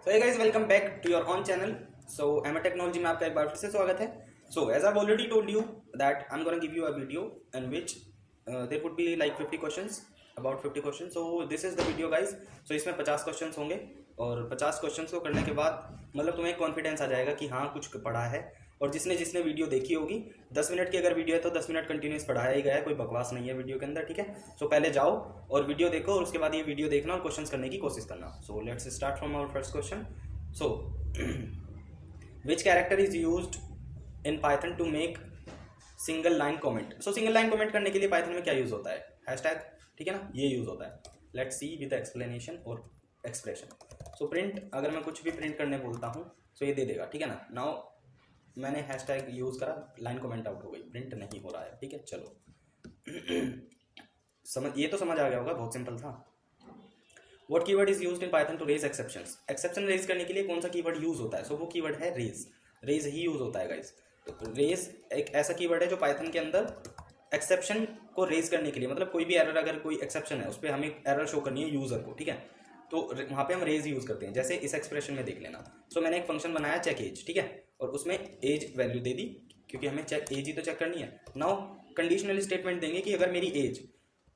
So guys welcome back to your own channel. So M technology में आपका एक बार फिर से स्वागत है। So as I already told you that I am gonna give you a video in which there would be like 50 questions, about 50 question. So this is the video guys. So इसमें 50 questions होंगे और 50 questions को करने के बाद मतलब तुम्हें confidence आ जाएगा कि हाँ कुछ पढ़ा है। और जिसने जिसने वीडियो देखी होगी 10 मिनट की अगर वीडियो है तो 10 मिनट कंटिन्यूस पढ़ाया ही गया है, कोई बकवास नहीं है वीडियो के अंदर, ठीक है। सो पहले जाओ और वीडियो देखो और उसके बाद ये वीडियो देखना और क्वेश्चंस करने की कोशिश करना। So let's start from our first question. So, which character is used in Python to make single line comment? So single line comment करने के लिए Python में क्या यूज होता है? हैशटैग, ठीक है ना, ये यूज होता है। Let's see with the explanation और expression. So print, अगर मैं कुछ भी प्रिंट करने बोलता हूँ तो ये दे देगा, ठीक है ना। नाउ मैंने हैशटैग यूज करा, लाइन कमेंट आउट हो गई, प्रिंट नहीं हो रहा है, ठीक है। चलो समझ, ये तो समझ आ गया होगा, बहुत सिंपल था। What keyword is used in Python to raise exceptions? Exception raise करने के लिए कौन सा कीवर्ड यूज होता है? सो वो कीवर्ड है रेज। रेज ही यूज होता है गाइस। तो रेज एक ऐसा कीवर्ड है जो पाइथन के अंदर एक्सेप्शन को रेज करने के लिए, मतलब कोई भी एरर, अगर कोई एक्सेप्शन है उस पर हमें एरर शो करनी है यूजर को, ठीक है। तो वहाँ पे हम रेज यूज करते हैं। जैसे इस एक्सप्रेशन में देख लेना। सो मैंने एक फंक्शन बनाया चेक एज, ठीक है, और उसमें एज वैल्यू दे दी क्योंकि हमें चेक एज ही तो चेक करनी है। नाउ कंडीशनल स्टेटमेंट देंगे कि अगर मेरी एज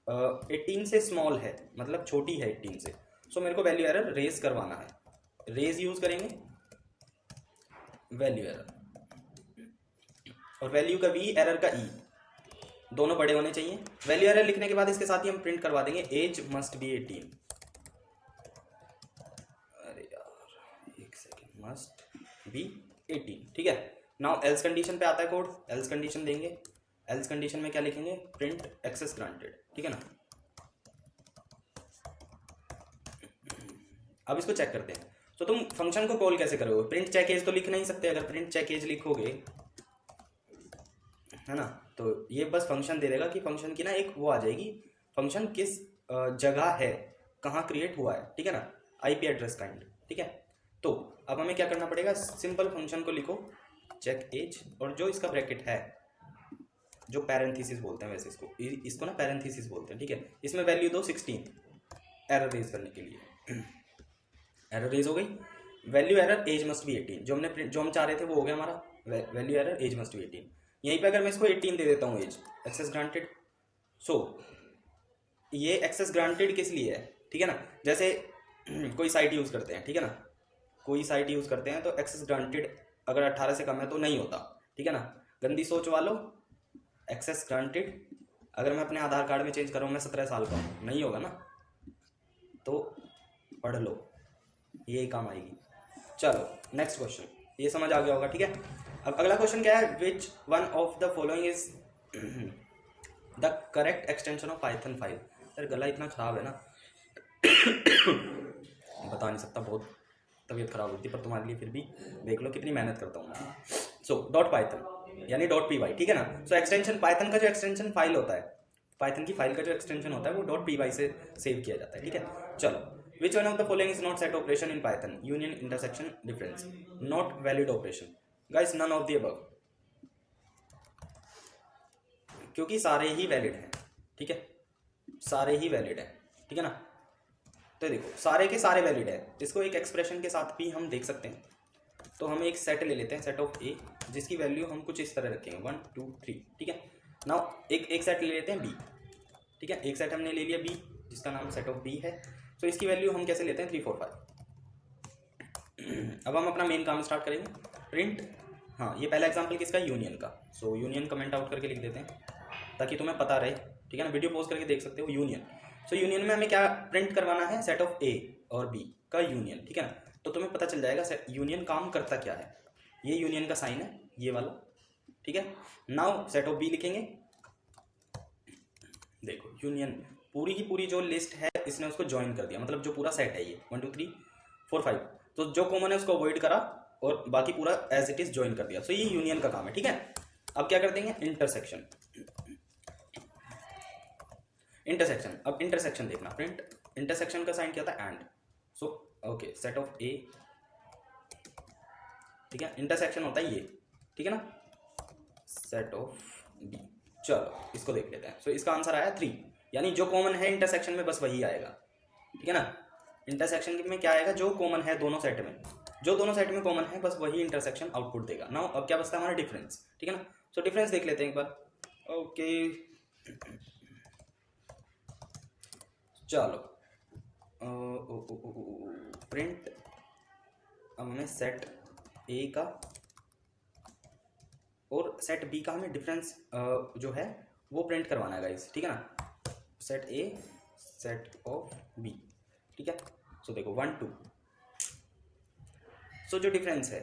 18 से स्मॉल है, मतलब छोटी है 18 से, सो मेरे को वैल्यू एरर रेज करवाना है। रेज यूज करेंगे, वैल्यू एरर, और वैल्यू का वी, एरर का ई, दोनों बड़े होने चाहिए। वैल्यू एरर लिखने के बाद इसके साथ ही हम प्रिंट करवा देंगे एज मस्ट बी 18। अरे यार एक सेकेंड, मस्ट बी 18, ठीक है। नाउ एल्स कंडीशन पे आता है कोड। एल्स कंडीशन देंगे। एल्स कंडीशन में क्या लिखेंगे? प्रिंट एक्सेस ग्रांटेड, ठीक है ना। अब इसको चेक करते हैं। तो तुम फंक्शन को कॉल कैसे करोगे? प्रिंट चेक एज तो लिख नहीं सकते। अगर प्रिंट चेक एज लिखोगे, है ना, तो ये बस फंक्शन दे देगा कि फंक्शन की ना एक वो आ जाएगी, फंक्शन किस जगह है, कहाँ क्रिएट हुआ है, ठीक है ना, आईपी एड्रेस काइंड, ठीक है। तो अब हमें क्या करना पड़ेगा? सिंपल फंक्शन को लिखो चेक एज, और जो इसका ब्रैकेट है, जो पैरेंथेसिस बोलते हैं, वैसे इसको ना पैरेंथेसिस बोलते हैं, ठीक है। इसमें वैल्यू दो 16 एरर रेज करने के लिए। एरर रेज हो गई। Value error age must be 18, जो हम चाह रहे थे वो हो गया हमारा। Value error age must be 18। यहीं पे अगर मैं इसको 18 दे देता हूँ एज, एक्सेस ग्रांटेड। सो ये एक्सेस ग्रांटेड किस लिए है, ठीक है ना। जैसे कोई साइट यूज करते हैं, ठीक है ना, कोई साइट यूज करते हैं तो एक्सेस ग्रांटेड अगर 18 से कम है तो नहीं होता, ठीक है ना। गंदी सोच वालों, एक्सेस ग्रांटेड अगर मैं अपने आधार कार्ड में चेंज करूँ, मैं 17 साल का हूँ, नहीं होगा ना। तो पढ़ लो, यही काम आएगी। चलो नेक्स्ट क्वेश्चन, ये समझ आ गया होगा, ठीक है। अब अगला क्वेश्चन क्या है? विच one of the following is the correct extension of Python file. यार गला इतना खराब है ना, बता नहीं सकता, बहुत तबीयत खराब होती है, पर तुम्हारे लिए फिर भी देख लो कितनी मेहनत करता हूँ मैं। सो डॉट पाइथन यानी डॉट पी वाई, ठीक है ना। सो एक्सटेंशन, पाइथन का जो एक्सटेंशन फाइल होता है, पाइथन की फाइल का जो एक्सटेंशन होता है वो डॉट पी वाई से सेव किया जाता है, ठीक है। चलो, which one of the following is not set operation in Python? Union, intersection, difference, not valid operation. Guys, none of the above, क्योंकि सारे ही वैलिड हैं, ठीक है, सारे ही वैलिड हैं, ठीक है ना। तो देखो सारे के सारे वैलिड है। इसको एक एक्सप्रेशन के साथ भी हम देख सकते हैं। तो हम एक सेट ले लेते हैं, सेट ऑफ ए, जिसकी वैल्यू हम कुछ इस तरह रखेंगे 1 2 3, ठीक है। नाउ एक सेट ले लेते हैं बी, ठीक है। एक सेट हमने ले लिया बी जिसका नाम सेट ऑफ बी है। तो इसकी वैल्यू हम कैसे लेते हैं? 3 4 5। अब हम अपना मेन काम स्टार्ट करेंगे, प्रिंट। हाँ, ये पहला एग्जांपल किसका? यूनियन का। सो यूनियन कमेंट आउट करके लिख देते हैं ताकि तुम्हें पता रहे, ठीक है ना। वीडियो पॉज करके देख सकते हो, यूनियन। सो यूनियन में हमें क्या प्रिंट करवाना है? सेट ऑफ ए और बी का यूनियन, ठीक है ना। तो तुम्हें पता चल जाएगा यूनियन काम करता क्या है। ये यूनियन का साइन है, ये वाला, ठीक है। नाउ सेट ऑफ बी लिखेंगे। देखो यूनियन पूरी की पूरी जो लिस्ट है इसने उसको ज्वाइन कर दिया, मतलब जो पूरा सेट है ये 1 2 3 4 5, तो जो कॉमन है उसको अवॉइड करा और बाकी पूरा एज इट इज ज्वाइन कर दिया। सो ये यूनियन का काम है, ठीक है। अब क्या कर देंगे? इंटरसेक्शन। इंटरसेक्शन, अब इंटरसेक्शन देखना, प्रिंट इंटरसेक्शन का साइन क्या था? And. So okay, set of A, ठीक है, इंटरसेक्शन होता है ये, ठीक है ना, सेट ऑफ बी। चलो इसको देख लेते हैं। सो इसका आंसर आया 3, यानी जो कॉमन है इंटरसेक्शन में बस वही आएगा, ठीक है ना। इंटरसेक्शन में क्या आएगा, जो कॉमन है दोनों सेट में, जो दोनों सेट में कॉमन है बस वही इंटरसेक्शन आउटपुट देगा। नाउ अब क्या बचता है हमारा डिफरेंस, ठीक है ना। सो डिफरेंस देख लेते हैं एक बार। ओके चलो प्रिंट, अब हमें सेट ए का और सेट बी का हमें डिफरेंस जो है वो प्रिंट करवाना है गाइस, ठीक है ना। Set A set of B, ठीक है। सो देखो 1 2, सो जो डिफरेंस है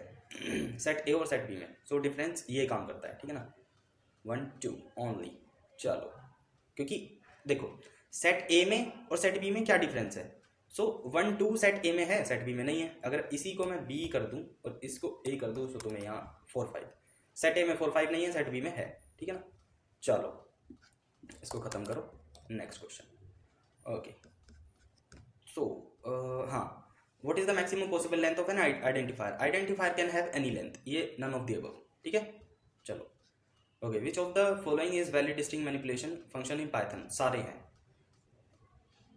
सेट ए और सेट बी में, सो डिफरेंस ये काम करता है, ठीक है ना, 1 2 ओनली। चलो क्योंकि देखो सेट ए में और सेट बी में क्या डिफरेंस है, सो 1 2 सेट ए में है, सेट बी में नहीं है। अगर इसी को मैं बी कर दूं और इसको ए कर दूं, सो तुम्हें यहाँ 4 5, सेट ए में 4 5 नहीं है, सेट बी में है, ठीक है ना। चलो इसको खत्म करो, नेक्स्ट क्वेश्चन। ओके सो हाँ, what is the maximum possible length of N identifier, identifier can have any length, ये नन ऑफ द अबव, ठीक है। चलो okay, which of the following is valid string manipulation function in Python, सारे हैं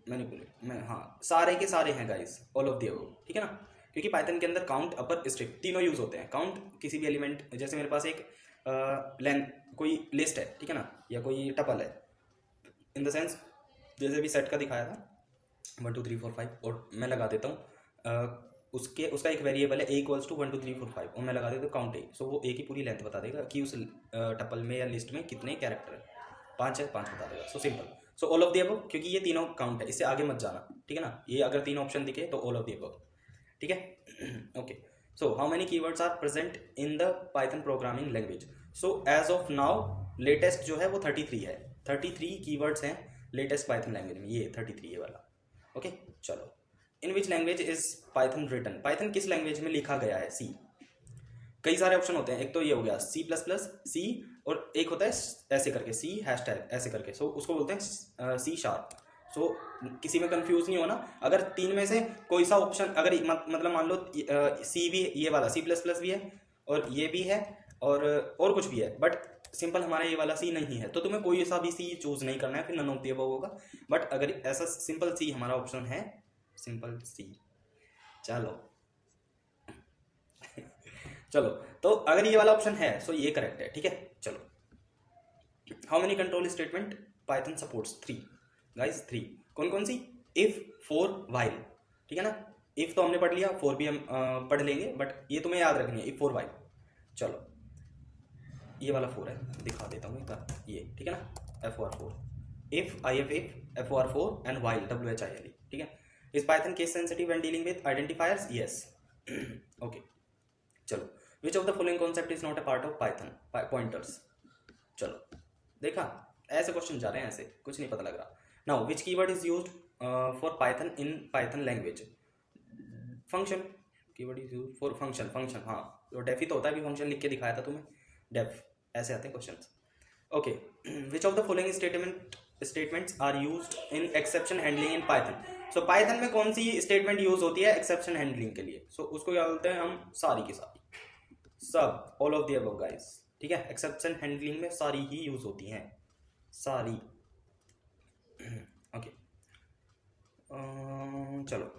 manipulate में, हाँ सारे के सारे हैं guys, all of the above, ठीक है ना। क्योंकि पाइथन के अंदर काउंट, अपर, स्ट्रिप तीनों यूज होते हैं। काउंट किसी भी एलिमेंट, जैसे मेरे पास एक लेंथ कोई लिस्ट है, ठीक है ना, या कोई टपल है, इन द सेंस जैसे भी सेट का दिखाया था 1 2 3 4 5, और मैं लगा देता हूँ उसका एक वेरिएबल है a इक्वल्स टू 1 2 3 4 5, और मैं लगा देता हूँ काउंट ए, सो वो ए की पूरी लेंथ बता देगा कि उस टपल में या लिस्ट में कितने कैरेक्टर है, 5 है, 5 बता देगा। So simple, so all of the above, क्योंकि ये तीनों काउंट है, इससे आगे मत जाना, ठीक है ना। ये अगर 3 ऑप्शन दिखे तो ऑल ऑफ द अबव, ठीक है। Okay so how many keywords are present in the Python programming language, so as of now latest जो है वो 33 है, 33 कीवर्ड्स हैं लेटेस्ट पाइथन लैंग्वेज में, ये 33 ये वाला। ओके चलो, in which language is Python written, Python किस लैंग्वेज में लिखा गया है, सी। कई सारे ऑप्शन होते हैं, एक तो ये हो गया सी प्लस प्लस सी, और एक होता है ऐसे करके सी हैशटैग ऐसे करके, सो उसको बोलते हैं सी शार्प। सो किसी में कंफ्यूज नहीं होना, अगर 3 में से कोई सा ऑप्शन, अगर मतलब मान लो सी भी, ये वाला सी प्लस प्लस भी है और ये भी है और कुछ भी है, बट सिंपल हमारा ये वाला सी नहीं है, तो तुम्हें कोई सा भी सी चूज नहीं करना है, फिर नन ऑफ द अबव होगा। बट अगर ऐसा सिंपल सी हमारा ऑप्शन है, सिंपल सी, चलो चलो, तो अगर ये वाला ऑप्शन है सो ये करेक्ट है, ठीक है। चलो, how many control statement Python supports, 3 guys, 3। कौन कौन सी, इफ, फॉर, व्हाइल, ठीक है ना। इफ तो हमने पढ़ लिया, फॉर भी हम पढ़ लेंगे, बट ये तुम्हें याद रखनी है, इफ, फॉर, व्हाइल। चलो ये वाला 4 है, दिखा देता हूँ एक बार, ये ठीक है ना, FOR 4, if IF FOR 4 and while WHILE, ठीक है। Is Python case sensitive when dealing with identifiers, yes. Okay चलो, which of the following concept is not a part of Python, pointers. चलो देखा, ऐसे क्वेश्चन जा रहे हैं, ऐसे कुछ नहीं पता लग रहा। Now which keyword is used for Python in Python language, function, keyword is used for function, function, हाँ तो डेफ ही तो होता है, भी फंक्शन लिख के दिखाया था तुम्हें, डेफ, ऐसे आते हैं questions. Okay, which of the following statements are used in exception handling in Python, so Python में कौन सी स्टेटमेंट यूज होती है एक्सेप्शन हैंडलिंग के लिए, सो उसको क्या बोलते हैं हम, सारी की सारी, सब, all of the above guys, ठीक है। एक्सेप्शन हैंडलिंग में सारी ही यूज होती हैं, सारी। ओके चलो,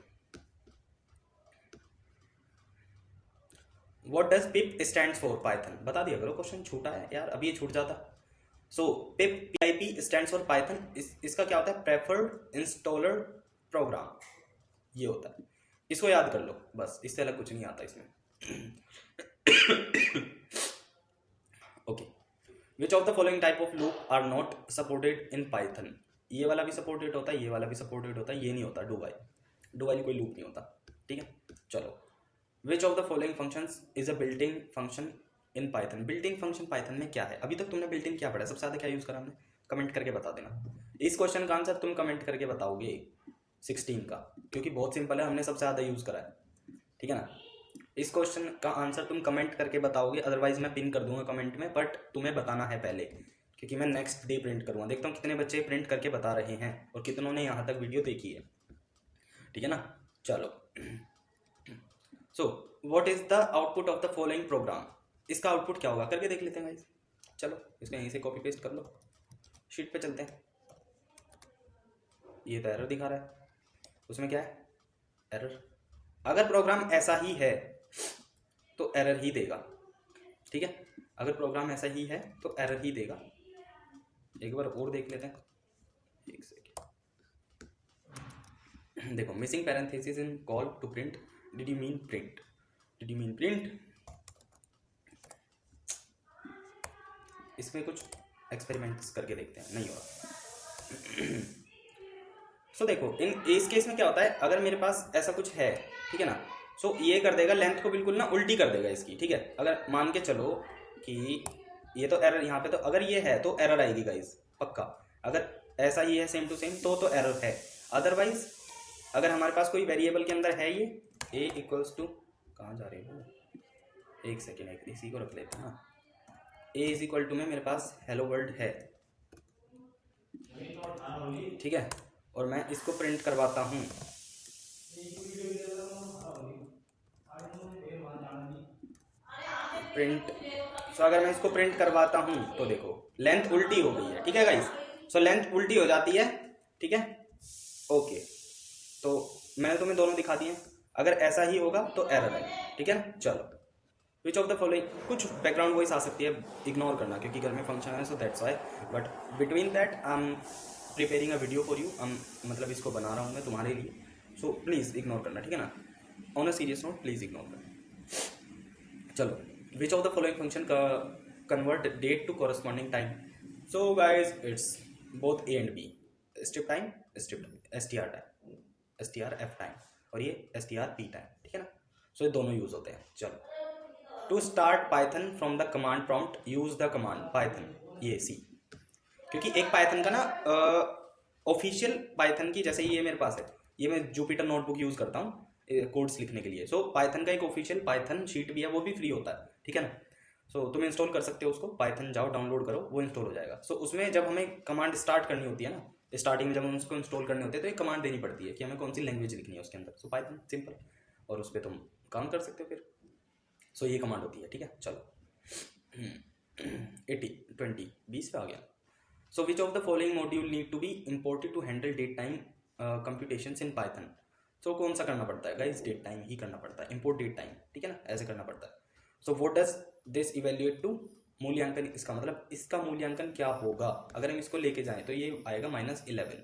what does pip stands for, Python बता दिया करो, क्वेश्चन छूटा है यार, अभी ये छूट जाता। सो पिप PIP स्टैंड्स फॉर पाइथन, इसका क्या होता है, प्रेफर्ड इंस्टॉलर प्रोग्राम, ये होता है, इसको याद कर लो बस, इससे अलग कुछ नहीं आता इसमें। Okay, which of the following type of loop are not supported in Python, ये वाला भी सपोर्टेड होता है, ये वाला भी सपोर्टेड होता है, ये नहीं होता, डू वाइल कोई लूप नहीं होता, ठीक है। चलो, which of the following functions is a built in function in Python, built in function Python में क्या है, अभी तक तुमने बिल्ट इन क्या पढ़ा, सबसे ज्यादा क्या यूज करा हमने, कमेंट करके बता देना। इस क्वेश्चन का आंसर तुम कमेंट करके बताओगे 16 का, क्योंकि बहुत सिंपल है, हमने सबसे ज्यादा यूज करा है, ठीक है ना। इस क्वेश्चन का आंसर तुम कमेंट करके बताओगे, अदरवाइज मैं पिन कर दूंगा कमेंट में, बट तुम्हें बताना है पहले, क्योंकि मैं नेक्स्ट डे प्रिंट करूँगा, देखता हूँ कितने बच्चे प्रिंट करके बता रहे हैं और कितनों ने यहाँ तक वीडियो देखी है, ठीक है ना। चलो, सो what is the output of the following programme, इसका आउटपुट क्या होगा करके देख लेते हैं गाइस। चलो इसको यहीं से कॉपी पेस्ट कर लो, शीट पे चलते हैं। ये तो एरर दिखा रहा है, उसमें क्या है, एरर। अगर प्रोग्राम ऐसा ही है तो एरर ही देगा, ठीक है। अगर प्रोग्राम ऐसा ही है तो एरर ही देगा। एक बार और देख लेते हैं, एक सेकेंड। देखो, missing parenthesis in call to print, did you mean print, did you mean print. इसमें कुछ एक्सपेरिमेंट्स करके देखते हैं, नहीं होगा। सो देखो, इस केस में क्या होता है, अगर मेरे पास ऐसा कुछ है, ठीक है ना, सो ये कर देगा लेंथ को बिल्कुल ना उल्टी कर देगा इसकी, ठीक है। अगर मान के चलो कि ये तो एरर यहाँ पे, तो अगर ये है तो एरर आएगी गाइस, पक्का। अगर ऐसा ही है सेम टू सेम तो एरर है। अदरवाइज अगर हमारे पास कोई वेरिएबल के अंदर है, ये ए इक्वल्स टू, कहाँ जा रहे हो, एक सेकेंड, इसी को रख लेते हैं ना। ए इज इक्वल टू में मेरे पास हेलो वर्ल्ड है, ठीक है, और मैं इसको प्रिंट करवाता हूँ। प्रिंट, सो अगर मैं इसको प्रिंट करवाता हूँ तो देखो लेंथ उल्टी हो गई है, ठीक है गाइस। सो लेंथ उल्टी हो जाती है, ठीक है, ओके। तो मैंने तुम्हें दोनों दिखा दिए। अगर ऐसा ही होगा तो एरर है, ठीक है ना। चलो, विच ऑफ द फॉलोइंग, कुछ बैकग्राउंड वॉइस आ सकती है, इग्नोर करना क्योंकि घर में फंक्शन है, so that's Y. But between that I am preparing a video for you, मतलब इसको बना रहा हूँ मैं तुम्हारे लिए, सो प्लीज़ इग्नोर करना, ठीक है ना। On a serious note please ignore करना। चलो, which of the following function का convert date to corresponding time. So guys it's both A and B, strip time, strip STR time, STRF time, और ये STRP time, ठीक है ना। सो ये दोनों यूज होते हैं। चलो, to start Python from the command prompt use the command Python, ये सी, क्योंकि एक पाइथन का ना ऑफिशियल पाइथन की, जैसे ये मेरे पास है, ये मैं जुपिटर नोटबुक यूज करता हूँ कोड्स लिखने के लिए। सो पाइथन का एक ऑफिशियल पाइथन शीट भी है, वो भी फ्री होता है, ठीक है ना। सो तुम इंस्टॉल कर सकते हो उसको, पाइथन जाओ डाउनलोड करो, वो इंस्टॉल हो जाएगा। सो उसमें जब हमें कमांड स्टार्ट करनी होती है ना, स्टार्टिंग में जब हम उसको इंस्टॉल करने होते हैं तो एक कमांड देनी पड़ती है कि हमें कौन सी लैंग्वेज लिखनी है उसके अंदर। सो पाइथन सिंपल, और उस पर तुम काम कर सकते हो फिर। सो ये कमांड होती है, ठीक है। चलो, 80 20 20 पे आ गया। So which of the following module need to be imported to handle date time computations in Python. So कौन सा करना पड़ता है गाइस, डेट टाइम ही करना पड़ता है, इम्पोर्ट डेट टाइम, ठीक है ना, ऐसे करना पड़ता है। So what does this evaluate to, मूल्यांकन, इसका मतलब इसका मूल्यांकन क्या होगा। अगर हम इसको लेके जाएं तो ये आएगा -11,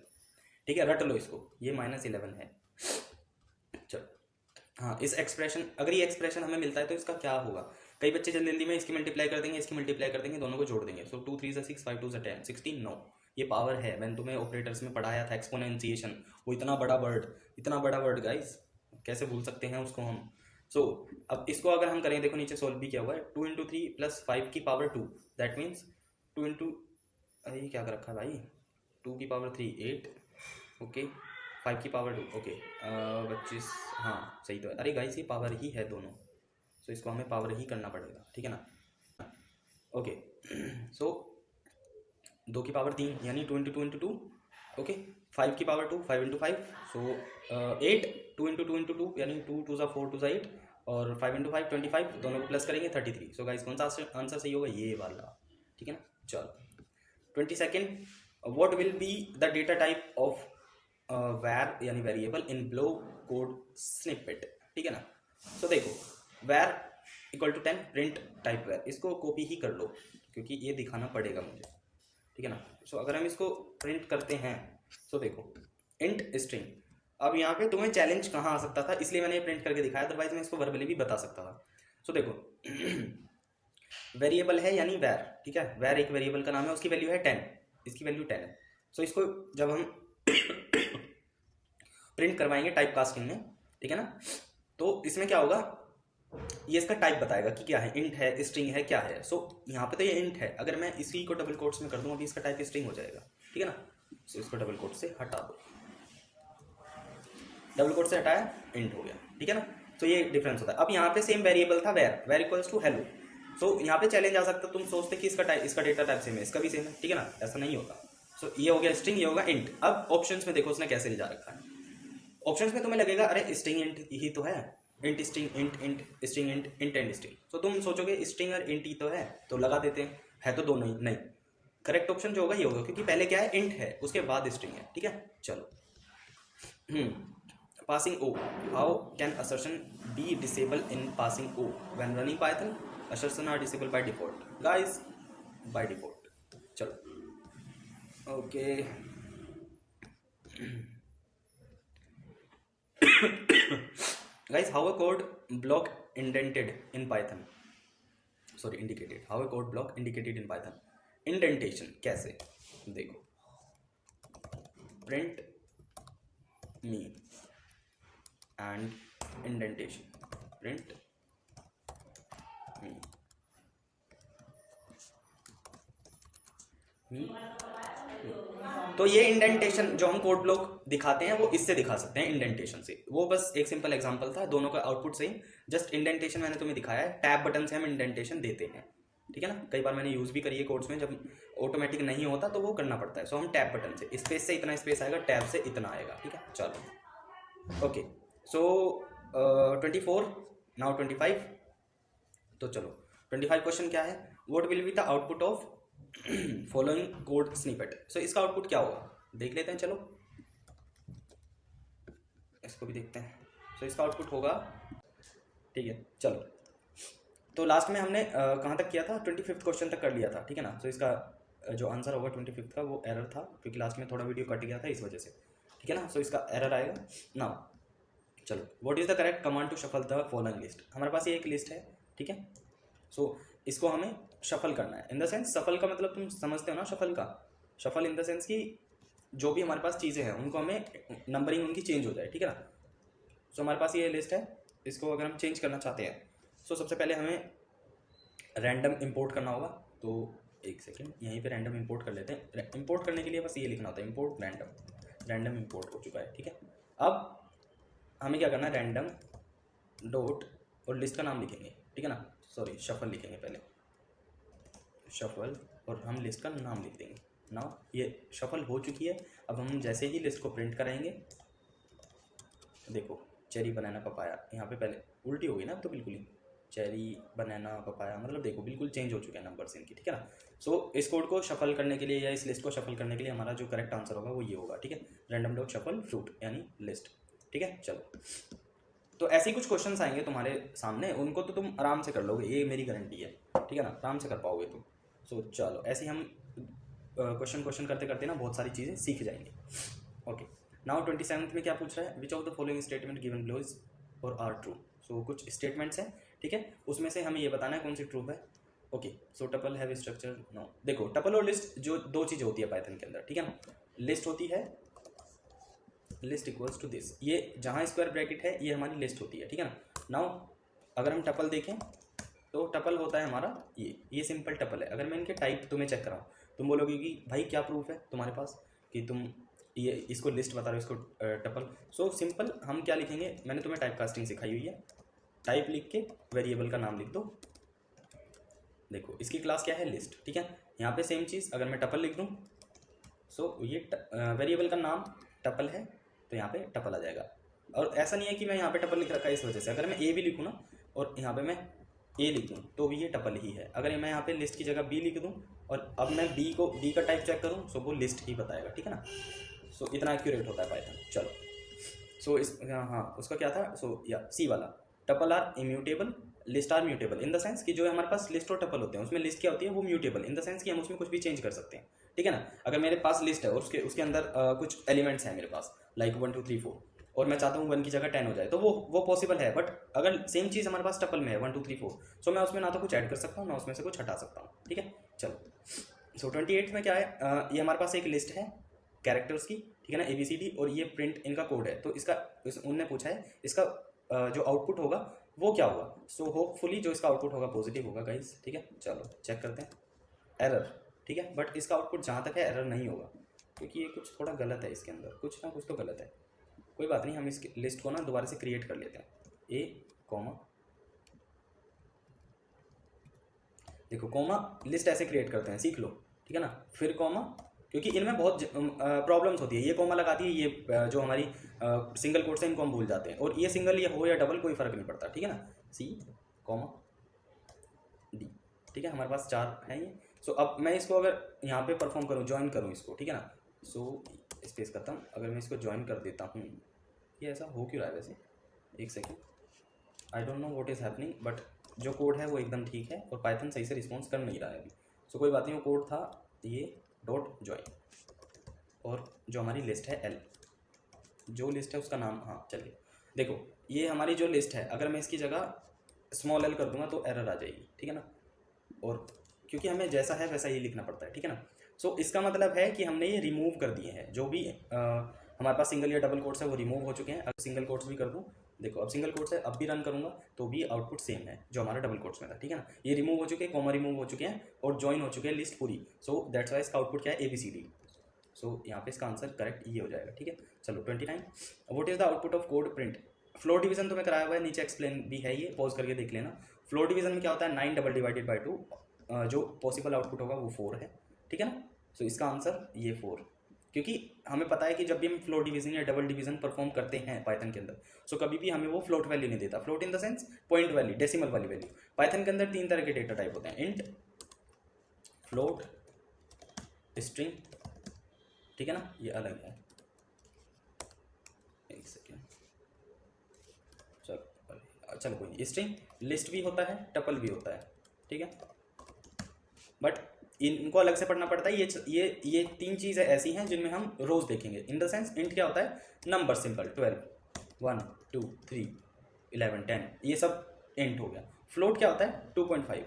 ठीक है, रट लो इसको, ये -11 है। चलो, हाँ, इस एक्सप्रेशन, अगर ये एक्सप्रेशन हमें मिलता है तो इसका क्या होगा। कई बच्चे जल्दी जल्दी में इसकी मल्टीप्लाई कर देंगे, इसकी मल्टीप्लाई कर देंगे, दोनों को जोड़ देंगे। सो 2 3 6 5 2 10 16, नो, ये पावर है। मैंने तुम्हें ऑपरेटर्स में पढ़ाया था एक्सपोनेंशिएशन, वो इतना बड़ा वर्ड गाइस, कैसे भूल सकते हैं उसको हम। सो अब इसको अगर हम करें, देखो नीचे सोल्व भी किया हुआ है, 2 × 3 + 5 की पावर 2, दैट मीन्स 2 × ये क्या कर रखा है भाई, 2 की पावर 3 8, ओके, 5 की पावर 2, ओके, 25, हाँ सही तो है। अरे गाइस ये पावर ही है दोनों, सो इसको हमें पावर ही करना पड़ेगा, ठीक है ना। ओके, सो 2 की पावर 3 यानी 2 × 2 × 2, ओके, 5 की पावर 2 5 × 5, सो 8, 2 × 2 × 2 यानी 2 2 4 2 8, और 5 × 5 25, दोनों को प्लस करेंगे 33। सो गाइस कौन सा आंसर सही होगा, ये वाला, ठीक है ना। चलो, 22nd, what will be the data type of वैर यानी variable in blow code snippet, ठीक है ना। सो देखो, वैर इक्वल टू 10 प्रिंट टाइप वैर, इसको कॉपी ही कर लो क्योंकि ये दिखाना पड़ेगा मुझे, ठीक है ना। सो अगर हम इसको प्रिंट करते हैं, सो देखो इंट स्ट्रिंग, अब यहाँ पे तुम्हें चैलेंज कहाँ आ सकता था, इसलिए मैंने प्रिंट करके दिखाया, अदरवाइज मैं इसको वर्बली भी बता सकता था। सो देखो, वेरिएबल है यानी वैर, ठीक है, वैर एक वेरिएबल का नाम है, उसकी वैल्यू है 10, इसकी वैल्यू 10 है। सो इसको जब हम प्रिंट करवाएंगे टाइप कास्टिंग में, ठीक है ना, तो इसमें क्या होगा, ये इसका टाइप बताएगा कि क्या है, इंट है, स्ट्रिंग है, क्या है। सो यहाँ पे तो ये इंट है, अगर मैं इसी को डबल कोट्स में कर दूँ अभी, इसका टाइप स्ट्रिंग हो जाएगा, ठीक है ना। सो इसको डबल कोट से हटा दो, डबल कोट से हटाया, इंट हो गया, ठीक है ना। तो ये डिफरेंस होता है। अब यहाँ पे सेम वेरिएबल था वेर इक्वल्स टू हेलो, सो यहाँ पे चैलेंज आ सकता है, तुम सोचते कि इसका डेटा टाइप सेम है, इसका भी सेम है, ठीक है ना, ऐसा नहीं होता। सो ये हो गया स्ट्रिंग, ये होगा इंट। अब ऑप्शंस में देखो उसने कैसे ले जा रखा है, ऑप्शंस में तुम्हें लगेगा अरे स्ट्रिंग इंट ही तो है, int string int string int and string. तो तुम सोचोगे स्ट्रिंग और इंट ही तो है, तो लगा देते हैं, है तो दोनों ही। नहीं, करेक्ट ऑप्शन जो होगा ये होगा, क्योंकि पहले क्या है, इंट है, उसके बाद स्ट्रिंग है, ठीक है। चलो, passing O, how can assertion be disabled in passing O? When running Python, assertion are disabled by default, guys, by default. चलो okay guys, how a code block indented in Python, sorry indicated, how a code block indicated in Python. Indentation कैसे, देखो print me and indentation, print me तो ये indentation जो हम code block दिखाते हैं वो इससे दिखा सकते हैं, इंडेंटेशन से। वो बस एक सिंपल एग्जांपल था, दोनों का आउटपुट सेम, जस्ट इंडेंटेशन मैंने तुम्हें दिखाया है। टैब बटन से हम इंडेंटेशन देते हैं, ठीक है ना। कई बार मैंने यूज भी करी है कोड्स में, जब ऑटोमेटिक नहीं होता तो वो करना पड़ता है। सो हम टैब बटन से, स्पेस से इतना स्पेस आएगा, टैब से इतना आएगा, ठीक है। चलो ओके, सो 24 नाउ 25। तो चलो 25 क्वेश्चन क्या है, what will be the output of following code snippet. So इसका आउटपुट क्या होगा देख लेते हैं, चलो इसको भी देखते हैं। सो इसका आउटपुट होगा, ठीक है चलो। तो लास्ट में हमने कहाँ तक किया था, 25 क्वेश्चन तक कर लिया था, ठीक है ना। सो इसका जो आंसर होगा 25 का वो एरर था, क्योंकि लास्ट में थोड़ा वीडियो कट गया था इस वजह से, ठीक है ना। सो इसका एरर आएगा नाउ। चलो what is the correct command to shuffle the following list. हमारे पास ये एक लिस्ट है, ठीक है। सो इसको हमें शफल करना है, इन द सेंस सफल का मतलब तुम समझते हो ना शफल का। शफल इन द सेंस कि जो भी हमारे पास चीज़ें हैं उनको हमें नंबरिंग उनकी चेंज हो जाए, ठीक है ना। सो हमारे पास ये लिस्ट है, इसको अगर हम चेंज करना चाहते हैं सो सबसे पहले हमें रैंडम इंपोर्ट करना होगा। तो एक सेकेंड यहीं पे रैंडम इंपोर्ट कर लेते हैं। इंपोर्ट करने के लिए बस ये लिखना होता है, इंपोर्ट रैंडम। रैंडम इंपोर्ट हो चुका है, ठीक है। अब हमें क्या करना है, रैंडम डॉट और लिस्ट का नाम लिखेंगे, ठीक है ना। सॉरी शफल लिखेंगे पहले, शफल, और हम लिस्ट का नाम लिख देंगे ना। ये शफल हो चुकी है। अब हम जैसे ही लिस्ट को प्रिंट कराएंगे, देखो चेरी बनाना पपाया, यहाँ पे पहले उल्टी हो गई ना, अब तो बिल्कुल ही चेरी बनाना पपाया, मतलब देखो बिल्कुल चेंज हो चुके हैं नंबर्स इनकी, ठीक है ना। सो इस कोड को शफल करने के लिए या इस लिस्ट को शफल करने के लिए हमारा जो करेक्ट आंसर होगा वो ये होगा, ठीक है। रैंडम डॉट शफल फ्रूट यानी लिस्ट, ठीक है। चलो तो ऐसे ही कुछ क्वेश्चंस आएंगे तुम्हारे सामने, उनको तो तुम आराम से कर लोगे, ये मेरी गारंटी है, ठीक है ना, आराम से कर पाओगे तुम। सो चलो ऐसे ही हम क्वेश्चन करते करते ना बहुत सारी चीज़ें सीख जाएंगे। ओके नाउ 27 में क्या पूछ रहा है, विच of the following statement given below is और आर ट्रू। सो कुछ स्टेटमेंट्स हैं, ठीक है, उसमें से हमें ये बताना है कौन सी ट्रू है। Okay so tuple have structure no. देखो टपल और लिस्ट जो दो चीज़ें होती है पाइथन के अंदर, ठीक है ना। लिस्ट होती है, लिस्ट इक्वल्स टू दिस, ये जहाँ स्क्वायर ब्रैकेट है ये हमारी लिस्ट होती है, ठीक है ना। नाउ अगर हम टपल देखें तो टपल होता है हमारा ये सिंपल टपल है। अगर मैं इनके टाइप तुम्हें चेक कराऊँ, तुम बोलोगे कि भाई क्या प्रूफ है तुम्हारे पास कि तुम ये इसको लिस्ट बता रहे हो, इसको टपल। सो सिंपल हम क्या लिखेंगे, मैंने तुम्हें टाइप कास्टिंग सिखाई हुई है। टाइप लिख के वेरिएबल का नाम लिख दो, देखो इसकी क्लास क्या है, लिस्ट, ठीक है। यहाँ पे सेम चीज़ अगर मैं टपल लिख दूँ, सो ये वेरिएबल का नाम टपल है तो यहाँ पे टपल आ जाएगा। और ऐसा नहीं है कि मैं यहाँ पे टपल लिख रखा है इस वजह से, अगर मैं ए भी लिखूँ ना और यहाँ पे मैं ए लिख दूँ तो भी ये टपल ही है। अगर मैं यहाँ पे लिस्ट की जगह बी लिख दूँ और अब मैं बी का टाइप चेक करूँ सो वो लिस्ट ही बताएगा, ठीक है ना। सो इतना एक्यूरेट होता है पाइथन। चलो सो इस हाँ उसका क्या था, सो या सी वाला, tuple are immutable, list are mutable, in the sense कि जो हमारे पास लिस्ट और टपल होते हैं उसमें लिस्ट क्या होती है, वो म्यूटेबल, इन द सेंस कि हम उसमें कुछ भी चेंज कर सकते हैं, ठीक है ना। अगर मेरे पास लिस्ट है और उसके अंदर कुछ एलिमेंट्स हैं मेरे पास लाइक 1 2 3 4 और मैं चाहता हूँ 1 की जगह 10 हो जाए तो वो पॉसिबल है। बट अगर सेम चीज़ हमारे पास टपल में है 1 2 3 4, सो मैं उसमें ना तो कुछ ऐड कर सकता हूँ ना उसमें से कुछ हटा सकता हूँ, ठीक है। चलो सो 28 में क्या है, ये हमारे पास एक लिस्ट है कैरेक्टर्स की, ठीक है ना, ABCD, और ये प्रिंट इनका कोड है। तो इसका उनने पूछा है इसका जो आउटपुट होगा वो क्या होगा। सो होपफुली जो इसका आउटपुट होगा पॉजिटिव होगा गाइस, ठीक है। चलो चेक करते हैं, एरर, ठीक है, बट इसका आउटपुट जहाँ तक है एरर नहीं होगा क्योंकि ये कुछ थोड़ा गलत है, इसके अंदर कुछ ना कुछ तो गलत है। कोई बात नहीं, हम इस लिस्ट को ना दोबारा से क्रिएट कर लेते हैं। ए कॉमा, देखो कॉमा लिस्ट ऐसे क्रिएट करते हैं, सीख लो, ठीक है ना। फिर कॉमा, क्योंकि इनमें बहुत प्रॉब्लम्स होती है, ये कॉमा लगाती है, ये जो हमारी सिंगल कोट्स हैं इनको हम भूल जाते हैं, और ये सिंगल ये हो या डबल कोई फ़र्क नहीं पड़ता, ठीक है ना। सी कॉमा डी, ठीक है, हमारे पास 4 हैं ये। सो अब मैं इसको अगर यहाँ पे परफॉर्म करूँ, ज्वाइन करूँ इसको, ठीक है ना। सो स्पेस करता हूँ, अगर मैं इसको ज्वाइन कर देता हूँ ये ऐसा हो क्यों रहा है वैसे, एक second, I don't know what is happening, but जो कोड है वो एकदम ठीक है और पाइथन सही से रिस्पॉन्स कर नहीं रहा है अभी। सो कोई बात नहीं, वो कोड था ये डॉट जॉइन, और जो हमारी लिस्ट है एल, जो लिस्ट है उसका नाम, हाँ चलिए देखो, ये हमारी जो लिस्ट है अगर मैं इसकी जगह स्मॉल एल कर दूंगा तो एरर आ जाएगी, ठीक है ना, और क्योंकि हमें जैसा है वैसा ही लिखना पड़ता है, ठीक है ना। सो इसका मतलब है कि हमने ये रिमूव कर दिए हैं, जो भी हमारे पास सिंगल या डबल कोट्स है वो रिमूव हो चुके हैं। अगर सिंगल कोट्स भी कर दूँ, देखो अब सिंगल कोट्स है, अब भी रन करूँगा तो भी आउटपुट सेम है जो हमारा डबल कोट्स में था, ठीक है ना। ये रिमूव हो चुके हैं, कॉमा रिमूव हो चुके हैं और ज्वाइन हो चुके हैं लिस्ट पूरी। सो दैट्स वाई इसका आउटपुट क्या है, ABCD। सो यहाँ पे इसका आंसर करेक्ट ये हो जाएगा, ठीक है। चलो 29, what is the output of code print. Floor division तो मैं कराया हुआ है, नीचे एक्सप्लेन भी है, ये पॉज करके देख लेना। फ्लोर डिवीजन में क्या होता है, 9 डबल डिवाइडेड बाई 2, जो पॉसिबल आउटपुट होगा वो 4 है, ठीक है ना। सो इसका आंसर ये 4, क्योंकि हमें पता है कि जब भी हम फ्लोट डिवीजन या डबल डिवीजन परफॉर्म करते हैं पाइथन के अंदर, सो कभी भी हमें वो फ्लोट वैल्यू नहीं देता। Float in the sense point value, decimal वाली वैल्यू। पाइथन के अंदर 3 तरह के डेटा टाइप होते हैं, इंट, फ्लोट, स्ट्रिंग, ठीक है ना, ये अलग है। एक सेकेंड, चलो कोई नहीं, स्ट्रिंग लिस्ट भी होता है, टपल भी होता है, ठीक है, बट इनको अलग से पढ़ना पड़ता है। ये 3 चीज़ें ऐसी हैं जिनमें हम रोज देखेंगे। इन द सेंस इंट क्या होता है, नंबर सिंपल, 12, 1, 2, 3, 11, 10, ये सब इंट हो गया। फ्लोट क्या होता है, 2.5,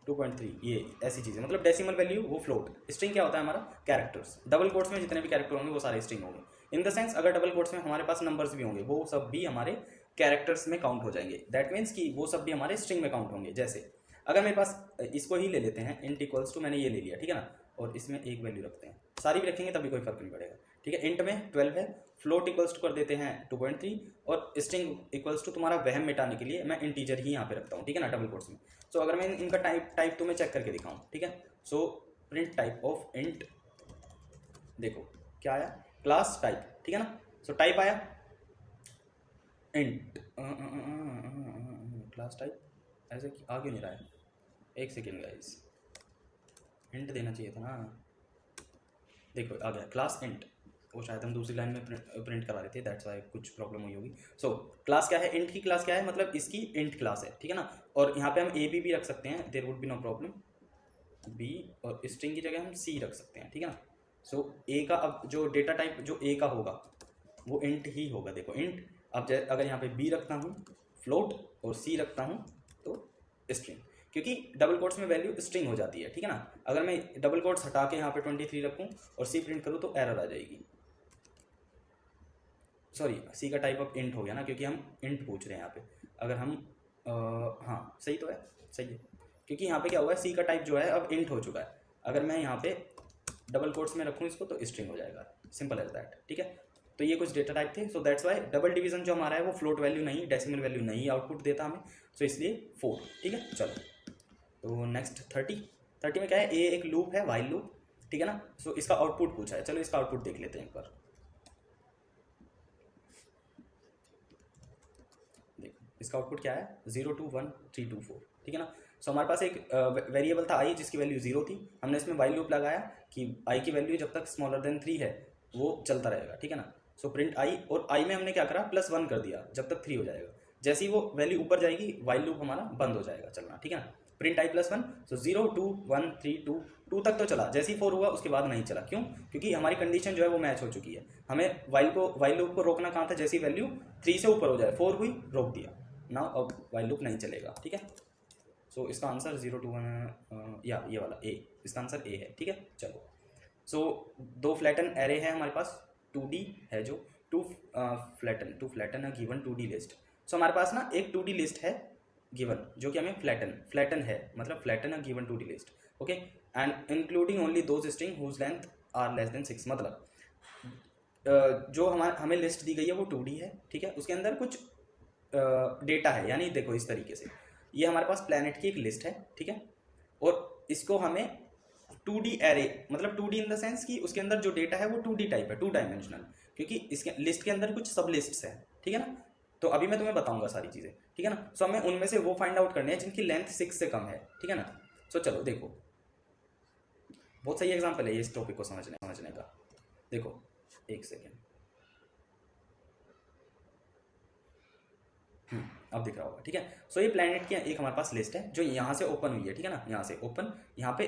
2.3, ये ऐसी चीज़ें, मतलब डेसिमल वैल्यू वो फ्लोट। स्ट्रिंग क्या होता है हमारा, कैरेक्टर्स। डबल कोट्स में जितने भी कैरेक्टर होंगे वो सारे स्ट्रिंग होंगे। इन द सेंस अगर डबल कोट्स में हमारे पास नंबर्स भी होंगे वो सब भी हमारे कैरेक्टर्स में काउंट हो जाएंगे। दैट मीन्स कि वो सब भी हमारे स्ट्रिंग में काउंट होंगे। जैसे अगर मेरे पास इसको ही ले लेते हैं, इंट इक्वल्स टू, मैंने ये ले लिया, ठीक है ना, और इसमें एक वैल्यू रखते हैं, सारी भी रखेंगे तभी कोई फर्क नहीं पड़ेगा, ठीक है। इंट में 12 है, फ्लोट इक्वल्स टू कर देते हैं 2.3, और स्ट्रिंग इक्वल्स टू तुम्हारा वहम मिटाने के लिए मैं इंटीजर ही यहाँ पे रखता हूँ, ठीक है ना, डबल कोट्स में। सो अगर मैं इनका टाइप तुम्हें चेक करके दिखाऊँ, ठीक है। So print type of int, देखो क्या आया, क्लास टाइप, ठीक है ना। सो टाइप आया इंट, क्लास टाइप ऐसे आ क्यों नहीं रहा है, एक सेकेंड गाइस, इंट देना चाहिए था ना। देखो आ गया क्लास इंट, वो शायद हम दूसरी लाइन में प्रिंट करा रहे थे, दैट्स वाई कुछ प्रॉब्लम हुई होगी। सो क्लास क्या है, इंट की क्लास क्या है, मतलब इसकी इंट क्लास है, ठीक है ना। और यहाँ पे हम ए भी रख सकते हैं, there would be no problem, B, और स्ट्रिंग की जगह हम सी रख सकते हैं, ठीक है ना। सो ए का अब जो डेटा टाइप जो ए का होगा वो इंट ही होगा। देखो इंट, अब अगर यहाँ पे बी रखता हूँ फ्लोट और सी रखता हूँ तो स्ट्रिंग, क्योंकि डबल कोट्स में वैल्यू स्ट्रिंग हो जाती है, ठीक है ना। अगर मैं डबल कोट्स हटा के यहाँ पे 23 रखूँ और सी प्रिंट करूँ तो एरर आ जाएगी। सॉरी, सी का टाइप ऑफ इंट हो गया ना, क्योंकि हम इंट पूछ रहे हैं यहाँ पे। अगर हम हाँ सही तो है, सही है, क्योंकि यहाँ पे क्या हुआ है, सी का टाइप जो है अब इंट हो चुका है। अगर मैं यहाँ पे डबल कोट्स में रखूँ इसको तो स्ट्रिंग हो जाएगा, सिंपल एज दैट, ठीक है। तो ये कुछ डेटा टाइप थे। सो दैट्स वाई डबल डिवीजन जो हमारा है वो फ्लोट वैल्यू नहीं, डेसिमल वैल्यू नहीं आउटपुट देता हमें, सो इसलिए 4, ठीक है। चलो तो नेक्स्ट 30 में क्या है, ए एक लूप है, वाइल लूप, ठीक है ना। सो इसका आउटपुट पूछा है, चलो इसका आउटपुट देख लेते हैं एक बार। देखो इसका आउटपुट क्या है, 0 2 1 3 2 4, ठीक है ना। सो हमारे पास एक वेरिएबल था आई जिसकी वैल्यू 0 थी, हमने इसमें वाइल लूप लगाया कि आई की वैल्यू जब तक स्मॉलर देन 3 है वो चलता रहेगा, ठीक है ना। सो प्रिंट आई, और आई में हमने क्या करा, +1 कर दिया जब तक 3 हो जाएगा। जैसे ही वो वैल्यू ऊपर जाएगी वाइल लूप हमारा बंद हो जाएगा चलना, ठीक है ना। प्रिंट आई +1, सो 0 2 1 3 2 तक तो चला, जैसे ही 4 हुआ उसके बाद नहीं चला। क्यों, क्योंकि हमारी कंडीशन जो है वो मैच हो चुकी है। हमें वाइल लूप को रोकना कहाँ था, जैसी वैल्यू 3 से ऊपर हो जाए, 4 हुई रोक दिया ना, अब वाइल लूप नहीं चलेगा, ठीक है। सो इसका आंसर 0 2 1 या ये वाला ए, इसका आंसर ए है, ठीक है। चलो सो 2 फ्लैटन एरे है हमारे पास, 2D है जो, to flatten given 2D list. So हमारे पास ना एक 2D लिस्ट है गिवन जो कि हमें फ्लैटन है, मतलब flatten a given 2D list, okay, and including only those string whose length are less than 6, मतलब जो हमें लिस्ट दी गई है वो 2D है, ठीक है। उसके अंदर कुछ डेटा है, यानी देखो इस तरीके से ये हमारे पास प्लैनेट की एक लिस्ट है, ठीक है, और इसको हमें 2D एरे, मतलब 2D इन द सेंस कि उसके अंदर जो डेटा है वो 2D टाइप है, 2 डायमेंशनल, क्योंकि इसके लिस्ट के अंदर कुछ सब लिस्ट्स हैं, ठीक है ना। तो अभी मैं तुम्हें बताऊंगा सारी चीज़ें, ठीक है ना। सो हमें उनमें से वो फाइंड आउट करने हैं जिनकी लेंथ 6 से कम है, ठीक है ना। सो चलो देखो, बहुत सही एग्जाम्पल है ये इस टॉपिक को समझने का। देखो एक सेकेंड, अब दिख रहा होगा, ठीक है। सो ये प्लैनेट की एक हमारे पास लिस्ट है जो यहाँ से ओपन हुई है, ठीक है ना, यहाँ से ओपन, यहाँ पे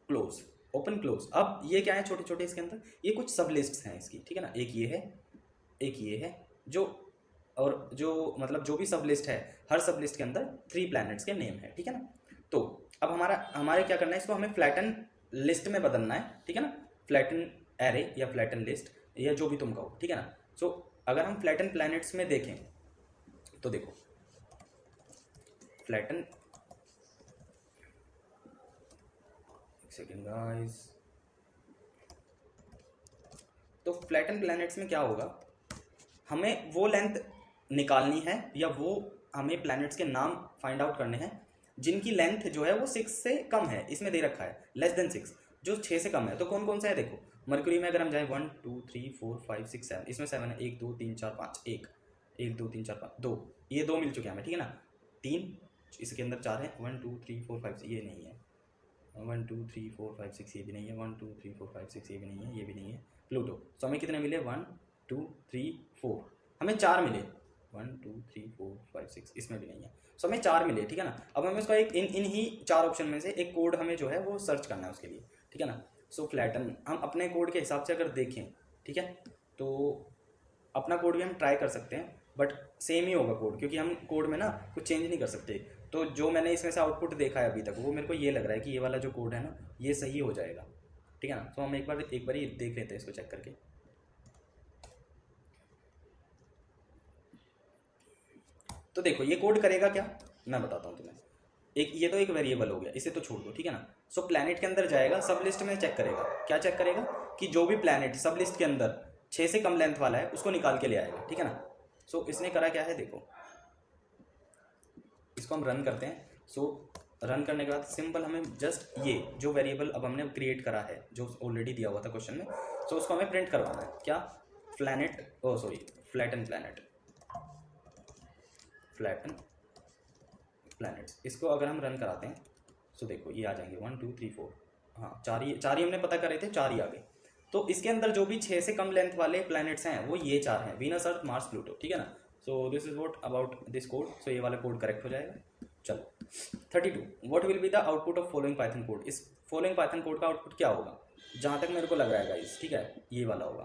क्लोज, ओपन क्लोज। अब ये क्या है, छोटे छोटे इसके अंदर ये कुछ सब लिस्ट्स हैं इसकी, ठीक है ना, एक ये है, एक ये है, जो और जो मतलब जो भी सब लिस्ट है, हर सब लिस्ट के अंदर 3 प्लैनेट्स के नेम है, ठीक है ना। तो अब हमारे क्या करना है, इसको हमें फ्लैटन लिस्ट में बदलना है, ठीक है ना, फ्लैटन एरे या फ्लैटन लिस्ट या जो भी तुम कहो, ठीक है ना। सो अगर हम फ्लैटन प्लैनेट्स में देखें तो देखो फ्लैटन, एक सेकेंड गाइस, तो फ्लैटन प्लैनेट्स में क्या होगा, हमें वो लेंथ निकालनी है या वो हमें प्लैनेट्स के नाम फाइंड आउट करने हैं जिनकी लेंथ जो है वो 6 से कम है, इसमें दे रखा है लेस देन 6, जो 6 से कम है। तो कौन कौन सा है, देखो मरकरी में अगर हम जाए 1 2 3 4 5 6 7, इसमें 7 है, 1 2 3 4 5, 1 2 3 4 5 2, ये 2 मिल चुके हैं हमें, ठीक है ना। 3 इसके अंदर 4 है, 1 2 3 4 5, ये नहीं है, 1 2 3 4 5 6, ये भी नहीं है, 1 2 3 4 5 6, ये भी नहीं है, ये भी नहीं है, प्लूटो। सो हमें कितने मिले, 1 2 3 4, हमें 4 मिले, 1 2 3 4 5 6, इसमें भी नहीं है। सो हमें 4 मिले, ठीक है ना। अब हमें उसका एक इन ही 4 ऑप्शन में से एक कोड हमें जो है वो सर्च करना है उसके लिए, ठीक है ना। सो फ्लैटन हम अपने कोड के हिसाब से अगर देखें, ठीक है, तो अपना कोड भी हम ट्राई कर सकते हैं, बट सेम ही होगा कोड, क्योंकि हम कोड में ना कुछ चेंज नहीं कर सकते। तो जो मैंने इसमें से आउटपुट देखा है अभी तक, वो मेरे को ये लग रहा है कि ये वाला जो कोड है ना, ये सही हो जाएगा, ठीक है ना। तो हम एक बार ही देख लेते हैं इसको चेक करके। तो देखो ये कोड करेगा क्या, मैं बताता हूँ तुम्हें। एक ये तो एक वेरिएबल हो गया, इसे तो छोड़ दो, ठीक है ना। सो प्लैनेट के अंदर जाएगा, सब लिस्ट में चेक करेगा, क्या चेक करेगा कि जो भी प्लैनेट सब लिस्ट के अंदर 6 से कम लेंथ वाला है उसको निकाल के ले आएगा, ठीक है ना। सो इसने करा क्या है, देखो इसको हम रन करते हैं। सो रन करने के बाद सिंपल हमें जस्ट ये जो वेरिएबल अब हमने क्रिएट करा है, जो ऑलरेडी दिया हुआ था क्वेश्चन में, सो उसको हमें प्रिंट करवाना है, क्या, फ्लैटन प्लैनेट, फ्लैटन प्लैनेट्स। इसको अगर हम रन कराते हैं, सो देखो ये आ जाएंगे 1 2 3 4, हाँ चार ही हमने पता करे थे, 4 ही आ गए। तो इसके अंदर जो भी 6 से कम लेंथ वाले प्लैनेट्स हैं वो ये 4 हैं, वीनस, अर्थ, मार्स, प्लूटो, ठीक है ना। So this is what about this code. So ये वाला कोड करेक्ट हो जाएगा। चलो 32, what will be the output of following Python code. इस फॉलोइंग पाइथन कोड का आउटपुट क्या होगा, जहाँ तक मेरे को लग रहा है गाइस, ठीक है, ये वाला होगा,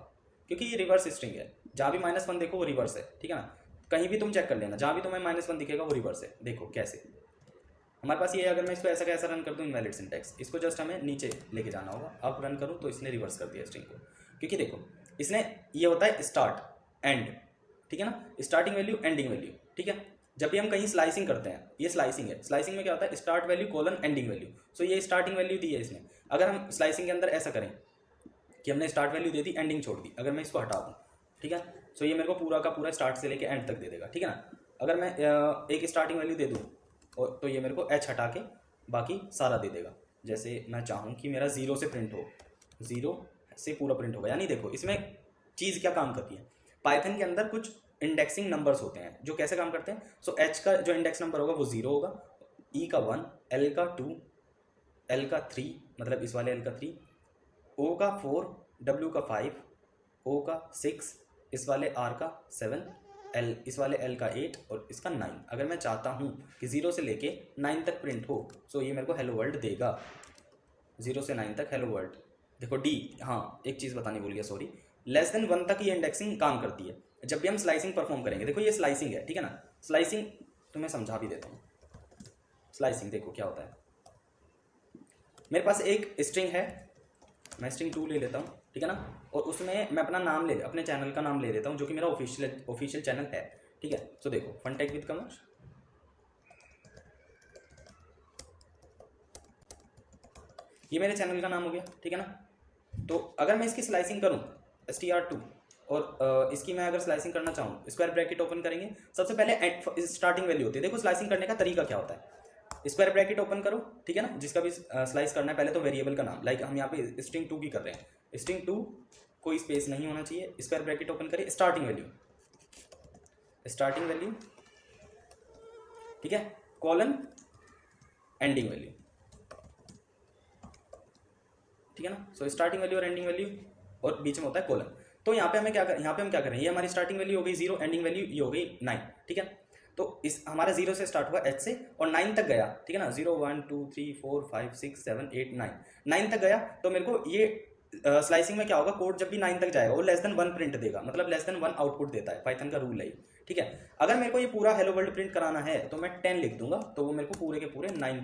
क्योंकि ये रिवर्स स्ट्रिंग है। जहाँ भी -1 देखो वो रिवर्स है, ठीक है ना। कहीं भी तुम चेक कर लेना, जहाँ भी तुम्हें -1 दिखेगा वो रिवर्स है। देखो कैसे हमारे पास ये, अगर मैं इसको ऐसा कैसा रन कर दूँ, इनवैलिड सिंटैक्स, इसको जस्ट हमें नीचे लेके जाना होगा। अब रन करूँ तो इसने रिवर्स कर दिया स्ट्रिंग को, क्योंकि देखो इसने, ये होता है स्टार्ट एंड, ठीक है ना, स्टार्टिंग वैल्यू एंडिंग वैल्यू, ठीक है। जब भी हम कहीं स्लाइसिंग करते हैं, ये स्लाइसिंग है, स्लाइसिंग में क्या होता है, start value colon ending value. So ये स्टार्टिंग वैल्यू दी है इसने। अगर हम स्लाइसिंग के अंदर ऐसा करें कि हमने स्टार्ट वैल्यू दे दी, एंडिंग छोड़ दी, अगर मैं इसको हटा दूँ, ठीक है, सो ये मेरे को पूरा का पूरा स्टार्ट से लेके एंड तक दे देगा, ठीक है ना। अगर मैं एक स्टार्टिंग वैल्यू दे दूँ और तो ये मेरे को एच हटा के बाकी सारा दे देगा। जैसे मैं चाहूँ कि मेरा 0 से प्रिंट हो, 0 से पूरा प्रिंट होगा। यानी देखो इसमें चीज़ क्या काम करती है, पाइथन के अंदर कुछ इंडेक्सिंग नंबर्स होते हैं जो कैसे काम करते हैं। सो एच का जो इंडेक्स नंबर होगा वो 0 होगा, ई का 1, एल का 2, एल का 3, मतलब इस वाले एल का 3, ओ का 4, डब्ल्यू का 5, ओ का 6, इस वाले आर का 7, एल इस वाले एल का 8 और इसका 9। अगर मैं चाहता हूँ कि 0 से लेके 9 तक प्रिंट हो, सो ये मेरे को हेलो वर्ल्ड देगा, 0 से 9 तक हेलो वर्ल्ड। देखो डी, हाँ एक चीज़ बतानी भूल गया, सॉरी, लेस देन 1 तक ये इंडेक्सिंग काम करती है जब भी हम स्लाइसिंग परफॉर्म करेंगे। देखो ये स्लाइसिंग है, ठीक है ना। स्लाइसिंग तुम्हें समझा भी देता हूँ। स्लाइसिंग देखो क्या होता है, मेरे पास एक स्ट्रिंग है, मैं स्ट्रिंग 2 ले लेता हूँ, ठीक है ना, और उसमें मैं अपना नाम अपने चैनल का नाम ले लेता हूँ जो कि मेरा ऑफिशियल चैनल है, ठीक है। सो देखो फनटेक विद कमर्स, ये मेरे चैनल का नाम हो गया, ठीक है ना। तो अगर मैं इसकी स्लाइसिंग करूँ str2 और इसकी मैं अगर स्लाइसिंग करना चाहूँ, स्क्वायर ब्रैकेट ओपन करेंगे, सबसे पहले स्टार्टिंग वैल्यू होती है। देखो स्लाइसिंग करने का तरीका क्या होता है, स्क्वायर ब्रैकेट ओपन करो, ठीक है ना, जिसका भी स्लाइस करना है, पहले तो वेरिएबल का नाम, लाइक हम यहाँ पे स्ट्रिंग 2 की कर रहे हैं, स्ट्रिंग 2 कोई स्पेस नहीं होना चाहिए, स्क्वायर ब्रैकेट ओपन करिए, स्टार्टिंग वैल्यू, ठीक है, कॉलन एंडिंग वैल्यू, ठीक है ना। सो स्टार्टिंग वैल्यू और एंडिंग वैल्यू और बीच में होता है कॉलन। तो यहाँ पे हम क्या कर रहे हैं, ये हमारी स्टार्टिंग वैल्यू हो गई 0, एंडिंग वैल्यू ये हो गई 9, ठीक है। तो इस हमारा 0 से स्टार्ट हुआ h से और 9 तक गया, ठीक है ना, 0 1 2 3 4 5 6 7 8 9 9 तक गया, तो मेरे को ये स्लाइसिंग में क्या होगा, कोड जब भी 9 तक जाएगा वो लेस देन 1 प्रिंट देगा, मतलब लेस देन 1 आउटपुट देता है, पाइथन का रूल है, ठीक है। अगर मेरे को ये पूरा हेलो वर्ल्ड प्रिंट कराना है तो मैं 10 लिख दूंगा, तो वो मेरे को पूरे के पूरे 9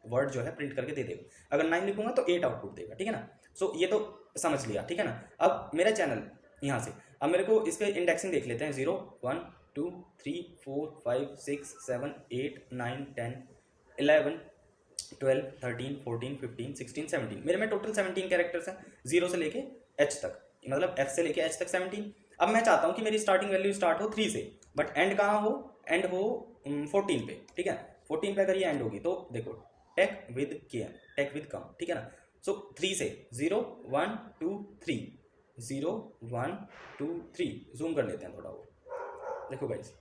वर्ड जो है प्रिंट करके दे देगा। अगर 9 लिखूंगा तो 8 आउटपुट देगा, ठीक है ना। सो ये तो समझ लिया, ठीक है ना। अब मेरा चैनल यहाँ से, अब मेरे को इस पे इंडेक्सिंग देख लेते हैं, 0 1 2 3 4 5 6 7 8 9 10 11 12 13 14 15 16 17, मेरे में टोटल 17 कैरेक्टर्स हैं, 0 से लेके h तक, मतलब f से लेके h तक 17। अब मैं चाहता हूँ कि मेरी स्टार्टिंग वैल्यू स्टार्ट हो 3 से, बट एंड कहाँ हो, एंड हो 14 पे, ठीक है। 14 पे अगर ये एंड होगी तो देखो टेक विद कम, ठीक है ना। सो 3 से 0 1 2 3 0 1 2 3, जूम कर लेते हैं थोड़ा और, देखो गाइस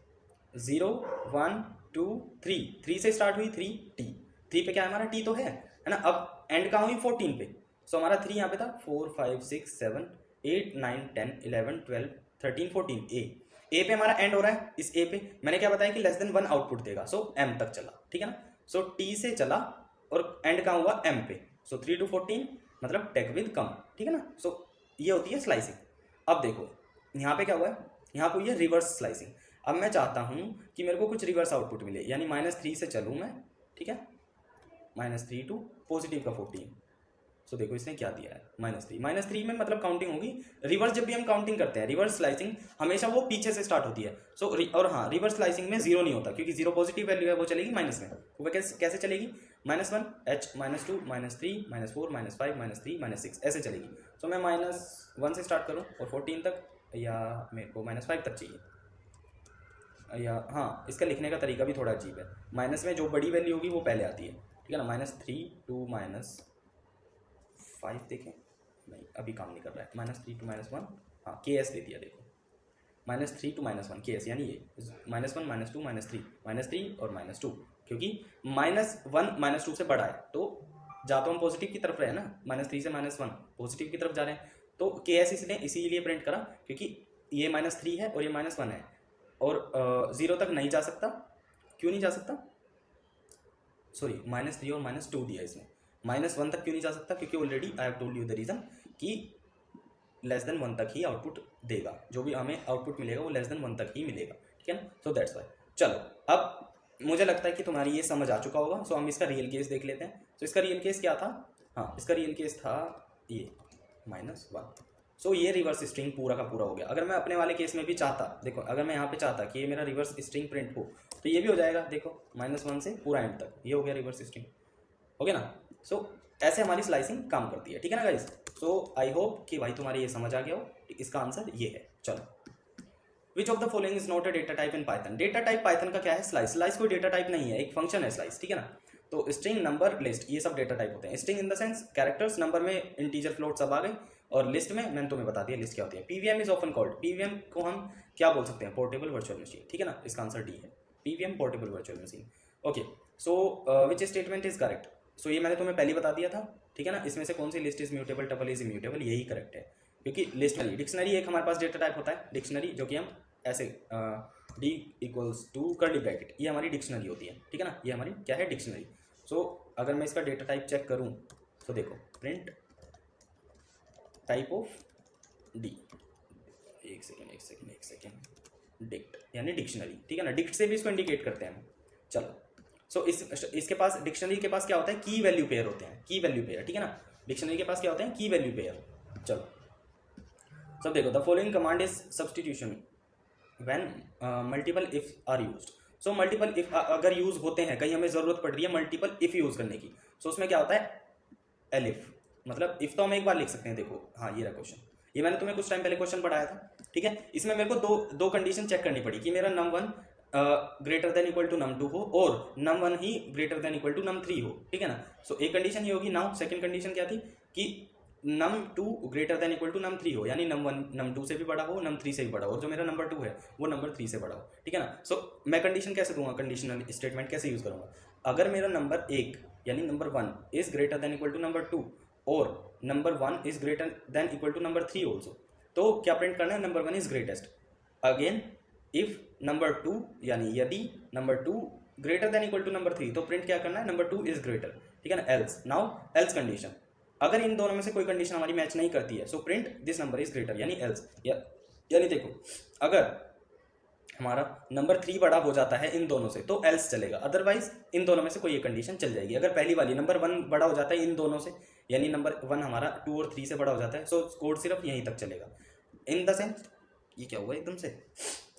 0 1 2 3, 3 से स्टार्ट हुई 3 पे क्या है हमारा t तो है ना। अब एंड कहाँ हुई 14 पे, सो हमारा 3 यहाँ पे था, 4 5 6 7 8 9 10 11 12 13 14, ए पे हमारा एंड हो रहा है। इस ए पे मैंने क्या बताया कि लेस देन 1 आउटपुट देगा, सो m तक चला, ठीक है ना। सो t से चला और एंड कहाँ हुआ m पे, सो 3 to 14 मतलब टेक विद कम, ठीक है ना। सो ये होती है स्लाइसिंग। अब देखो यहाँ पे क्या हुआ है, यहाँ पे हुई है रिवर्स स्लाइसिंग। अब मैं चाहता हूँ कि मेरे को कुछ रिवर्स आउटपुट मिले, यानी -3 से चलूँ मैं, ठीक है, -3 टू पॉजिटिव का 14। सो देखो इसने क्या दिया है, -3 में मतलब काउंटिंग होगी। रिवर्स जब भी हम काउंटिंग करते हैं, रिवर्स स्लाइसिंग हमेशा वो पीछे से स्टार्ट होती है। सो और हाँ, रिवर्स स्लाइसिंग में 0 नहीं होता, क्योंकि 0 पॉजिटिव वैल्यू है, वो चलेगी माइनस में। वो कैसे चलेगी, -1 h -2 -3 -4 -5 -3 -6 ऐसे चलेगी। सो मैं -1 से स्टार्ट करूँ और 14 तक, या मेरे को -5 तक चाहिए, या हाँ इसका लिखने का तरीका भी थोड़ा अजीब है, माइनस में जो बड़ी वैल्यू होगी वो पहले आती है, ठीक है ना। -3 to -5 देखें, नहीं अभी काम नहीं कर रहा है, -3 to -1, हाँ KS दे दिया, देखो -3 to -1 KS, यानी ये -1 -2 -3 और -2, क्योंकि -1 -2 से बड़ा है, तो जा तो हम पॉजिटिव की तरफ रहे ना, -3 से -1 पॉजिटिव की तरफ जा रहे हैं, तो KS इसने इसीलिए प्रिंट करा क्योंकि ये -3 है और ये -1 है, और 0 तक नहीं जा सकता। क्यों नहीं जा सकता, सॉरी -3 और -2 दिया इसने, -1 तक क्यों नहीं जा सकता, क्योंकि already I have told you the reason कि लेस देन 1 तक ही आउटपुट देगा, जो भी हमें आउटपुट मिलेगा वो लेस देन 1 तक ही मिलेगा, ठीक है ना। सो दैट्स वाई। चलो अब मुझे लगता है कि तुम्हारी ये समझ आ चुका होगा। सो हम इसका रियल केस देख लेते हैं। तो इसका रियल केस क्या था, हाँ इसका रियल केस था ये -1। सो ये रिवर्स स्ट्रिंग पूरा का पूरा हो गया। अगर मैं अपने वाले केस में भी चाहता, देखो अगर मैं यहाँ पे चाहता कि ये मेरा रिवर्स स्ट्रिंग प्रिंट हो, तो ये भी हो जाएगा, देखो -1 से पूरा एंड तक ये हो गया रिवर्स स्ट्रिंग, हो गया ना। सो ऐसे हमारी स्लाइसिंग काम करती है, ठीक है ना गाइस। सो आई होप कि भाई तुम्हारे ये समझ आ गया हो। इसका आंसर ये है। चलो, which of the following is not a data type in Python. Data type Python का क्या है, स्लाइस कोई डेटा टाइप नहीं है, एक फंक्शन है स्लाइस, ठीक है ना। तो स्ट्रिंग, नंबर, लिस्ट, ये सब डेटा टाइप होते हैं। String in the sense characters, number में इंटीजर, फ्लोट सब आ गए, और लिस्ट में मैंने तुम्हें बता दिया लिस्ट क्या होती है। PVM is often called, PVM को हम क्या बोल सकते हैं, पोर्टेबल वर्चुअल मशीन, ठीक है ना। इसका आंसर डी है, PVM portable virtual machine. Okay, so which statement is correct. So ये मैंने तुम्हें पहले बता दिया था, ठीक है ना। इसमें से कौन सी list is mutable, tuple is immutable, यही करेक्ट है, क्योंकि लिस्ट वाली डिक्शनरी एक हमारे पास डेटा टाइप होता है, डिक्शनरी, जो कि हम ऐसे d equals to curly bracket, ये हमारी डिक्शनरी होती है, ठीक है ना। ये हमारी क्या है, डिक्शनरी। सो अगर मैं इसका डेटा टाइप चेक करूं तो देखो, प्रिंट टाइप ऑफ डी, एक सेकेंड, डिक्ट यानी डिक्शनरी, ठीक है ना। डिक्ट से भी इसको इंडिकेट करते हैं हम। चलो, सो इसके पास, डिक्शनरी के पास क्या होता है, की वैल्यू पेयर होते हैं, की वैल्यू पेयर, ठीक है ना। डिक्शनरी के पास क्या होते हैं, की वैल्यू पेयर। चलो सब देखो, the following command is substitution when multiple if are used. So multiple if अगर यूज होते हैं, कहीं हमें जरूरत पड़ रही है मल्टीपल इफ यूज करने की, सो उसमें क्या होता है, एलिफ, मतलब इफ तो हम एक बार लिख सकते हैं। देखो हाँ, ये रहा क्वेश्चन, ये मैंने तुम्हें कुछ टाइम पहले क्वेश्चन पढ़ाया था, ठीक है। इसमें मेरे को दो कंडीशन चेक करनी पड़ी कि मेरा num1 greater than equal to num2 हो और num1 ही greater than equal to num3 हो, ठीक है ना। सो एक कंडीशन ये होगी। नाउ सेकंड कंडीशन क्या थी कि num2 greater than equal to num3 हो, यानी num1 num2 से भी बड़ा हो, num3 से भी बड़ा हो, और जो मेरा नंबर 2 है वो नंबर 3 से बड़ा हो, ठीक है ना। सो मैं कंडीशन कैसे दूंगा, कंडीशनल स्टेटमेंट कैसे यूज करूंगा, अगर मेरा नंबर 1 यानी number 1 is greater than equal to number 2 और number 1 is greater than equal to number 3 also, तो क्या प्रिंट करना है, number 1 is greatest. Again if number 2 यानी यदि number 2 greater than equal to number 3 तो प्रिंट क्या करना है, नंबर 2 इज ग्रेटर, ठीक है ना। एल्स, नाउ एल्स कंडीशन, अगर इन दोनों में से कोई कंडीशन हमारी मैच नहीं करती है so print this number is greater, यानी एल्स यानी देखो अगर हमारा नंबर 3 बड़ा हो जाता है इन दोनों से तो एल्स चलेगा, अदरवाइज इन दोनों में से कोई एक कंडीशन चल जाएगी। अगर पहली वाली नंबर 1 बड़ा हो जाता है इन दोनों से, यानी नंबर 1 हमारा 2 और 3 से बड़ा हो जाता है, सो कोड सिर्फ यहीं तक चलेगा। इन द सेंस, ये क्या हुआ एकदम से,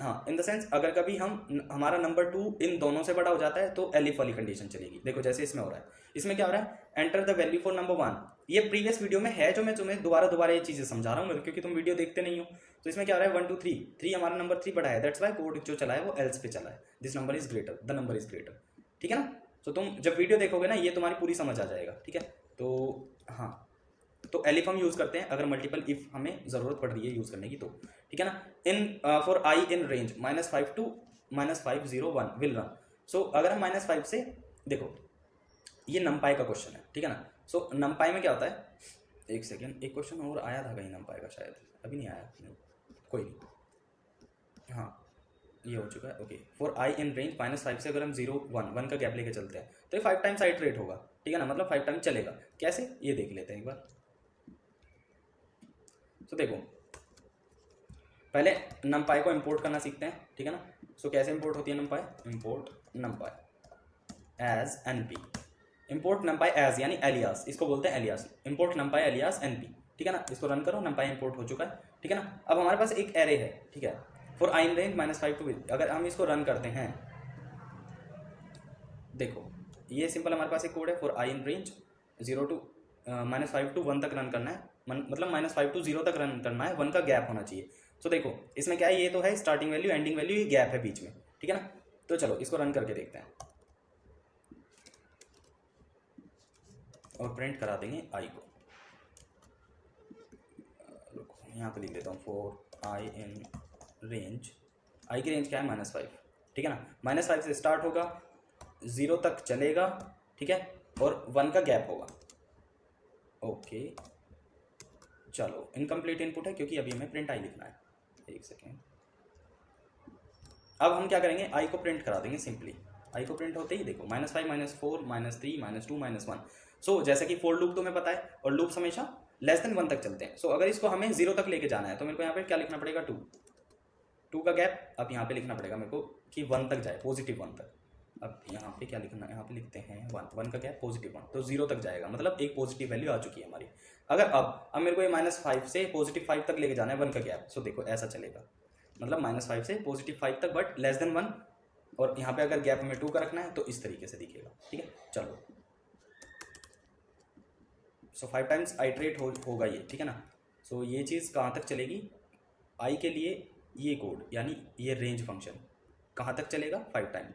हाँ, इन द सेंस अगर कभी हमारा नंबर 2 इन दोनों से बड़ा हो जाता है तो एलिफ वाली कंडीशन चलेगी। देखो जैसे इसमें हो रहा है, इसमें क्या हो रहा है, enter the value for number 1, ये प्रीवियस वीडियो में है जो मैं तुम्हें दोबारा ये चीजें समझा रहा हूँ क्योंकि तुम वीडियो देखते नहीं हो। तो इसमें क्या हो रहा है, 1 2 3, 3 हमारा नंबर 3 बड़ा है, दैट्स वाई कोड जो चला है वो एल्स पे चला है, this number is greater, the number is greater, ठीक है ना। तो तुम जब वीडियो देखोगे ना ये तुम्हारी पूरी समझ आ जाएगा, ठीक है। तो हाँ, तो एलिफ हम यूज करते हैं अगर मल्टीपल इफ हमें जरूरत पड़ रही है यूज करने की तो, ठीक है ना। In for I in range -5 to -501 will run, so अगर हम -5 से, देखो ये नमपाई का क्वेश्चन है, ठीक है ना। सो नमपाई में क्या होता है, एक सेकेंड, एक क्वेश्चन और आया था कहीं नमपाई का, शायद अभी नहीं आया, कोई नहीं, हाँ ये हो चुका है, okay. For I in range -5 से अगर हम 0 1 का गैप लेके चलते हैं तो ये 5 टाइम्स आइटरेट होगा, ठीक है ना, मतलब 5 टाइम्स चलेगा। कैसे ये देख लेते हैं एक बार। तो देखो पहले नमपाई को इंपोर्ट करना सीखते हैं, ठीक है ना। सो कैसे इंपोर्ट होती है NumPy, import NumPy as NP, import NumPy as यानी एलियास, इसको बोलते हैं alias, import NumPy alias NP, ठीक है ना। इसको रन करो, नमपाई इंपोर्ट हो चुका है, ठीक है ना। अब हमारे पास एक एरे है, ठीक है, for I in range -5 to, अगर हम इसको रन करते हैं, देखो ये सिंपल हमारे पास एक कोड है, for I in range 0 to -5 to 1 तक रन करना है, मतलब -5 to 0 तक रन करना है, 1 का गैप होना चाहिए। तो देखो इसमें क्या है, ये तो है स्टार्टिंग वैल्यू एंडिंग वैल्यू, ये गैप है बीच में, ठीक है ना। तो चलो इसको रन करके देखते हैं और प्रिंट करा देंगे आई को। यहाँ पे लिख देता हूँ फॉर आई इन रेंज, आई की रेंज क्या है -5, ठीक है ना। -5 से स्टार्ट होगा, 0 तक चलेगा, ठीक है, और 1 का गैप होगा, ओके। चलो इनकम्प्लीट इनपुट है क्योंकि अभी हमें प्रिंट आई लिखना है, एक सेकेंड। अब हम क्या करेंगे, आई को प्रिंट करा देंगे सिंपली, आई को प्रिंट होते ही देखो -5 -4 -3 -2 -1। सो जैसे कि फोर लूप तुम्हें पता है और लूप्स हमेशा लेस देन 1 तक चलते हैं। सो अगर इसको हमें 0 तक लेके जाना है तो मेरे को यहाँ पे क्या लिखना पड़ेगा, 2 का गैप, अब यहाँ पे लिखना पड़ेगा मेरे को कि 1 तक जाए, पॉजिटिव 1 तक। अब यहाँ पे क्या लिखना है, यहाँ पे लिखते हैं 1 का गैप +1, तो 0 तक जाएगा, मतलब एक पॉजिटिव वैल्यू आ चुकी है हमारी। अगर अब मेरे को ये -5 से +5 तक लेके जाना है 1 का गैप, सो देखो ऐसा चलेगा, मतलब -5 से +5 तक बट लेस देन 1, और यहाँ पे अगर गैप हमें 2 का रखना है तो इस तरीके से दिखेगा, ठीक है। चलो सो 5 टाइम्स आइटरेट होगा ये, ठीक है ना। सो ये चीज़ कहाँ तक चलेगी, आई के लिए ये कोड यानी ये रेंज फंक्शन कहाँ तक चलेगा, 5 टाइम,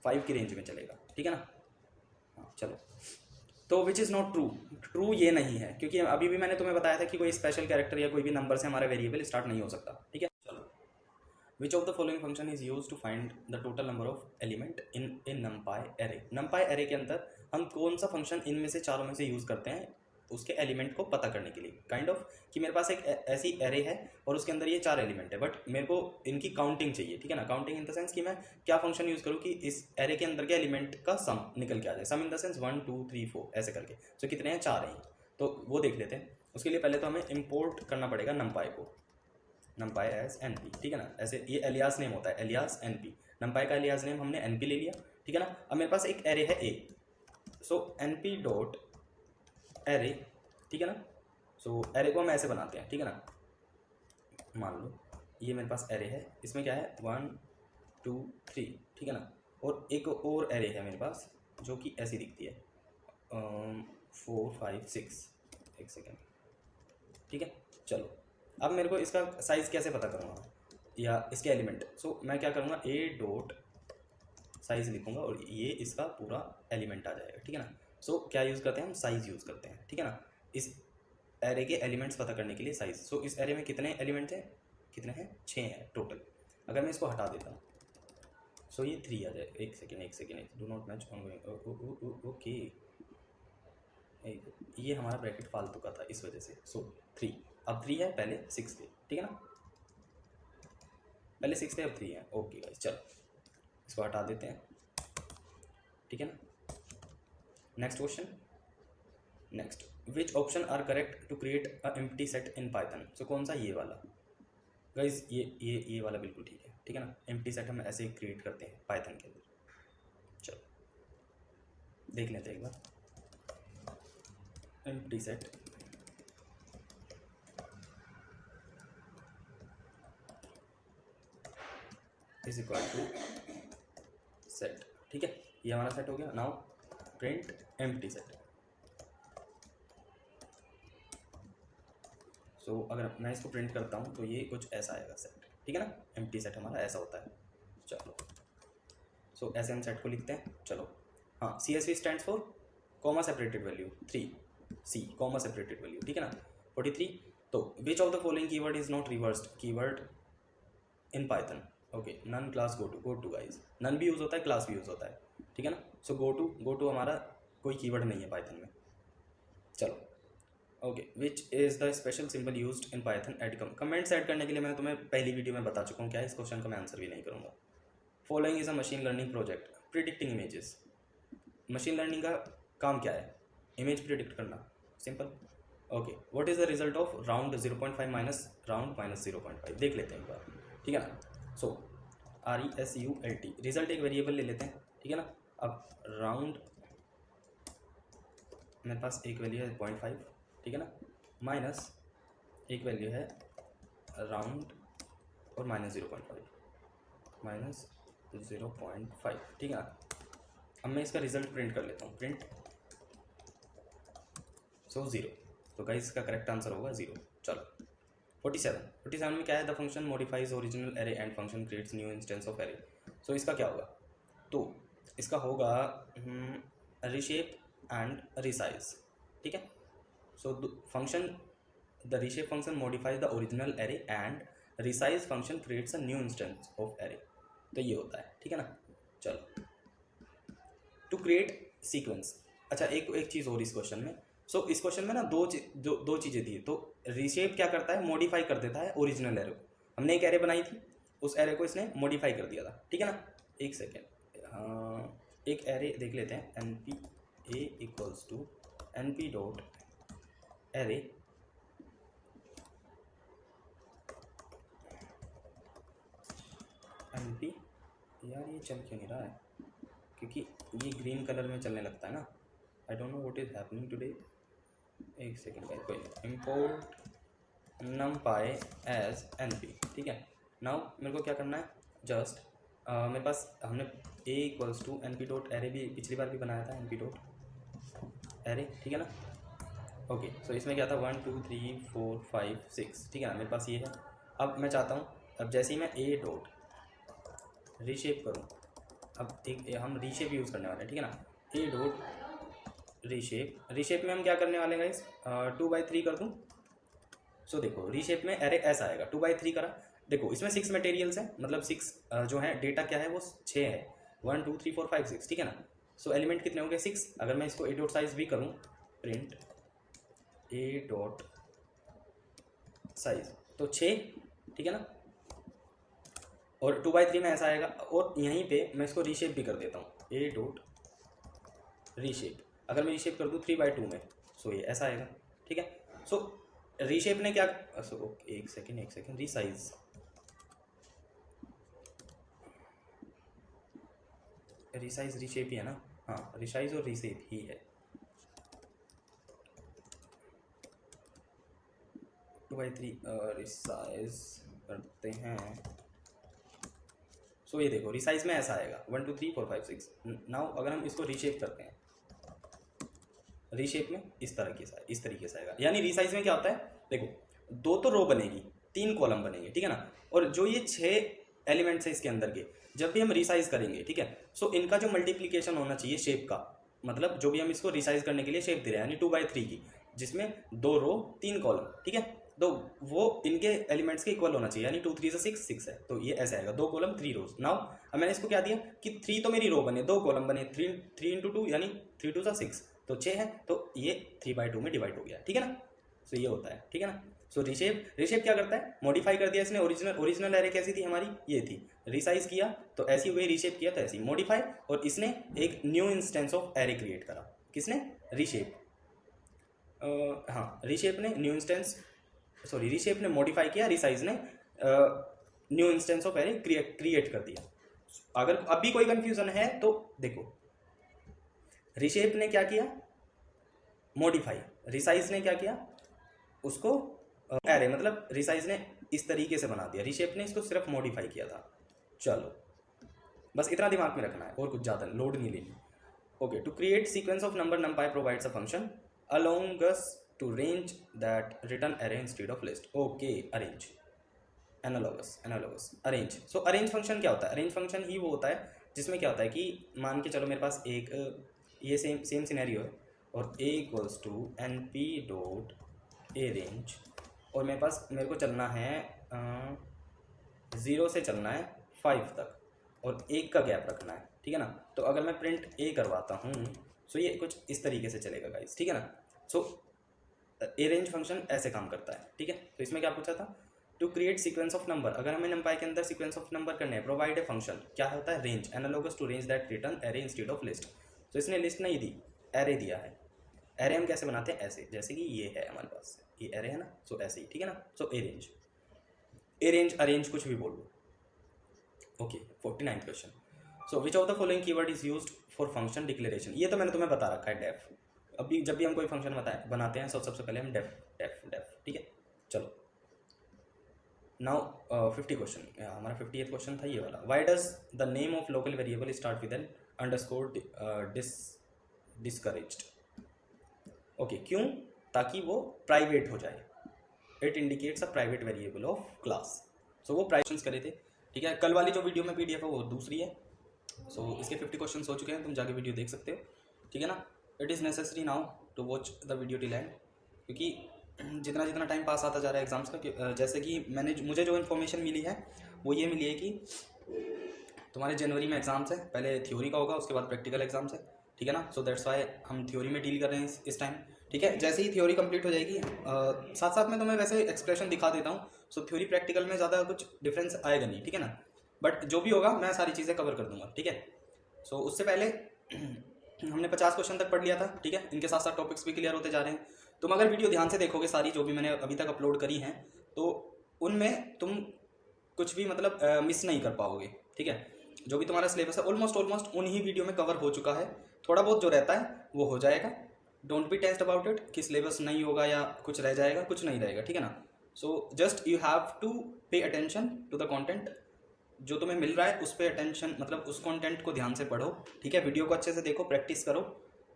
5 की रेंज में चलेगा, ठीक है ना। हाँ चलो, तो which is not true, true ये नहीं है क्योंकि अभी भी मैंने तुम्हें बताया था कि कोई स्पेशल कैरेक्टर या कोई भी नंबर से हमारा वेरिएबल स्टार्ट नहीं हो सकता, ठीक है। चलो, which of the following function is use to find the total number of element in NumPy array, NumPy array के अंदर हम कौन सा फंक्शन इनमें से चारों में से यूज करते हैं उसके एलिमेंट को पता करने के लिए, काइंड ऑफ कि मेरे पास एक ऐसी एरे है और उसके अंदर ये 4 एलिमेंट है बट मेरे को इनकी काउंटिंग चाहिए, ठीक है ना। काउंटिंग इन द सेंस कि मैं क्या फंक्शन यूज करूँ कि इस एरे के अंदर के एलिमेंट का सम निकल के आ जाए, सम इन द सेंस 1 2 3 4 ऐसे करके, सो कितने हैं, 4 हैं, तो वो देख लेते हैं। उसके लिए पहले तो हमें इम्पोर्ट करना पड़ेगा नमपाई को, नमपाई एज एनपी, ठीक है ना। ऐसे ये एलियास नेम होता है, एलियास एनपी, नमपाई का एलियास नेम हमने एनपी ले लिया, ठीक है ना। अब मेरे पास एक एरे है ए, सो एनपी डॉट एरे, ठीक है ना। सो एरे को हम ऐसे बनाते हैं, ठीक है ना। मान लो ये मेरे पास एरे है, इसमें क्या है 1 2 3, ठीक है ना। और एक और एरे है मेरे पास जो कि ऐसी दिखती है 4 5 6, एक सेकेंड, ठीक है। चलो अब मेरे को इसका साइज़ कैसे पता करूँगा या इसके एलिमेंट, सो मैं क्या करूँगा, ए डॉट साइज़ लिखूँगा और ये इसका पूरा एलिमेंट आ जाएगा, ठीक है ना। सो क्या यूज़ करते हैं हम, साइज़ यूज़ करते हैं, ठीक है ना, इस एरे के एलिमेंट्स पता करने के लिए साइज़। सो इस एरे में कितने एलिमेंट्स हैं, कितने हैं, 6 हैं टोटल। अगर मैं इसको हटा देता हूँ सो ये 3 आ जाए, एक second, do not match ongoing, okay, ये हमारा ब्रैकेट फालतू का था इस वजह से। सो 3, अब 3 है, पहले 6 थे, ठीक है ना। पहले 6 थे अब 3 है। ओके गाइस, चलो इसको हटा देते हैं, ठीक है ना। Next question, next, which option are correct to create a empty set in Python. So कौन सा, ये वाला गाइस, ये वाला बिल्कुल ठीक है ना। एम्प्टी सेट हम ऐसे ही क्रिएट करते हैं पाइथन के अंदर। चलो देख लेते हैं एक बार। Empty set is equal to set, ठीक है, ये हमारा सेट हो गया। Now print empty set. So अगर मैं इसको प्रिंट करता हूँ तो ये कुछ ऐसा आएगा सेट, ठीक है ना। एम्प्टी सेट हमारा ऐसा होता है। चलो सो ऐसे हम सेट को लिखते हैं। चलो हाँ, CSV stands for comma separated value 3, C comma separated value, ठीक है ना। 43, तो which of the following keyword is not reversed keyword in Python. Okay, none class go to guys, none भी यूज़ होता है, क्लास भी यूज़ होता है, ठीक है ना। सो गो टू हमारा कोई कीवर्ड नहीं है पाइथन में। चलो okay, which is the special symbol used in Python add comments add करने के लिए मैं तुम्हें पहली वीडियो में बता चुका हूँ क्या है। इस क्वेश्चन का मैं आंसर भी नहीं करूँगा। Following is a machine learning project predicting images. Machine learning का काम क्या है, इमेज प्रिडिक्ट करना, simple. Okay, what is the result of round 0.5 minus round minus 0.5, देख लेते हैं एक बार, ठीक है ना। सो RESULT, रिजल्ट एक वेरिएबल ले लेते हैं, ठीक है ना। अब राउंड, मेरे पास एक वैल्यू है 0.5, ठीक है ना, माइनस एक वैल्यू है राउंड और माइनस 0.5 माइनस 0.5, ठीक है ना। अब मैं इसका रिजल्ट प्रिंट कर लेता हूँ, प्रिंट सो 0। तो गाइस इसका करेक्ट आंसर होगा 0। चलो 47 में क्या है, the function modifies original array and function creates new instance of array. So इसका क्या होगा, तो इसका होगा रिशेप एंड रिसाइज, ठीक है। So function, the रिशेप function modifies the original array and resize function creates a new instance of array. तो ये होता है, ठीक है ना। चलो टू क्रिएट सीक्वेंस, अच्छा एक चीज़ और इस क्वेश्चन में। सो इस क्वेश्चन में ना दो चीज़ें थी। तो रिशेप क्या करता है, मॉडिफाई कर देता है ओरिजिनल एरे को। हमने एक एरे बनाई थी, उस एरे को इसने मॉडिफाई कर दिया था, ठीक है ना। एक सेकेंड, हाँ एक एरे देख लेते हैं, NP A equals to NP dot array, NP, यार ये चल क्यों नहीं रहा है, क्योंकि ये ग्रीन कलर में चलने लगता है ना। I don't know what is happening today. एक सेकेंड का कोई नहीं, इम्पोर्ट numpy एज NP, ठीक है। नाउ मेरे को क्या करना है, जस्ट मेरे पास हमने A equals to NP dot array भी पिछली बार भी बनाया था, NP डॉट एरे, ठीक है ना। ओके, सो इसमें क्या था 1 2 3 4 5 6, ठीक है ना, मेरे पास ये है। अब मैं चाहता हूँ, अब जैसे ही मैं A डॉट रीशेप करूँ, अब एक हम रीशेप यूज़ करने वाले हैं, ठीक है ना। A डॉट रीशेप में हम क्या करने वाले हैं गाइस, 2/3 कर दूँ। सो देखो रीशेप में एरे ऐसा आएगा, 2/3 करा। देखो इसमें 6 मटेरियल्स हैं, मतलब 6 जो है डेटा क्या है वो 6 है, 1 2 3 4 5 6, ठीक है ना। सो एलिमेंट कितने होंगे 6। अगर मैं इसको A डॉट साइज भी करूँ, प्रिंट A डॉट साइज, तो 6, ठीक है ना। और 2/3 में ऐसा आएगा, और यहीं पे मैं इसको रीशेप भी कर देता हूँ, A डॉट रीशेप। अगर मैं रीशेप कर दूँ 3/2 में, सो ये ऐसा आएगा, ठीक है। सो रीशेप ने क्या, सो एक सेकेंड, रीसाइज, रिसाइज रीशेप ही है ना, हाँ रिसाइज और रीशेप ही है। 2/3 रिसाइज करते हैं। सो ये देखो रिसाइज में ऐसा आएगा 1 2 3 4 5 6। नाउ अगर हम इसको रीशेप करते हैं, रीशेप में इस तरीके से आएगा। यानी रिसाइज में क्या होता है, देखो 2 तो रो बनेगी, 3 कॉलम बनेंगे, ठीक है ना। और जो ये 6 एलिमेंट्स है इसके अंदर के, जब भी हम रिसाइज करेंगे, ठीक है, सो इनका जो मल्टीप्लीकेशन होना चाहिए शेप का, मतलब जो भी हम इसको रिसाइज करने के लिए शेप दे रहे हैं, यानी 2/3 की, जिसमें 2 रो 3 कॉलम, ठीक है, तो वो इनके एलिमेंट्स के इक्वल होना चाहिए, यानी 2 3 से 6 है, तो ये ऐसा आएगा, 2 कॉलम 3 रोज। नाउ अब मैंने इसको क्या दिया कि 3 तो मेरी रो बने, 2 कॉलम बने, 3 इंटू 2 यानी 3 2 6, तो 6 है, तो ये 3/2 में डिवाइड हो गया, ठीक है ना। तो ये होता है, ठीक है ना। सो रिशेप क्या करता है, मॉडिफाई कर दिया इसने, ओरिजिनल एरे कैसी थी हमारी, ये थी, रिसाइज किया तो ऐसी हुई, रिशेप किया तो ऐसी, मॉडिफाई, और इसने एक new instance of array create करा, किसने, रिशेप, हाँ रिशेप ने न्यू इंस्टेंस, सॉरी रिशेप ने मॉडिफाई किया, रिसाइज ने new instance of array create कर दिया। अगर अब भी कोई कंफ्यूजन है तो देखो, रिशेप ने क्या किया, मॉडिफाई, रिसाइज ने क्या किया, उसको एरे मतलब रिसाइज ने इस तरीके से बना दिया, रिशेप ने इसको सिर्फ मॉडिफाई किया था। चलो बस इतना दिमाग में रखना है और कुछ ज़्यादा लोड नहीं लेनी। Okay, to create sequence of number numpy provides a function allowing us to range that return array instead of list. Okay, arrange, analogous arrange. So arrange function क्या होता है, अरेंज फंक्शन ही वो होता है जिसमें क्या होता है कि मान के चलो मेरे पास एक ये सेम सिनेरियो है और a equals to np dot arange, और मेरे को चलना है 0 से चलना है 5 तक और 1 का गैप रखना है, ठीक है ना। तो अगर मैं प्रिंट a करवाता हूँ सो ये कुछ इस तरीके से चलेगा गाइस, ठीक है ना। सो अरेंज फंक्शन ऐसे काम करता है, ठीक है। तो इसमें क्या पूछा था, to create sequence of number, अगर हमें नंपाई के अंदर सीक्वेंस ऑफ नंबर करने हैं, प्रोवाइड ए फंक्शन, क्या होता है, range, analogous to range that return array instead of list. तो इसने लिस्ट नहीं दी, एरे दिया है। एरे हम कैसे बनाते हैं, ऐसे, जैसे कि ये है हमारे पास, ये एरे है ना, सो ऐसे ही, ठीक है ना। सो अरेंज अरेंज कुछ भी बोल लो। Okay, 49th question, so which of the following keyword is used for function declaration. ये तो मैंने तुम्हें बता रखा है, डेफ। अभी जब भी हम कोई फंक्शन बनाते हैं सबसे पहले हम डेफ, ठीक है। चलो नाउ 50 क्वेश्चन, हमारा 58th क्वेश्चन था ये वाला। Why does the name of local variable start with an underscore discouraged. Okay, क्यों, ताकि वो प्राइवेट हो जाए, it indicates a private variable of class. So वो प्राइवेट करे थे, ठीक है। कल वाली जो वीडियो में PDF है वो दूसरी है। सो इसके 50 क्वेश्चन हो चुके हैं, तुम जाके वीडियो देख सकते हो, ठीक है ना। It is necessary now to watch the video till end, क्योंकि जितना टाइम पास आता जा रहा है एग्जाम्स का, जैसे कि मुझे जो इन्फॉर्मेशन मिली है वो ये मिली है कि तुम्हारे जनवरी में एग्जाम्स है, पहले थ्योरी का होगा उसके बाद प्रैक्टिकल एग्जाम्स है, ठीक है ना। सो दैट्स वाई हम थ्योरी में डील कर रहे हैं इस टाइम, ठीक है। जैसे ही थ्योरी कंप्लीट हो जाएगी, साथ साथ में तो मैं वैसे एक्सप्रेशन दिखा देता हूँ। सो थ्योरी प्रैक्टिकल में ज़्यादा कुछ डिफरेंस आएगा नहीं, ठीक है ना। बट जो भी होगा मैं सारी चीज़ें कवर कर दूंगा, ठीक है। सो उससे पहले हमने 50 क्वेश्चन तक पढ़ लिया था, ठीक है। इनके साथ साथ टॉपिक्स भी क्लियर होते जा रहे हैं। तुम अगर वीडियो ध्यान से देखोगे सारी जो भी मैंने अभी तक अपलोड करी हैं, तो उनमें तुम कुछ भी मतलब मिस नहीं कर पाओगे, ठीक है। जो भी तुम्हारा सिलेबस है ऑलमोस्ट उन्हीं वीडियो में कवर हो चुका है। थोड़ा बहुत जो रहता है वो हो जाएगा, don't be test about it कि सिलेबस नहीं होगा या कुछ रह जाएगा, कुछ नहीं रहेगा, ठीक है ना। So just you have to pay attention to the content, जो तुम्हें मिल रहा है उस पर अटेंशन, मतलब उस कंटेंट को ध्यान से पढ़ो, ठीक है। वीडियो को अच्छे से देखो, प्रैक्टिस करो,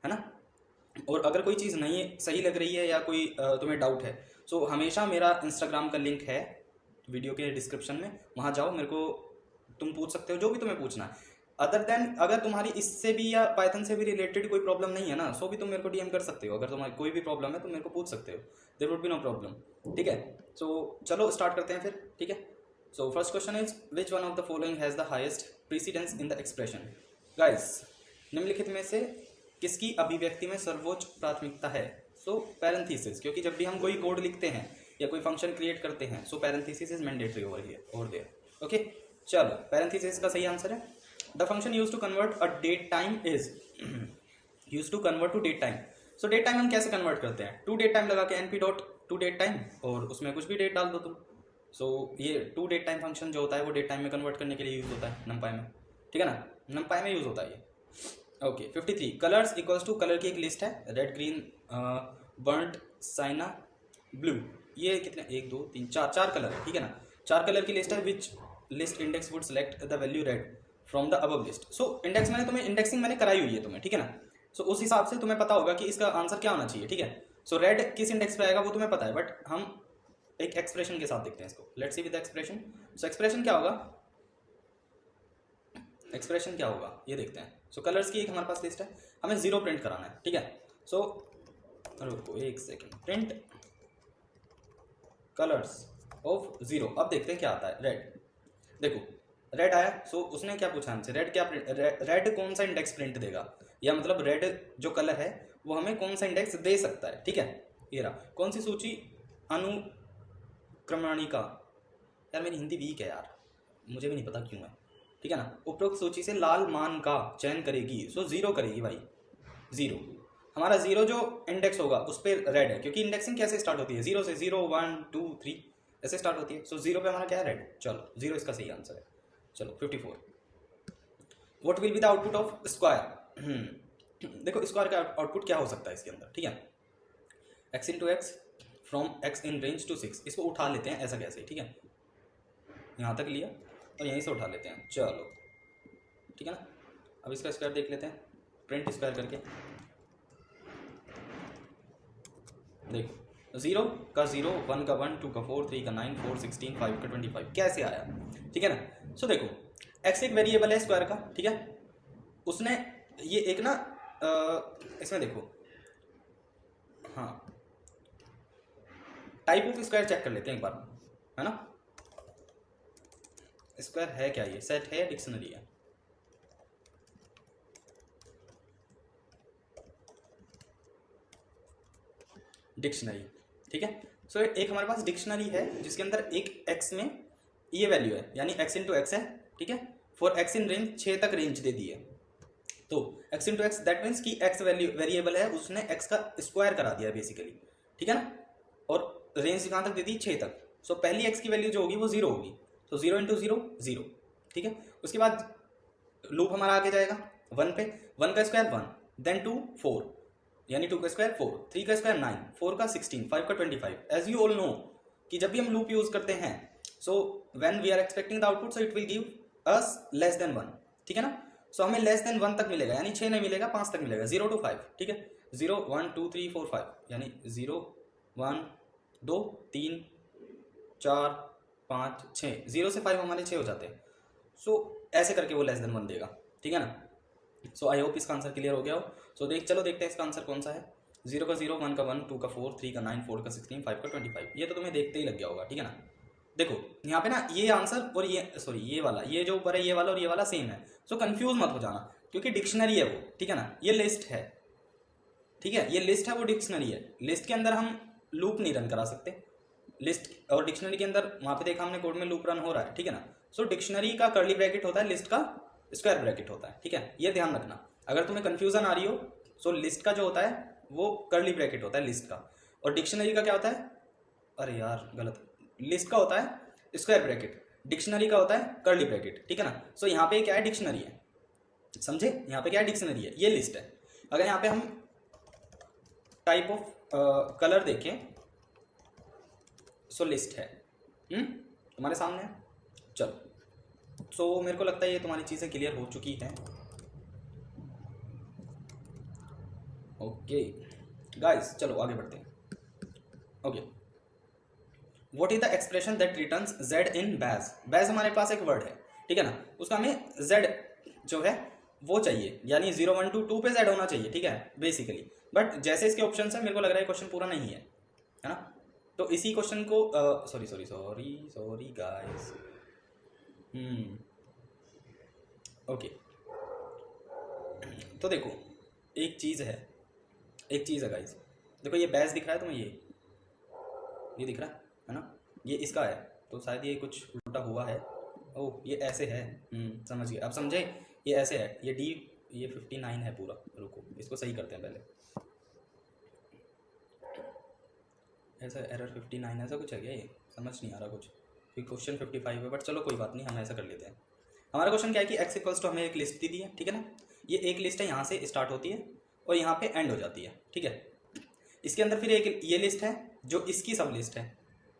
है ना। और अगर कोई चीज़ नहीं सही लग रही है या कोई तुम्हें डाउट है, सो हमेशा मेरा इंस्टाग्राम का लिंक है वीडियो के डिस्क्रिप्शन में, वहाँ जाओ, मेरे को तुम पूछ सकते हो जो भी तुम्हें पूछना है। अदर देन अगर तुम्हारी इससे भी या पाइथन से भी रिलेटेड कोई प्रॉब्लम नहीं है ना, सो भी तुम मेरे को DM कर सकते हो। अगर तुम्हारी कोई भी प्रॉब्लम है तो मेरे को पूछ सकते हो, there would be no problem, ठीक है। सो चलो स्टार्ट करते हैं फिर, ठीक है। So first question is which one of the following has the highest precedence in the expression. Guys, निम्नलिखित में से किसकी अभिव्यक्ति में सर्वोच्च प्राथमिकता है। सो पैरेंथेसिस, क्योंकि जब भी हम कोई कोड लिखते हैं या कोई फंक्शन क्रिएट करते हैं, so parenthesis is mandatory over here और देयर, ओके। चलो, पैरेंथेसिस का सही आंसर है the function use to convert a date time is use to convert to date time. So date time हम कैसे कन्वर्ट करते हैं, टू डेट टाइम लगा के np dot to date time और उसमें कुछ भी डेट डाल दो तुम। सो ये टू डेट टाइम फंक्शन जो होता है वो डेट टाइम में कन्वर्ट करने के लिए यूज होता है numpy में, ठीक है ना, numpy में यूज होता है ये। Okay, 53 colours equals to, colour की एक लिस्ट है, red, green, burnt, sienna, blue, ये कितने, 1 2 3 4 कलर है, ठीक है ना। 4 कलर की लिस्ट है, विच list index would select the value red from the above list. So index indexing मैंने कराई हुई है तुम्हें, ठीक है ना। सो उस हिसाब से तुम्हें पता होगा कि इसका आंसर क्या होना चाहिए, ठीक है। सो रेड किस इंडेक्स पे आएगा वो तुम्हें पता है, बट हम एक एक्सप्रेशन के साथ देखते हैं इसको। Let's see with expression. So expression क्या होगा, एक्सप्रेशन क्या होगा ये देखते हैं। सो कलर्स की एक हमारे पास लिस्ट है, हमें 0 प्रिंट कराना है, ठीक है। सो रुको एक सेकेंड, प्रिंट कलर्स ऑफ 0। अब देखते हैं क्या आता है, रेड, देखो रेड आया। सो उसने क्या पूछा हमसे, रेड क्या रेड कौन सा इंडेक्स प्रिंट देगा, या मतलब रेड जो कलर है वो हमें कौन सा इंडेक्स दे सकता है, ठीक है। ये रहा, कौन सी सूची क्रमणिका, यार मेरी हिंदी वीक है यार, मुझे भी नहीं पता क्यों है, ठीक है ना। उपरोक्त सूची से लाल मान का चयन करेगी, सो जीरो करेगी भाई, जीरो। हमारा जीरो जो इंडेक्स होगा उस पर रेड है, क्योंकि इंडेक्सिंग कैसे स्टार्ट होती है, जीरो से, 0 1 2 3 ऐसे स्टार्ट होती है। सो जीरो पे हमारा क्या है, रेड। चलो जीरो इसका सही आंसर है। चलो 54। What will be the output of square. देखो स्क्वायर का आउटपुट क्या हो सकता है इसके अंदर, ठीक है। x into x from x in range two 6, इसको उठा लेते हैं ऐसा कैसे, ठीक है, यहाँ तक लिया और यहीं से उठा लेते हैं, चलो ठीक है ना। अब इसका स्क्वायर देख लेते हैं, प्रिंट स्क्वायर करके देखो, 0 का 0, 1 का 1, 2 का 4, 3 का 9, 4 16, 5 का 25 कैसे आया, ठीक है ना। सो देखो x एक वेरिएबल है स्क्वायर का, ठीक है, उसने ये एक ना इसमें देखो, हाँ टाइप ऑफ स्क्वायर चेक कर लेते हैं एक बार, है ना। स्क्वायर है क्या, ये सेट है या डिक्शनरी है। डिक्शनरी, ठीक है। सो एक हमारे पास डिक्शनरी है जिसके अंदर एक x में ये वैल्यू है, यानी x इंटू एक्स है, ठीक है। फॉर x इन रेंज 6 तक रेंज दे दी है, तो x into x that means कि x वैल्यू वेरिएबल है, उसने x का स्क्वायर करा दिया बेसिकली, ठीक है ना। और रेंज कहाँ तक दे दी, 6 तक। सो पहली x की वैल्यू जो होगी वो 0 होगी, तो 0 इंटू 0 0, ठीक है। उसके बाद लूप हमारा आगे जाएगा 1 पे, 1 का स्क्वायर 1, देन 2 4, यानी 2 का स्क्वायर 4, 3 का स्क्वायर 9, 4 का 16, 5 का 25। एज यू ऑल नो कि जब भी हम लूप यूज करते हैं, so when we are expecting the output, so it will give us less than 1, ठीक है ना। सो हमें लेस देन 1 तक मिलेगा, यानी 6 नहीं मिलेगा, 5 तक मिलेगा, 0 to 5, ठीक है। 0 1 2 3 4 5, यानी 0 1 2 3 4 5 6, 0 से 5 हमारे 6 हो जाते हैं। सो ऐसे करके वो लेस देन 1 देगा, ठीक है ना। सो आई होप इसका आंसर क्लियर हो गया हो। सो चलो देखते हैं इसका आंसर कौन सा है। 0 का 0, 1 का 1, 2 का 4, 3 का 9, 4 का 16, 5 का 25, ये तो तुम्हें देखते ही लग गया होगा, ठीक है ना। देखो यहाँ पे ना ये आंसर और ये सॉरी ये वाला, ये जो ऊपर है ये वाला और ये वाला सेम है, सो कंफ्यूज मत हो जाना, क्योंकि डिक्शनरी है वो, ठीक है ना। ये लिस्ट है, ठीक है, ये लिस्ट है, वो डिक्शनरी है। लिस्ट के अंदर हम लूप नहीं रन करा सकते, लिस्ट और डिक्शनरी के अंदर वहाँ पे देखा हमने कोड में लूप रन हो रहा है, ठीक है ना। सो डिक्शनरी का कर्ली ब्रैकेट होता है, लिस्ट का स्क्वायर ब्रैकेट होता है, ठीक है, ये ध्यान रखना। अगर तुम्हें कंफ्यूजन आ रही हो, सो लिस्ट का जो होता है वो कर्ली ब्रैकेट होता है लिस्ट का, और डिक्शनरी का क्या होता है, अरे यार गलत, लिस्ट का होता है स्क्वायर ब्रैकेट, डिक्शनरी का होता है कर्ली ब्रैकेट, ठीक है ना। सो यहाँ पे क्या है, डिक्शनरी है, समझे, यहाँ पे क्या है, डिक्शनरी है, ये लिस्ट है। अगर यहाँ पे हम टाइप ऑफ कलर देखें, सो लिस्ट है, तुम्हारे सामने है। चलो सो मेरे को लगता है ये तुम्हारी चीज़ें क्लियर हो चुकी हैं। ओके गाइस, चलो आगे बढ़ते हैं। Okay, what is the expression that returns z इन बैज। बैज हमारे पास एक वर्ड है, ठीक है ना, उसका हमें z जो है वो चाहिए, यानी 0 1 2 2 पे z होना चाहिए, ठीक है बेसिकली। बट जैसे इसके ऑप्शन है, मेरे को लग रहा है क्वेश्चन पूरा नहीं है ना। तो इसी क्वेश्चन को sorry sorry sorry sorry guys, okay, तो देखो एक चीज़ है गाइस, देखो ये बैज दिख रहा है तुम्हें, ये दिख रहा है ना, ये इसका है, तो शायद ये कुछ उल्टा हुआ है। ओह ये ऐसे है, समझ गए, अब समझे, ये ऐसे है, ये डी, ये 59 है पूरा। रुको इसको सही करते हैं पहले, ऐसा एरर 59 ऐसा कुछ है क्या, ये समझ नहीं आ रहा कुछ, फिर क्वेश्चन 55 है, बट चलो कोई बात नहीं, हम ऐसा कर लेते हैं। हमारा क्वेश्चन क्या है कि x इक्वल्स टू हमें एक लिस्ट दी है, ठीक है ना। ये एक लिस्ट है, यहाँ से स्टार्ट होती है और यहाँ पे एंड हो जाती है, ठीक है। इसके अंदर फिर एक ये लिस्ट है जो इसकी सब लिस्ट है,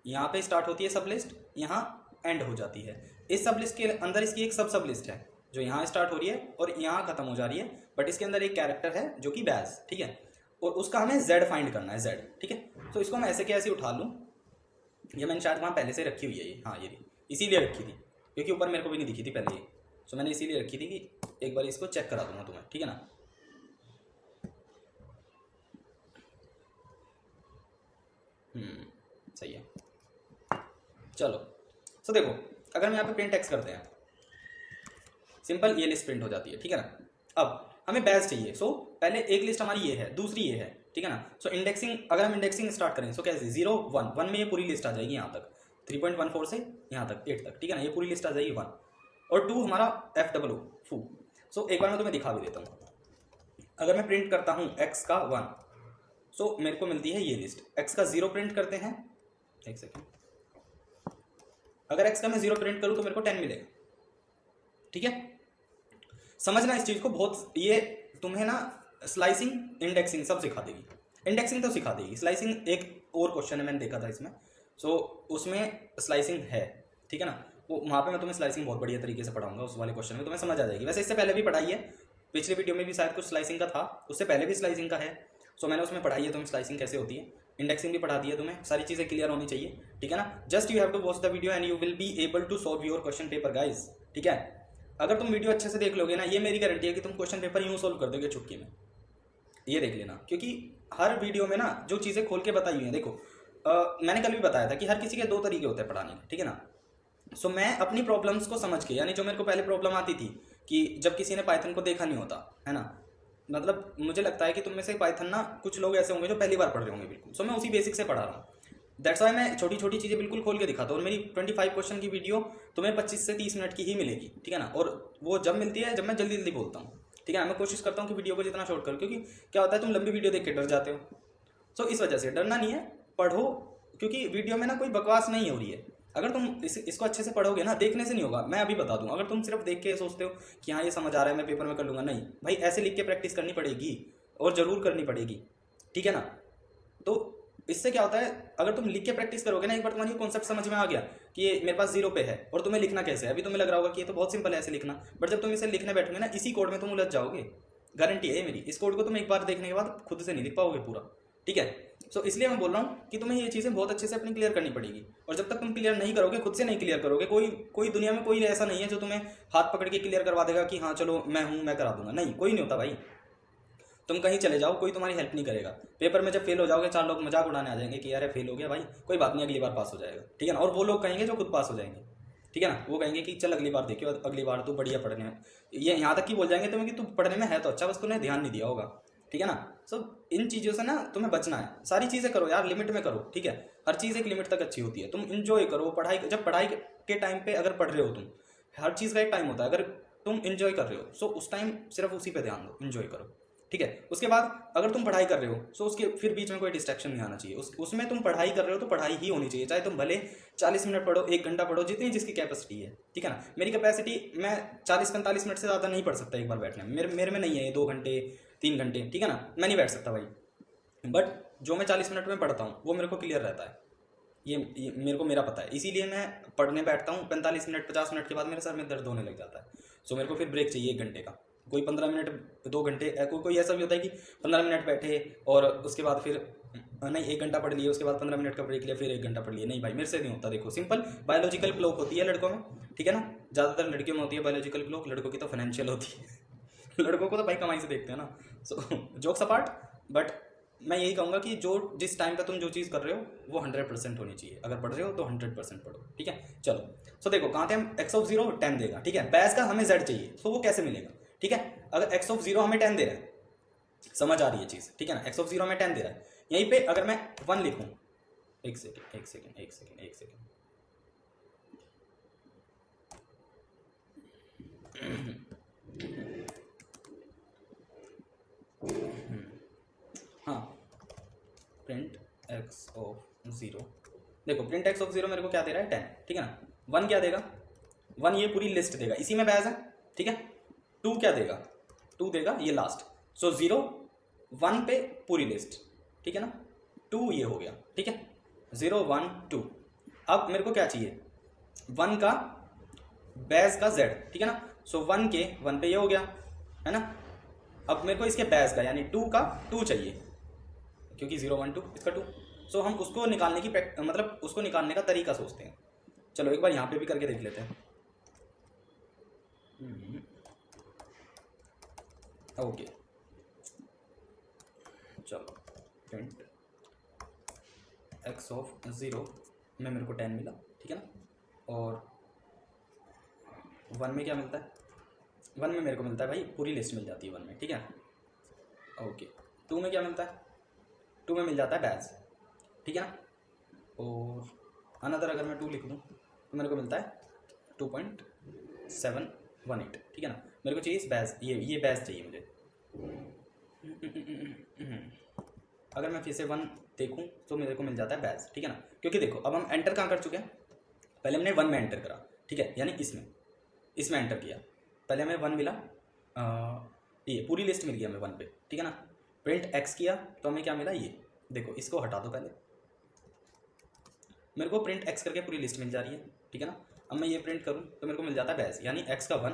यहाँ पे स्टार्ट होती है सब लिस्ट, यहाँ एंड हो जाती है। इस सब लिस्ट के अंदर इसकी एक सब लिस्ट है जो यहाँ स्टार्ट हो रही है और यहाँ खत्म हो जा रही है, बट इसके अंदर एक कैरेक्टर है जो कि बैज, ठीक है, और उसका हमें z फाइंड करना है, z, ठीक है। तो इसको मैं ऐसे के ऐसे उठा लूँ, ये मैंने शायद वहाँ पहले से रखी हुई है ये, हाँ ये इसीलिए रखी थी क्योंकि ऊपर मेरे को भी नहीं दिखी थी पहले ये, सो मैंने इसीलिए रखी थी कि एक बार इसको चेक करा दूंगा तुम्हें, ठीक है ना। सही है, चलो सो देखो अगर हम यहाँ पे प्रिंट एक्स करते हैं, सिंपल ये लिस्ट प्रिंट हो जाती है, ठीक है ना। अब हमें बैच चाहिए, सो पहले एक लिस्ट हमारी ये है, दूसरी ये है, ठीक है ना। सो इंडेक्सिंग, अगर हम इंडेक्सिंग स्टार्ट करें, सो कैसे 0 1 1 में ये पूरी लिस्ट आ जाएगी यहाँ तक, 3.14 से यहाँ तक 8 तक, ठीक है ना, ये पूरी लिस्ट आ जाएगी 1, और 2 हमारा FOO फू। सो एक बार मैं तुम्हें दिखा भी देता हूँ। अगर मैं प्रिंट करता हूँ x का 1, सो मेरे को मिलती है ये लिस्ट। x का 0 प्रिंट करते हैं, एक सेकेंड, अगर x का मैं 0 प्रिंट करूँ तो मेरे को 10 मिलेगा, ठीक है। समझना इस चीज़ को, बहुत ये तुम्हें ना स्लाइसिंग इंडेक्सिंग सब सिखा देगी। इंडेक्सिंग तो सिखा देगी, स्लाइसिंग एक और क्वेश्चन है मैंने देखा था इसमें, सो उसमें स्लाइसिंग है, ठीक है ना, वो वहाँ पे मैं तुम्हें स्लाइसिंग बहुत बढ़िया तरीके से पढ़ाऊंगा, उस वाले क्वेश्चन में तुम्हें समझ आ जाएगी। वैसे इससे पहले भी पढ़ाई है, पिछले वीडियो में भी शायद कुछ स्लाइसिंग का था, उससे पहले भी स्लाइसिंग का है, सो मैंने उसमें पढ़ाई है तुम्हें स्लाइसिंग कैसे होती है, इंडेक्सिंग भी पढ़ा दी है तुम्हें, सारी चीज़ें क्लियर होनी चाहिए, ठीक है ना। Just you have to watch the video and you will be able to solve your question paper guys, ठीक है। अगर तुम वीडियो अच्छे से देख लोगे ना, ये मेरी गारंटी है कि तुम क्वेश्चन पेपर यूँ सोल्व कर दोगे चुटकी में, ये देख लेना। क्योंकि हर वीडियो में ना जो चीज़ें खोल के बताई हुई हैं, देखो मैंने कल भी बताया था कि हर किसी के 2 तरीके होते हैं पढ़ाने के, ठीक है ना। सो मैं अपनी प्रॉब्लम्स को समझ के, यानी जो मेरे को पहले प्रॉब्लम आती थी कि जब किसी ने पाइथन को देखा नहीं होता है ना, मतलब मुझे लगता है कि तुम में से पाइथन ना कुछ लोग ऐसे होंगे जो पहली बार पढ़ रहे होंगे बिल्कुल, सो मैं उसी बेसिक से पढ़ा रहा हूँ। दैट्स वाई मैं छोटी छोटी चीज़ें बिल्कुल खोल के दिखाता हूँ, और मेरी 25 क्वेश्चन की वीडियो तुम्हें 25 से 30 मिनट की ही मिलेगी, ठीक है ना। और वो जब मिलती है जब मैं जल्दी जल्दी बोलता हूँ, ठीक है ना। मैं कोशिश करता हूँ कि वीडियो को जितना शॉर्ट करूँ, क्योंकि क्या होता है तुम लंबी वीडियो देख के डर जाते हो, सो इस वजह से डरना नहीं है, पढ़ो, क्योंकि वीडियो में ना कोई बकवास नहीं हो रही है। अगर तुम इसको अच्छे से पढ़ोगे ना, देखने से नहीं होगा, मैं अभी बता दूं, अगर तुम सिर्फ देख के सोचते हो कि हाँ ये समझ आ रहा है मैं पेपर में कर लूँगा, नहीं भाई, ऐसे लिख के प्रैक्टिस करनी पड़ेगी, और ज़रूर करनी पड़ेगी, ठीक है ना। तो इससे क्या होता है, अगर तुम लिख के प्रैक्टिस करोगे ना, एक बार तुम्हारी कॉन्सेप्ट समझ में आ गया कि ये मेरे पास 0 पे है और तुम्हें लिखना कैसे है, अभी तुम्हें लग रहा होगा कि ये तो बहुत सिंपल है ऐसे लिखना, बट जब तुम इसे लिखने बैठोगे ना, इसी कोड में तुम उलझ जाओगे, गारंटी है मेरी। इस कोड को तुम एक बार देखने के बाद खुद से नहीं लिख पाओगे पूरा, ठीक है। सो इसलिए मैं बोल रहा हूँ कि तुम्हें ये चीज़ें बहुत अच्छे से अपनी क्लियर करनी पड़ेगी, और जब तक तुम क्लियर नहीं करोगे, खुद से नहीं क्लियर करोगे, कोई दुनिया में कोई ऐसा नहीं है जो तुम्हें हाथ पकड़ के क्लियर करवा देगा कि हाँ चलो मैं हूँ मैं करा दूंगा, नहीं, कोई नहीं होता भाई। तुम कहीं चले जाओ, कोई तुम्हारी हेल्प नहीं करेगा। पेपर में जब फेल हो जाओगे 4 लोग मजाक उड़ाने आ जाएंगे कि यार फेल हो गया भाई, कोई बात नहीं, अगली बार पास हो जाएगा, ठीक है ना। और वो लोग कहेंगे जो खुद पास हो जाएंगे, ठीक है ना, वो कहेंगे कि चल अगली बार देखियो, अगली बार तू बढ़िया पढ़ने में, ये यहाँ तक कि बोल जाएंगे तुम्हें कि तू पढ़ने में है तो अच्छा, बस तूने ध्यान नहीं दिया होगा, ठीक है ना। सो इन चीज़ों से ना तुम्हें बचना है, सारी चीज़ें करो यार, लिमिट में करो, ठीक है। हर चीज़ एक लिमिट तक अच्छी होती है, तुम इंजॉय करो पढ़ाई, जब पढ़ाई के टाइम पे अगर पढ़ रहे हो तुम, हर चीज़ का एक टाइम होता है, अगर तुम इंजॉय कर रहे हो सो उस टाइम सिर्फ उसी पे ध्यान दो, इंजॉय करो, ठीक है। उसके बाद अगर तुम पढ़ाई कर रहे हो सो उसके फिर बीच में कोई डिस्ट्रैक्शन नहीं आना चाहिए, उसमें तुम पढ़ाई कर रहे हो तो पढ़ाई ही होनी चाहिए, चाहे तुम भले 40 मिनट पढ़ो, 1 घंटा पढ़ो, जितनी जिसकी कैपेसिटी है, ठीक है ना। मेरी कैपेसिटी, मैं 40-45 मिनट से ज़्यादा नहीं पढ़ सकता एक बार बैठने में, मेरे में नहीं है ये 2 घंटे 3 घंटे, ठीक है ना, मैं नहीं बैठ सकता भाई। बट जो मैं 40 मिनट में पढ़ता हूँ वो मेरे को क्लियर रहता है, ये मेरे को मेरा पता है, इसीलिए मैं पढ़ने बैठता हूँ 45 मिनट 50 मिनट के बाद मेरे सर में दर्द होने लग जाता है। सो मेरे को फिर ब्रेक चाहिए 1 घंटे का, कोई 15 मिनट 2 घंटे, कोई ऐसा भी होता है कि 15 मिनट बैठे और उसके बाद फिर नहीं 1 घंटा पढ़ लिए, उसके बाद 15 मिनट का ब्रेक लिया, फिर 1 घंटा पढ़ लिया, नहीं भाई मेरे से नहीं होता। देखो सिंपल बायोलॉजिकल क्लॉक होती है लड़कों में, ठीक है ना, ज़्यादातर लड़कियों में होती है बायोलॉजिकल क्लॉक, लड़कों की तो फाइनेंशियल होती है लड़कों को तो भाई कमाई से देखते हैं ना। सो जोक्स अपार्ट, बट मैं यही कहूँगा कि जो जिस टाइम पे तुम जो चीज़ कर रहे हो वो 100% होनी चाहिए, अगर पढ़ रहे हो तो 100% पढ़ो, ठीक है। चलो सो देखो कहाँ थे हम, x(0) 10 देगा, ठीक है, बैस का हमें z चाहिए, सो वो कैसे मिलेगा, ठीक है। अगर x(0) हमें 10 दे रहा है, समझ आ रही है चीज़, ठीक है ना, x(0) हमें 10 दे रहा है, यहीं पे अगर मैं 1 लिखूँ, एक सेकेंड, हाँ, प्रिंट x(0), देखो प्रिंट x(0) मेरे को क्या दे रहा है 10, ठीक है ना। 1 क्या देगा, 1 ये पूरी लिस्ट देगा, इसी में बैज है, ठीक है। 2 क्या देगा, 2 देगा ये लास्ट, सो 0 1 पे पूरी लिस्ट, ठीक है ना। 2 ये हो गया, ठीक है, 0 1 2। अब मेरे को क्या चाहिए, 1 का बैज का z, ठीक है ना, सो 1 के 1 पे ये हो गया, है ना। अब मेरे को इसके बैज का यानी 2 का 2 चाहिए, क्योंकि 0 1 2 इसका 2, सो हम उसको निकालने की मतलब उसको निकालने का तरीका सोचते हैं। चलो एक बार यहाँ पे भी करके देख लेते हैं। ओके चलो, प्रिंट x(0) में मेरे को 10 मिला, ठीक है ना। और 1 में क्या मिलता है, 1 में मेरे को मिलता है भाई पूरी लिस्ट मिल जाती है 1 में, ठीक है। ओके 2 में क्या मिलता है, 2 में मिल जाता है बैच, ठीक है ना। और अनदर अगर मैं 2 लिख दूँ तो मेरे को मिलता है 2.718, ठीक है ना। मेरे को चाहिए बैज, ये बैज चाहिए मुझे। अगर मैं फिर से 1 देखूँ तो मेरे को मिल जाता है बैज, ठीक है ना। क्योंकि देखो अब हम एंटर कहाँ कर चुके हैं, पहले हमने 1 में एंटर करा, ठीक है, यानी इसमें एंटर किया, पहले हमें 1 मिला, ये पूरी लिस्ट मिल गई हमें 1 पे, ठीक है ना। प्रिंट एक्स किया तो हमें क्या मिला, ये देखो, इसको हटा दो पहले, मेरे को प्रिंट एक्स करके पूरी लिस्ट मिल जा रही है, ठीक है ना। अब मैं ये प्रिंट करूँ तो मेरे को मिल जाता है बैज, यानी एक्स का 1,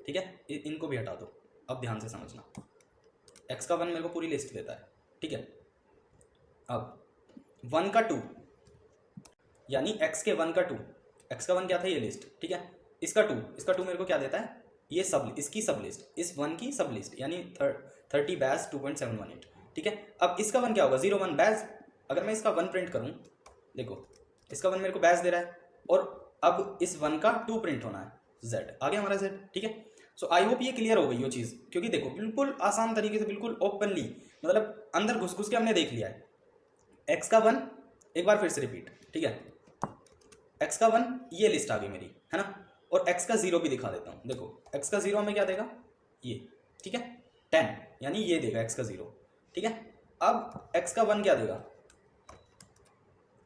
ठीक है, इनको भी हटा दो। अब ध्यान से समझना, एक्स का 1 मेरे को पूरी लिस्ट देता है, ठीक है। अब 1 का 2, यानी एक्स के 1 का 2, एक्स का 1 क्या था, ये लिस्ट, ठीक है। इसका 2 मेरे को क्या देता है, ये इसकी सब लिस्ट, इस 1 की सब लिस्ट, यानी 30 बैज 2.718, ठीक है। अब इसका 1 क्या होगा, 01 बैज। अगर मैं इसका 1 प्रिंट करूँ, देखो इसका 1 मेरे को बैज दे रहा है, और अब इस 1 का 2 प्रिंट होना है, z आ गया हमारा z, ठीक है। सो आई होप ये क्लियर हो गई वो चीज़, क्योंकि देखो बिल्कुल आसान तरीके से, बिल्कुल ओपनली, मतलब अंदर घुस के हमने देख लिया है। एक्स का 1 एक बार फिर से रिपीट, ठीक है, एक्स का 1 ये लिस्ट आ गई मेरी, है ना। और एक्स का 0 भी दिखा देता हूँ, देखो एक्स का 0 हमें क्या देगा, ये, ठीक है, 10, यानी ये देगा एक्स का 0, ठीक है। अब एक्स का 1 क्या देगा,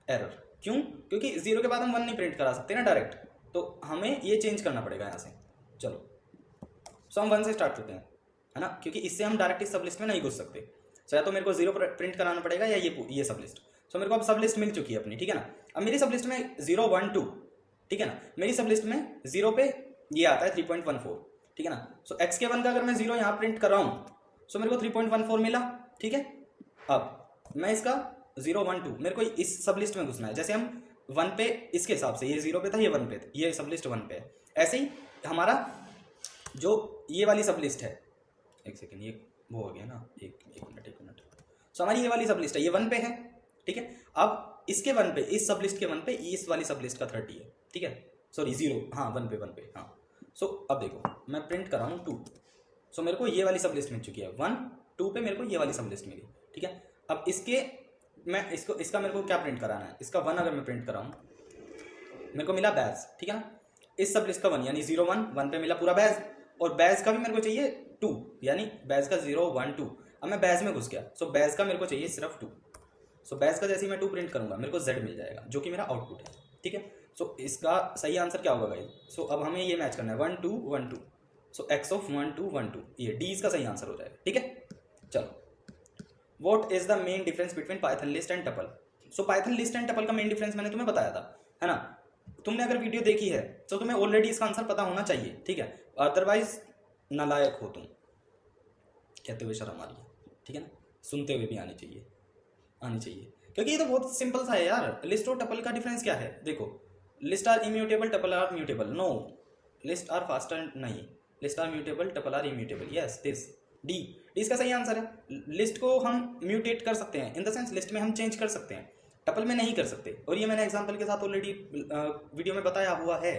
एरर, क्यों, क्योंकि 0 के बाद हम 1 नहीं प्रिंट करा सकते ना डायरेक्ट, तो हमें ये चेंज करना पड़ेगा यहाँ से। चलो सो हम 1 से स्टार्ट करते हैं, है ना, क्योंकि इससे हम डायरेक्ट इस सब लिस्ट में नहीं घुस सकते। सो या तो मेरे को 0 प्रिंट कराना पड़ेगा, या ये सब लिस्ट। सो मेरे को अब सब लिस्ट मिल चुकी है अपनी, ठीक है ना। अब मेरी सब लिस्ट में 0, 1, 2, ठीक है ना, मेरी सब लिस्ट में 0 पे ये आता है 3.14, ठीक है ना। सो एक्स के 1 का अगर मैं 0 यहाँ प्रिंट कर रहा हूँ, सो मेरे को 3.14 मिला, ठीक है। अब मैं इसका 0, 1, 2 मेरे को इस सब लिस्ट में घुसना है, जैसे हम 1 पे इसके हिसाब से, ये 0 पे था, ये 1 पे था, ये सब लिस्ट 1 पे है, ऐसे ही हमारा जो ये वाली सब लिस्ट है, एक सेकेंड, ये वो हो गया ना, एक मिनट। सो हमारी ये वाली सब लिस्ट है, ये 1 पे है, ठीक है। अब इसके 1 पे, इस सब लिस्ट के 1 पे इस वाली सब लिस्ट का 30 है, ठीक है, सॉरी 0, हाँ 1 पे, हाँ। सो अब देखो मैं प्रिंट कर रहा हूँ 2, सो मेरे को ये वाली सब लिस्ट मिल चुकी है, 1, 2 पे मेरे को ये वाली सब लिस्ट मिली, ठीक है। अब इसका मेरे को क्या प्रिंट कराना है, इसका 1 अगर मैं प्रिंट कराऊँ, मेरे को मिला बैज, ठीक है ना। इस सब लिस्ट का 1, यानी 0, 1 पे मिला पूरा बैज, और बैज का भी मेरे को चाहिए 2, यानी बैज का 0, 1, 2। अब मैं बैज में घुस गया, सो बैज का मेरे को चाहिए सिर्फ 2। सो बैज का जैसे ही मैं 2 प्रिंट करूंगा, मेरे को z मिल जाएगा, जो कि मेरा आउटपुट है, ठीक है। सो इसका सही आंसर क्या होगा गाइस, सो अब हमें ये मैच करना है 1, 2, 1, 2, सो x ऑफ 1, 2, 1, 2, ये डी इसका सही आंसर हो जाएगा, ठीक है। चलो, what is the main difference between Python list and tuple. So Python list and tuple का मेन डिफरेंस मैंने तुम्हें बताया था, है ना। तुमने अगर वीडियो देखी है तो तुम्हें ऑलरेडी इसका आंसर पता होना चाहिए, ठीक है, अदरवाइज नालायक हो तुम, कहते हुए शर्म आ रही है, ठीक है ना, सुनते हुए भी आनी चाहिए, क्योंकि ये तो बहुत सिंपल सा है यार। लिस्ट और टपल का डिफरेंस क्या है, देखो, list are immutable, tuple are mutable, no, list are faster, नहीं, list are mutable, tuple are immutable, yes, this D इसका सही आंसर है। लिस्ट को हम म्यूटेट कर सकते हैं, इन द सेंस लिस्ट में हम चेंज कर सकते हैं, टपल में नहीं कर सकते, और ये मैंने एग्जांपल के साथ ऑलरेडी वीडियो में बताया हुआ है,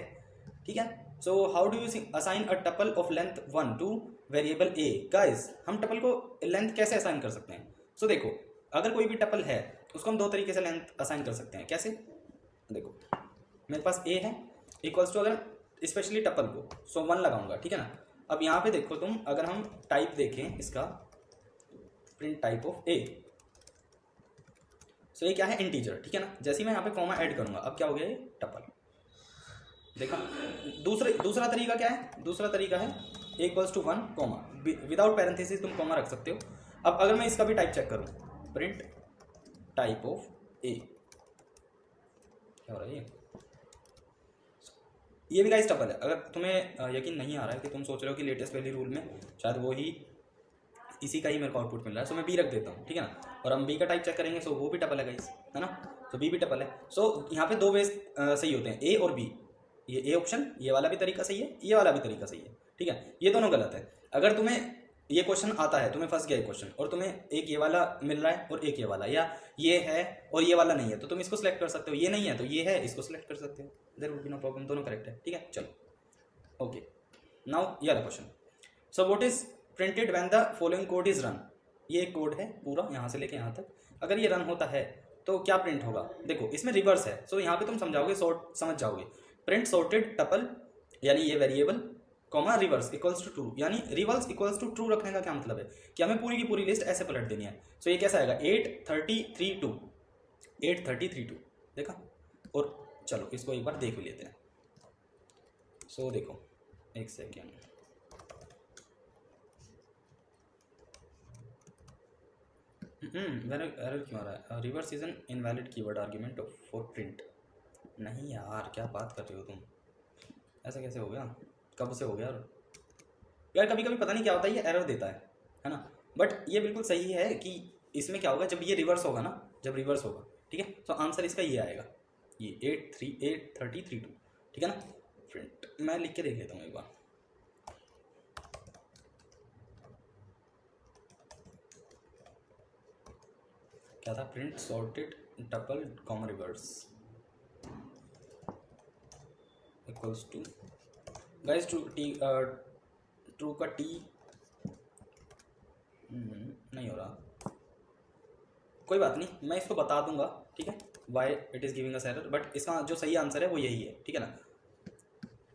ठीक है। So how do you assign a tuple of length 1 two variable A. Guys, हम टपल को लेंथ कैसे असाइन कर सकते हैं, सो देखो, अगर कोई भी टपल है उसको हम 2 तरीके से लेंथ असाइन कर सकते हैं, कैसे, देखो मेरे पास ए है, इक्वल्स टू, अगर स्पेशली टपल को, सो 1 लगाऊंगा, ठीक है ना। अब यहाँ पे देखो तुम, अगर हम टाइप देखें इसका, प्रिंट टाइप ऑफ ए, सो ये क्या है, इंटीजर, ठीक है ना। जैसे ही मैं यहाँ पे कॉमा ऐड करूंगा, अब क्या हो गया, ये टपल, देखा। दूसरा तरीका क्या है, दूसरा तरीका है A equals to 1 comma, without parenthesis तुम कॉमा रख सकते हो। अब अगर मैं इसका भी टाइप चेक करूँ, प्रिंट टाइप ऑफ ए, क्या हो रहा है, ये भी गाइस टपल है। अगर तुम्हें यकीन नहीं आ रहा है कि तुम सोच रहे हो कि लेटेस्ट वैल्यू रूल में शायद वो ही इसी का ही मेरे को आउटपुट मिल रहा है, सो मैं बी रख देता हूँ, ठीक है ना। और हम बी का टाइप चेक करेंगे, सो वो भी टपल है गाइस, है ना, तो बी भी टपल है। सो यहाँ पे 2 वेज सही होते हैं, ए और बी, ये ए ऑप्शन, ये वाला भी तरीका सही है, ये वाला भी तरीका सही है, ठीक है, ये दोनों गलत है। अगर तुम्हें ये क्वेश्चन आता है, तुम्हें फंस गया क्वेश्चन, और तुम्हें एक ये वाला मिल रहा है और एक ये वाला, या ये है और ये वाला नहीं है, तो तुम इसको सिलेक्ट कर सकते हो, ये नहीं है तो ये है, इसको सिलेक्ट कर सकते हो, there would be no problem, दोनों करेक्ट है, ठीक है। चलो, ओके, नाउ ये वाला question, so what is printed when the following code is run. ये एक कोड है पूरा, यहाँ से लेके यहाँ तक, अगर ये रन होता है तो क्या प्रिंट होगा, देखो इसमें रिवर्स है, सो यहाँ पे तुम समझाओगे, सॉर्ट समझ जाओगे। प्रिंट सॉर्टेड टपल यानी ये variable, comma reverse equals to true, यानी रिवर्स इक्वल्स टू ट्रू रखने का क्या मतलब है कि हमें पूरी की पूरी लिस्ट ऐसे पलट देनी है। सो ये कैसा आएगा 833 2, 833 2, देखा। और चलो इसको एक बार देख भी लेते हैं। सो देखो एक सेकेंड, एरर क्यों आ रहा है, reverse is an invalid keyword argument for print. नहीं यार क्या बात कर रहे हो तुम, ऐसा कैसे हो गया, कब से हो गया यार, कभी कभी पता नहीं क्या होता है, ये एरर देता है ना। बट ये बिल्कुल सही है कि इसमें क्या होगा जब ये रिवर्स होगा ना, जब रिवर्स होगा, ठीक है, तो आंसर इसका ये आएगा, ये 833 2, ठीक है ना। प्रिंट मैं लिख के देख लेता हूँ एक बार। क्या था, print sorted tuple comma reverse equals to, guys true का टी नहीं हो रहा, कोई बात नहीं, मैं इसको बता दूंगा, ठीक है, why it is giving us error, but इसका जो सही आंसर है वो यही है, ठीक है ना।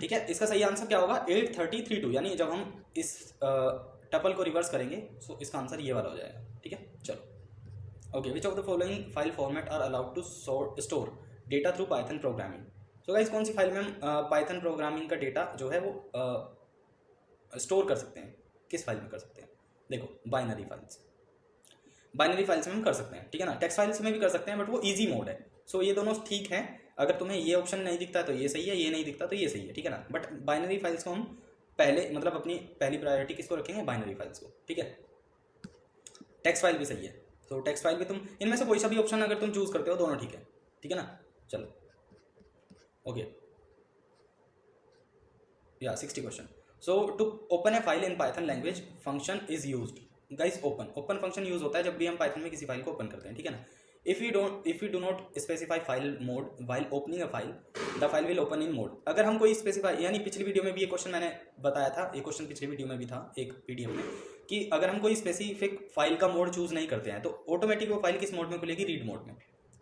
ठीक है, इसका सही आंसर क्या होगा 833 2, यानी जब हम इस टपल को रिवर्स करेंगे तो इसका आंसर ये वाला हो जाएगा, ठीक है। चलो okay, which of the following file format are allowed to store data through Python programming. So guys कौन सी फाइल में हम पाइथन प्रोग्रामिंग का डेटा जो है वो स्टोर कर सकते हैं, किस फाइल में कर सकते हैं, देखो बाइनरी फाइल्स, बाइनरी फाइल्स में हम कर सकते हैं, ठीक है ना। टेक्स्ट फाइल्स में भी कर सकते हैं बट वो इजी मोड है, सो ये दोनों ठीक हैं। अगर तुम्हें ये ऑप्शन नहीं दिखता तो ये सही है, ये नहीं दिखता तो ये सही है, ठीक है ना। बट बाइनरी फाइल्स को हम पहले, मतलब अपनी पहली प्रायोरिटी किसको रखेंगे, बाइनरी फाइल्स को, ठीक है। टेक्स्ट फाइल भी सही है, तो टेक्स्ट फाइल भी तुम इनमें से कोई सा भी ऑप्शन अगर तुम चूज करते हो दोनों ठीक है ना। चलो ओके, या 60 question. So to open a file in Python language function is used, guys open function use होता है जब भी हम पाइथन में किसी फाइल को ओपन करते हैं, ठीक है ना। If you do not specify file mode while opening a file, the file will open in mode. अगर हम कोई स्पेसिफाई, यानी पिछली वीडियो में भी ये क्वेश्चन मैंने बताया था, ये क्वेश्चन पिछली वीडियो में भी था एक पीडीएफ में, कि अगर हम कोई स्पेसिफिक फाइल का मोड चूज नहीं करते हैं तो ऑटोमेटिक वो फाइल किस मोड में खुलेगी, रीड मोड में,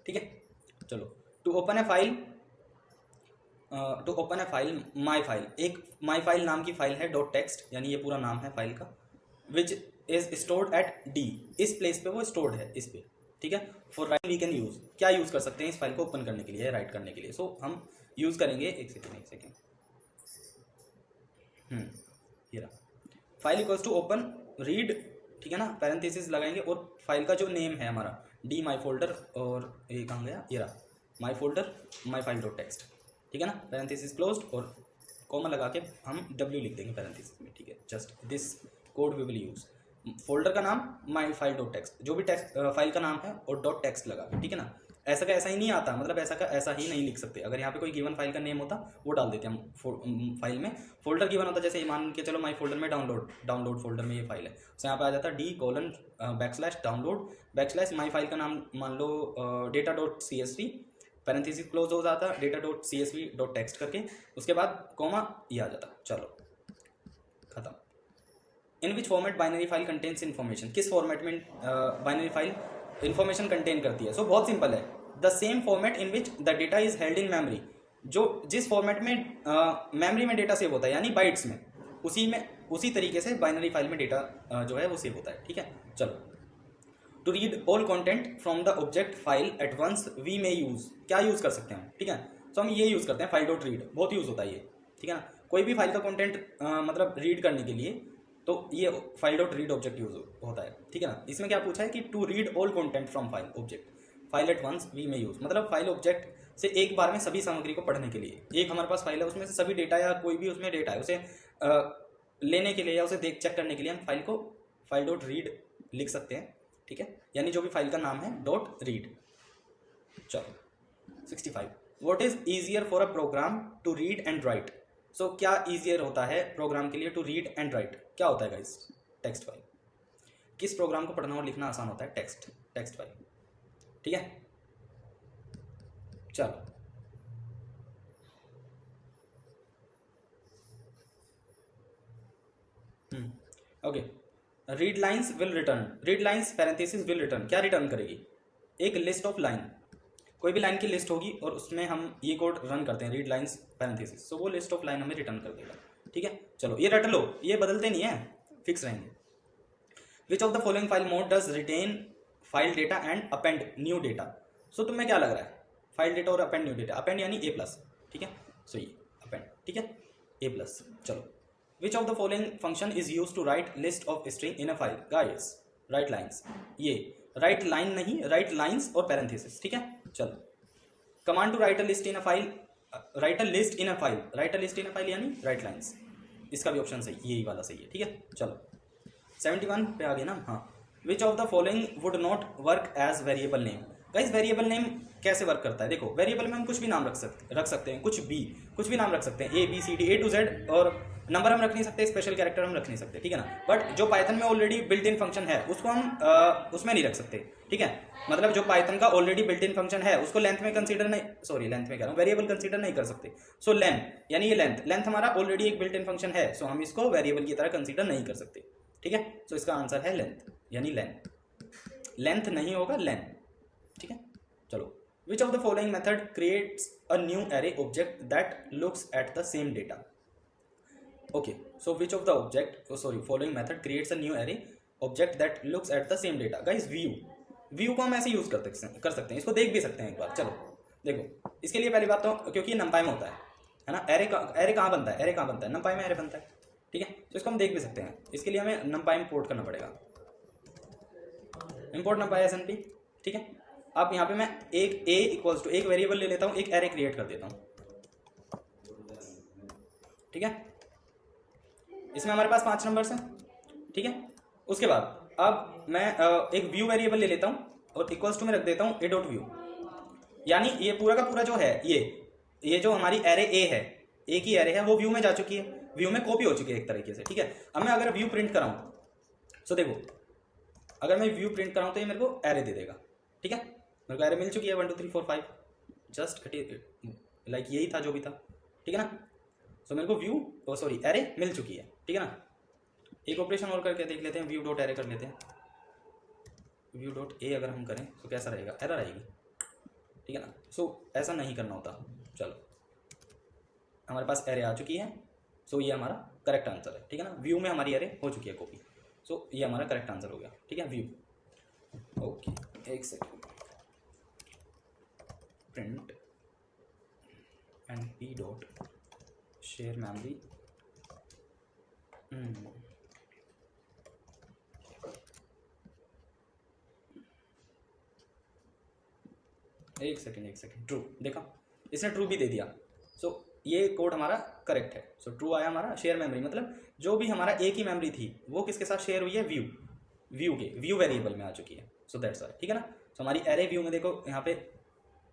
ठीक है। चलो to open a file, to open a file my file, एक माई फाइल नाम की फाइल है डॉट टेक्स्ट, यानी ये पूरा नाम है फाइल का, which is stored at D, इस प्लेस पे वो स्टोर्ड है, इस पे, ठीक है। For write we can use, क्या यूज कर सकते हैं इस फाइल को ओपन करने के लिए, राइट करने के लिए, सो हम यूज करेंगे, एक सेकेंड ये रहा, file equals to open read, ठीक है ना, पैरेंथेसिस लगाएंगे और फाइल का जो नेम है हमारा डी माई फोल्डर, और ये कहाँ गया, ये रहा my folder my file dot text, ठीक है ना, पैरेंथेसिस क्लोज्ड और कॉमा लगा के हम डब्ल्यू लिख देंगे पैरेंथेसिस में, ठीक है। Just this code we will use, folder का नाम माई फाइल डॉट टेक्स्ट, जो भी टेक्स्ट फाइल का नाम है और डॉट टेक्स्ट लगा के, ठीक है ना। ऐसा का ऐसा ही नहीं आता, मतलब ऐसा का ऐसा ही नहीं लिख सकते, अगर यहाँ पे कोई गिवन फाइल का नेम होता वो डाल देते हम फाइल में, फोल्डर गिवन होता, जैसे मान के चलो माई फोल्डर में डाउनलोड फोल्डर में ये फाइल है, तो यहाँ पे आ जाता D:\/ डाउनलोड / माई फाइल का नाम मान लो data dot CSV, parenthesis close हो जाता data dot CSV dot text करके, उसके बाद कॉमा ये आ जाता, चलो खत्म। In which format binary file contains information, किस फॉर्मेट में बाइनरी फाइल इन्फॉर्मेशन कंटेन करती है, सो बहुत सिंपल है, the same format in which the data is held in memory, जो जिस फॉर्मेट में मेमोरी में डेटा सेव होता है यानी बाइट्स में, उसी तरीके से बाइनरी फाइल में डेटा जो है वो सेव होता है, ठीक है। चलो to read all content from the object file at once we may use, क्या यूज कर सकते हैं, ठीक है, तो हम ये यूज करते हैं फाइल डॉट रीड, बहुत यूज होता है ये, ठीक है ना। कोई भी फाइल का कॉन्टेंट मतलब रीड करने के लिए तो ये file dot read object use होता है, ठीक है ना। इसमें क्या पूछा है कि to read all content from file object file at once we may use, मतलब फाइल ऑब्जेक्ट से एक बार में सभी सामग्री को पढ़ने के लिए, एक हमारे पास फाइल है उसमें से सभी डेटा या कोई भी उसमें डेटा है उसे लेने के लिए या उसे चेक करने के लिए हम फाइल को फाइल डॉट रीड लिख सकते हैं, ठीक है, यानी जो भी फाइल का नाम है डॉट रीड। चलो 65, what is easier for a program to read and write, so क्या ईजियर होता है प्रोग्राम के लिए टू रीड एंड राइट, क्या होता है गाइस, टेक्स्ट फाइल। किस प्रोग्राम को पढ़ना और लिखना आसान होता है, टेक्स्ट फाइल, ठीक है। चलो okay, read lines will return, read lines parenthesis will return, क्या रिटर्न करेगी, एक लिस्ट ऑफ लाइन, कोई भी लाइन की लिस्ट होगी और उसमें हम ये कोड रन करते हैं, रीड लाइन्स पैरेंथेसिस, सो वो लिस्ट ऑफ लाइन हमें रिटर्न कर देगा। ठीक है, चलो ये रट लो, ये बदलते नहीं है, फिक्स रहेंगे। Which of the following file mode does retain file data and append new data. So तुम्हें क्या लग रहा है, फाइल डेटा और अपेंड न्यू डेटा, अपेंड यानी ए प्लस, ठीक है, सो ये अपेंड, ठीक है, ए प्लस। चलो, which of the following function is use to write list of string in a file. Guys write lines, ये राइट लाइन नहीं, राइट लाइन्स और पैरेंथेसिस, ठीक है। चलो, command to write a list in a file, write a list in a file, write a list in a file यानी write lines, इसका भी option सही, यही वाला सही है, ठीक है। चलो 71 पे आ गए ना। हाँ, which of the following would not work as variable name. Guys variable name कैसे वर्क करता है, देखो वेरिएबल में हम कुछ भी नाम रख सकते हैं, कुछ भी नाम रख सकते हैं, A B C D A to Z, और नंबर हम रख नहीं सकते, स्पेशल कैरेक्टर हम रख नहीं सकते, ठीक है ना। बट जो पाइथन में ऑलरेडी बिल्ट इन फंक्शन है उसको हम उसमें नहीं रख सकते, ठीक है। मतलब जो पाइथन का ऑलरेडी बिल्ट इन फंक्शन है उसको लेंथ में कंसीडर नहीं, सॉरी लेंथ में कह रहा हूँ, वेरिएबल कंसीडर नहीं कर सकते। सो लेंथ यानी ये लेंथ हमारा ऑलरेडी एक बिल्ट इन फंक्शन है, सो हम इसको वेरिएबल की तरह कंसीडर नहीं कर सकते, ठीक है। सो इसका आंसर है लेंथ, यानी लेंथ नहीं होगा, लेंथ, ठीक है। चलो, which of the following method creates a new array object that looks at the same data. Okay, so which of the following method creates a new array object that looks at the same data. Guys view को हम ऐसे use कर सकते हैं, इसको देख भी सकते हैं एक बार। चलो देखो, इसके लिए पहली बात तो क्योंकि नंपाई में होता है ना, एरे कहाँ बनता है, नंपाई में एरे बनता है, ठीक है। तो इसको हम देख भी सकते हैं, इसके लिए हमें नंपाई इंपोर्ट करना पड़ेगा, इंपोर्ट नंपाई एसएनपी, ठीक है। अब यहाँ पे मैं एक ए इक्वल्स टू एक वेरिएबल ले लेता हूँ, एक एरे क्रिएट कर देता हूँ, ठीक है। इसमें हमारे पास 5 नंबर्स हैं, ठीक है। उसके बाद अब मैं एक व्यू वेरिएबल ले लेता हूँ और इक्वल्स टू में रख देता हूँ ए डॉट व्यू, यानी ये पूरा का पूरा जो है ये जो हमारी एरे ए है, ए की एरे है, वो व्यू में जा चुकी है, व्यू में कॉपी हो चुकी है एक तरीके से, ठीक है। अब मैं अगर व्यू प्रिंट कराऊँ, सो देखो अगर मैं व्यू प्रिंट कराऊँ तो ये मेरे को एरे दे देगा, ठीक है। मेरे को एरे मिल चुकी है 1 2 3 4 5, जस्ट लाइक यही था जो भी था, ठीक है ना। सो मेरे को एरे मिल चुकी है, ठीक है ना। एक ऑपरेशन और करके देख लेते हैं, व्यू डॉट एरे कर लेते हैं। व्यू डॉट ए अगर हम करें तो कैसा रहेगा, एरर आएगी, ठीक है ना। सो ऐसा नहीं करना होता। चलो, हमारे पास एरे आ चुकी है, सो ये हमारा करेक्ट आंसर है, ठीक है ना। व्यू में हमारी एरे हो चुकी है कॉपी, सो ये हमारा करेक्ट आंसर हो गया, ठीक है, व्यू। ओके, एक second, print and P dot share memory, एक सेकेंड, ट्रू, देखा इसने ट्रू भी दे दिया। सो ये कोड हमारा करेक्ट है, सो ट्रू आया हमारा। शेयर मेमोरी मतलब जो भी हमारा ए की मेमोरी थी वो किसके साथ शेयर हुई है, व्यू वेरिएबल में आ चुकी है, सो दैट्स वाई, ठीक है ना। सो हमारी एरे व्यू में देखो यहाँ पे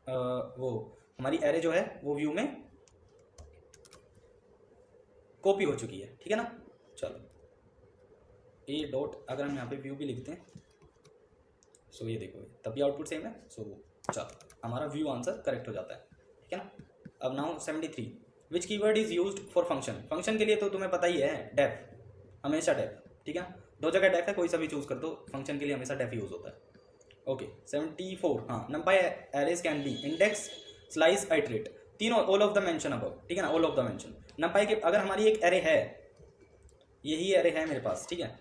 वो हमारी एरे जो है वो व्यू में कॉपी हो चुकी है, ठीक है ना। चलो, ए डॉट अगर हम यहाँ पे व्यू भी लिखते हैं, सो ये देखो तब भी आउटपुट सेम है, सो चलो हमारा व्यू आंसर करेक्ट हो जाता है, ठीक है ना। अब now 73, which keyword is used for function के लिए तो तुम्हें पता ही है, डेफ, हमेशा डेफ, ठीक है। 2 जगह डेफ है, कोई सा भी चूज कर दो, फंक्शन के लिए हमेशा डेफ यूज होता है। ओके 74, हाँ, NumPy arrays can be index, slice, iterate, तीनों, all of the mention above, ठीक है ना, all of the mention. NumPy के अगर हमारी एक एरे है, यही एरे है मेरे पास, ठीक है।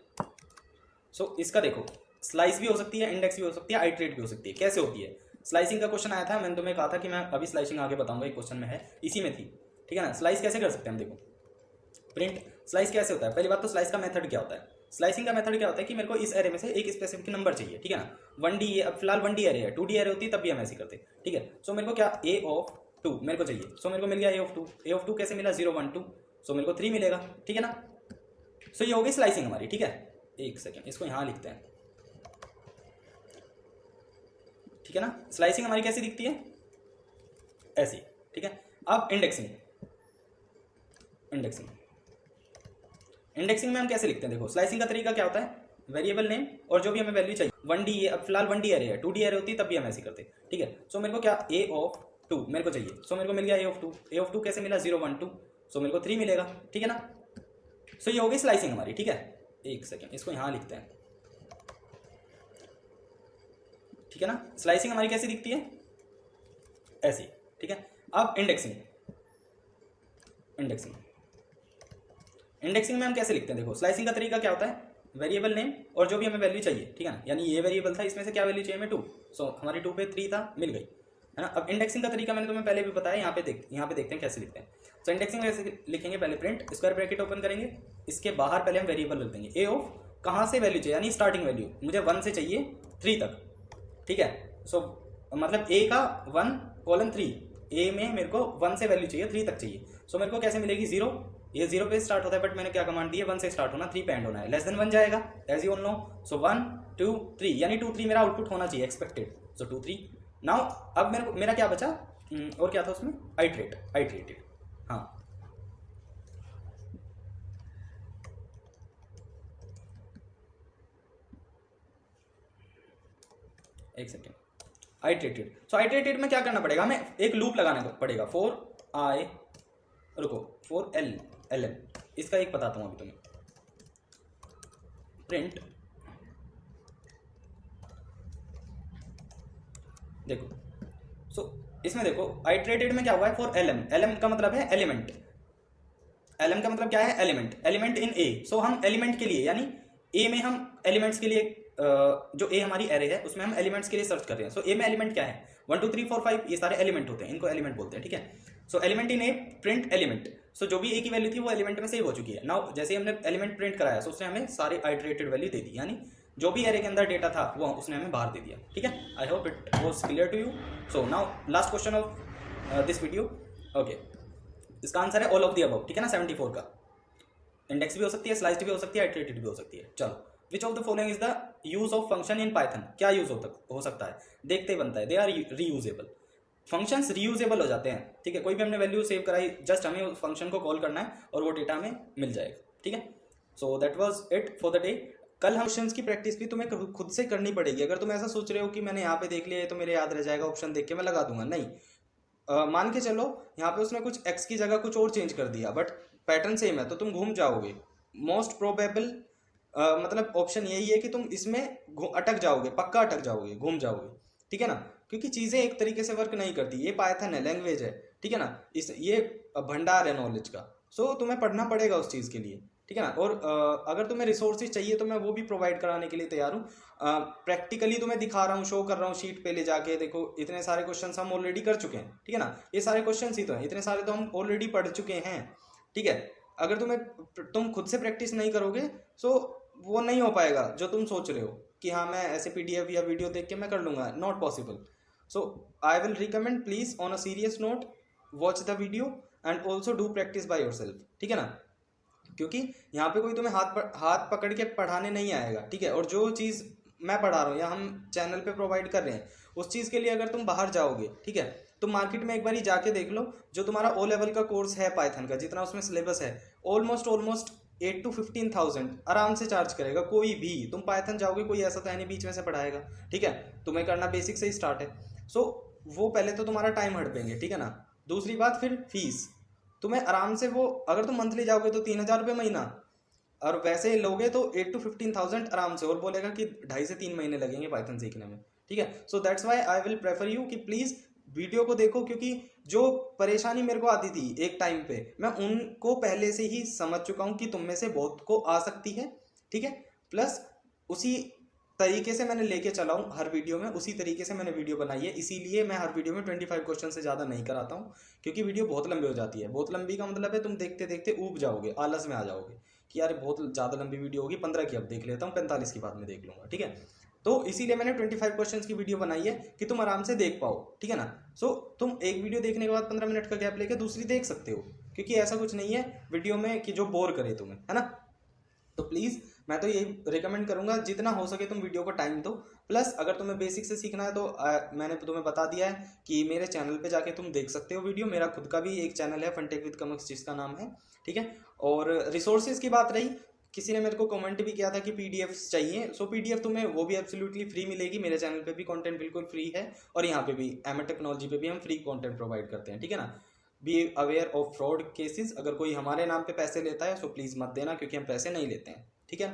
सो इसका देखो स्लाइस भी हो सकती है, इंडेक्स भी हो सकती है, आइटरेट भी हो सकती है। कैसे होती है, स्लाइसिंग का क्वेश्चन आया था, मैंने तुम्हें कहा था कि मैं अभी स्लाइसिंग आगे बताऊंगा, एक क्वेश्चन में है, इसी में थी, ठीक है ना। स्लाइस कैसे कर सकते हैं हम, देखो प्रिंट स्लाइस कैसे होता है। पहली बात तो स्लाइस का मेथड क्या होता है, स्लाइसिंग का मेथड क्या होता है कि मेरे को इस एरे में से एक स्पेसिफिक नंबर चाहिए, ठीक है ना। 1D, अब फिलहाल 1D एरे है, 2D एरे होती तब भी हम ऐसे करते, ठीक है। सो मेरे को क्या A ऑफ 2 मेरे को चाहिए, सो मेरे को मिल गया A ऑफ 2 कैसे मिला, 0 1 2, सो मेरे को 3 मिलेगा, ठीक है ना। सो ये हो गई स्लाइसिंग हमारी, ठीक है। एक सेकेंड, इसको यहाँ लिखते हैं, ठीक है ना। स्लाइसिंग हमारी कैसी दिखती है, ऐसी, ठीक है। अब इंडेक्सिंग में हम कैसे लिखते हैं, देखो स्लाइसिंग का तरीका क्या होता है, वेरिएबल नेम और जो भी हमें वैल्यू चाहिए, 1D, अब फिलहाल 1D एरे है, 2D एरे होती तब भी हम ऐसे करते, ठीक है। सो मेरे को क्या A ऑफ 2 मेरे को चाहिए, सो मेरे को मिल गया A ऑफ 2 कैसे मिला, 0 1 2, सो मेरे को 3 मिलेगा, ठीक है ना। सो ये हो गई स्लाइसिंग हमारी, ठीक है। एक सेकेंड, इसको यहाँ लिखते हैं, ठीक है ना। स्लाइसिंग हमारी कैसी दिखती है, ऐसी, ठीक है। अब इंडेक्सिंग इंडेक्सिंग इंडेक्सिंग में हम कैसे लिखते हैं, देखो स्लाइसिंग का तरीका क्या होता है, वेरिएबल नेम और जो भी हमें वैल्यू चाहिए, ठीक है ना, यानी ये वेरिएबल था, इसमें से क्या वैल्यू चाहिए हमें 2, सो हमारी 2 पे 3 था, मिल गई, है ना। अब इंडेक्सिंग का तरीका मैंने तुम्हें पहले भी बताया, यहाँ पे देखते हैं कैसे लिखते हैं। सो इंडेक्सिंग में कैसे लिखेंगे, पहले प्रिंट स्क्वायर ब्रैकेट ओपन करेंगे, इसके बाहर पहले हम वेरिएबल रख देंगे ए ऑफ कहाँ से वैल्यू चाहिए, यानी स्टार्टिंग वैल्यू मुझे 1 से चाहिए 3 तक, ठीक है। सो मतलब ए का 1:3, ए में मेरे को 1 से वैल्यू चाहिए 3 तक चाहिए, सो मेरे को कैसे मिलेगी 0, ये 0 पे स्टार्ट होता है, बट मैंने क्या कमांड दी है 1 से स्टार्ट होना, 3 पे एंड होना है, लेस देन 1 जाएगा as you all know, so 1 2 3 यानी 2 3 मेरा आउटपुट होना चाहिए एक्सपेक्टेड, सो 2 3। नाउ अब मेरा क्या बचा, और क्या था उसमें, आइट्रेटेड, हाँ एक सेकेंड, आइट्रेटेड। सो आइट्रेटेड में क्या करना पड़ेगा, हमें एक लूप लगाना पड़ेगा, फॉर lm, इसका एक बताता हूँ अभी तुम्हें, प्रिंट, देखो सो इसमें देखो आइट्रेटेड में क्या हुआ है, फॉर lm का मतलब है एलिमेंट, lm का मतलब क्या है, एलिमेंट इन a, सो हम एलिमेंट के लिए यानी a में हम एलिमेंट्स के लिए जो a हमारी एरे है उसमें हम एलिमेंट्स के लिए सर्च कर रहे हैं, सो a में एलिमेंट क्या है 1 2 3 4 5, ये सारे एलिमेंट होते हैं, इनको एलिमेंट बोलते हैं, ठीक है। So element in a print element, so जो भी a की वैल्यू थी वो एलिमेंट में सेव हो चुकी है। नाउ जैसे ही हमने एलिमेंट प्रिंट कराया, सो उसने हमें सारे आइट्रेटेड वैल्यू दे दी, यानी जो भी एरे के अंदर डेटा था वो उसने हमें बाहर दे दिया, ठीक है। I hope it was clear to you. So now last question of this video, okay, इसका आंसर है ऑल ऑफ द अबव, ठीक है ना, 74 का। इंडेक्स भी हो सकती है, स्लाइस्ड भी हो सकती है, आइट्रेटेड भी हो सकती है। चलो, which of the following is the use of function in Python, क्या यूज हो सकता है, देखते ही बनता है, they are reusable, functions reusable हो जाते हैं, ठीक है। कोई भी हमने वैल्यू सेव कराई, जस्ट हमें उस फंक्शन को कॉल करना है और वो डेटा हमें मिल जाएगा, ठीक है। So that was it for the day. कल हम क्वेश्चंस की प्रैक्टिस भी तुम्हें खुद से करनी पड़ेगी। अगर तुम ऐसा सोच रहे हो कि मैंने यहाँ पे देख लिया तो मेरे याद रह जाएगा, ऑप्शन देख के मैं लगा दूंगा, नहीं, मान के चलो यहाँ पे उसने कुछ एक्स की जगह कुछ और चेंज कर दिया, बट पैटर्न सेम है, तो तुम घूम जाओगे। मोस्ट प्रोबेबल मतलब ऑप्शन यही है कि तुम इसमें अटक जाओगे, पक्का अटक जाओगे, घूम जाओगे, ठीक है ना, क्योंकि चीज़ें एक तरीके से वर्क नहीं करती। ये पाइथन है, लैंग्वेज है, ठीक है ना, ये भंडार है नॉलेज का, सो तुम्हें पढ़ना पड़ेगा उस चीज़ के लिए, ठीक है ना। और अगर तुम्हें रिसोर्सेज चाहिए तो मैं वो भी प्रोवाइड कराने के लिए तैयार हूँ। प्रैक्टिकली तुम्हें दिखा रहा हूँ, शो कर रहा हूँ शीट पे ले जाके, देखो इतने सारे क्वेश्चन हम ऑलरेडी कर चुके हैं, ठीक है ना, ये सारे क्वेश्चन ही तो हैं, इतने सारे तो हम ऑलरेडी पढ़ चुके हैं, ठीक है। अगर तुम खुद से प्रैक्टिस नहीं करोगे सो वो नहीं हो पाएगा जो तुम सोच रहे हो कि हाँ मैं ऐसे PDF या वीडियो देख के मैं कर लूँगा, not possible. So I will recommend please on a serious note watch the video and also do practice by yourself, ठीक है ना, क्योंकि यहाँ पे कोई तुम्हें हाथ पकड़ के पढ़ाने नहीं आएगा, ठीक है। और जो चीज़ मैं पढ़ा रहा हूँ या हम चैनल पे प्रोवाइड कर रहे हैं, उस चीज़ के लिए अगर तुम बाहर जाओगे, ठीक है, तो मार्केट में एक बार जाके देख लो, जो तुम्हारा O लेवल का कोर्स है पाइथन का, जितना उसमें सिलेबस है, ऑलमोस्ट 8 to 15,000 आराम से चार्ज करेगा कोई भी। तुम पाइथन जाओगे, कोई ऐसा तो है नहीं बीच में से पढ़ाएगा, ठीक है, तुम्हें करना बेसिक से ही स्टार्ट है। सो वो पहले तो तुम्हारा टाइम हड़पेंगे, ठीक है ना। दूसरी बात, फिर फीस तुम्हें आराम से वो, अगर तुम मंथली जाओगे तो 3,000 रुपये महीना, और वैसे लोगे तो 8 to 15,000 आराम से, और बोलेगा कि 2.5 से 3 महीने लगेंगे पाइथन सीखने में, ठीक है। So that's Y I will prefer you कि प्लीज़ वीडियो को देखो, क्योंकि जो परेशानी मेरे को आती थी एक टाइम पे, मैं उनको पहले से ही समझ चुका हूँ कि तुम में से बहुत को आ सकती है, ठीक है। प्लस उसी तरीके से मैंने लेके चला हूँ हर वीडियो में, उसी तरीके से मैंने वीडियो बनाई है, इसीलिए मैं हर वीडियो में 25 क्वेश्चन से ज़्यादा नहीं कराता हूँ, क्योंकि वीडियो बहुत लंबी हो जाती है। बहुत लंबी का मतलब है तुम देखते देखते ऊब जाओगे, आलस में आ जाओगे कि यार बहुत ज़्यादा लंबी वीडियो होगी, 15 की अब देख लेता हूँ, 45 की बाद में देख लूँगा, ठीक है। तो इसीलिए मैंने 25 क्वेश्चन की वीडियो बनाई है कि तुम आराम से देख पाओ, ठीक है ना। सो तुम एक वीडियो देखने के बाद 15 मिनट का गैप लेके दूसरी देख सकते हो, क्योंकि ऐसा कुछ नहीं है वीडियो में कि जो बोर करे तुम्हें, है ना। तो प्लीज़ मैं तो यही रिकमेंड करूंगा, जितना हो सके तुम वीडियो को टाइम दो। प्लस अगर तुम्हें बेसिक से सीखना है तो मैंने तुम्हें बता दिया है कि मेरे चैनल पे जाके तुम देख सकते हो वीडियो। मेरा खुद का भी एक चैनल है फनटेक विद कमक्स, जिसका नाम है, ठीक है। और रिसोर्सेज की बात रही, किसी ने मेरे को कमेंट भी किया था कि PDF चाहिए, सो PDF तुम्हें वो भी एब्सोल्युटली फ्री मिलेगी। मेरे चैनल पे भी कंटेंट बिल्कुल फ्री है, और यहाँ पे भी एमएट टेक्नोलॉजी पे भी हम फ्री कंटेंट प्रोवाइड करते हैं, ठीक है ना। Be aware of fraud cases, अगर कोई हमारे नाम पे पैसे लेता है सो प्लीज़ मत देना, क्योंकि हम पैसे नहीं लेते हैं, ठीक है।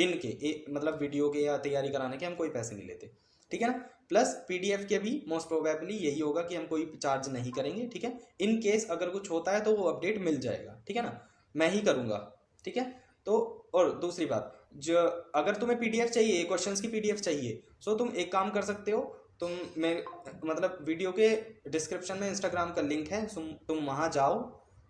मतलब वीडियो के या तैयारी कराने के हम कोई पैसे नहीं लेते, ठीक है ना। प्लस पीडीएफ के भी मोस्ट प्रोबेबली यही होगा कि हम कोई चार्ज नहीं करेंगे, ठीक है। इन केस अगर कुछ होता है तो वो अपडेट मिल जाएगा, ठीक है ना, मैं ही करूँगा, ठीक है। तो और दूसरी बात, जो अगर तुम्हें पीडीएफ चाहिए, क्वेश्चंस की पीडीएफ चाहिए, सो तुम एक काम कर सकते हो, तुम मैं मतलब वीडियो के डिस्क्रिप्शन में इंस्टाग्राम का लिंक है, तुम वहाँ जाओ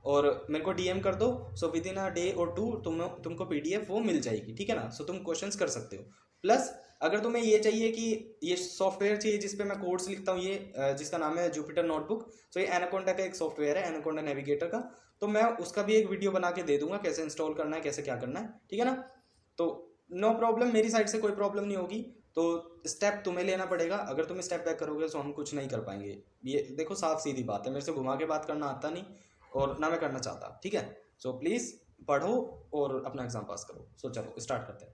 और मेरे को डीएम कर दो। So with in a day और टू तुमको पीडीएफ वो मिल जाएगी, ठीक है ना। सो तुम क्वेश्चंस कर सकते हो। प्लस अगर तुम्हें ये चाहिए कि ये सॉफ्टवेयर चाहिए जिसपे मैं कोड्स लिखता हूँ, ये जिसका नाम है जुपिटर नोटबुक। सो ये एनाकोंडा का एक सॉफ्टवेयर है, एनाकोंडा नेविगेटर का। तो मैं उसका भी एक वीडियो बना के दे दूंगा, कैसे इंस्टॉल करना है, कैसे क्या करना है, ठीक है ना। तो नो प्रॉब्लम, मेरी साइड से कोई प्रॉब्लम नहीं होगी। तो स्टेप तुम्हें लेना पड़ेगा, अगर तुम स्टेप बैक करोगे तो हम कुछ नहीं कर पाएंगे। ये देखो साफ सीधी बात है, मेरे से घुमा के बात करना आता नहीं और ना मैं करना चाहता, ठीक है। सो प्लीज़ पढ़ो और अपना एग्जाम पास करो। सो चलो स्टार्ट करते हैं।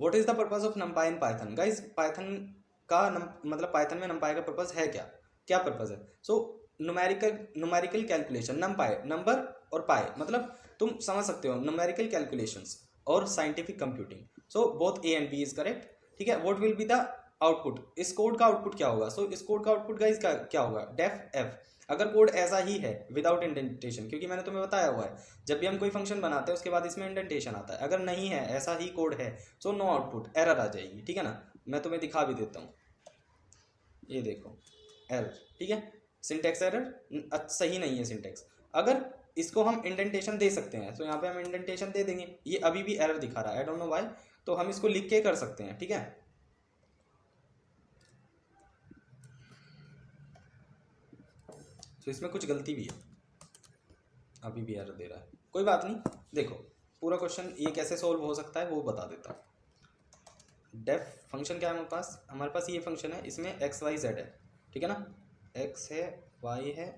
What is the purpose of नंपाई in Python guys? Python का मतलब पाइथन में नंपाई का पर्पज है क्या, क्या पर्पज है? So numerical calculation, NumPy number और पाई मतलब तुम समझ सकते हो, न्यूमेरिकल कैलकुलेशंस और scientific computing. So both A and B is correct, ठीक है। What will be the output? इस कोड का आउटपुट क्या होगा? सो इस कोड का आउटपुट गाइज क्या होगा? Def F. अगर कोड ऐसा ही है विदाउट इंडेंटेशन, क्योंकि मैंने तुम्हें बताया हुआ है जब भी हम कोई फंक्शन बनाते हैं उसके बाद इसमें इंडेंटेशन आता है। अगर नहीं है, ऐसा ही कोड है, सो नो आउटपुट, एरर आ जाएगी, ठीक है ना। मैं तुम्हें दिखा भी देता हूँ, ये देखो एरर, ठीक है। सिंटेक्स एरर, सही नहीं है सिंटेक्स। अगर इसको हम इंडेंटेशन दे सकते हैं, तो यहाँ पे हम इंडेंटेशन दे देंगे। ये अभी भी एरर दिखा रहा है, आई डोंट नो व्हाई। तो हम इसको लिख के कर सकते हैं, ठीक है। तो इसमें कुछ गलती भी है, अभी भी एरर दे रहा है, कोई बात नहीं। देखो पूरा क्वेश्चन ये कैसे सॉल्व हो सकता है वो बता देता हूँ। डेफ फंक्शन क्या है हमारे पास ये फंक्शन है, इसमें एक्स वाई जेड है, ठीक है ना। एक्स है, वाई है,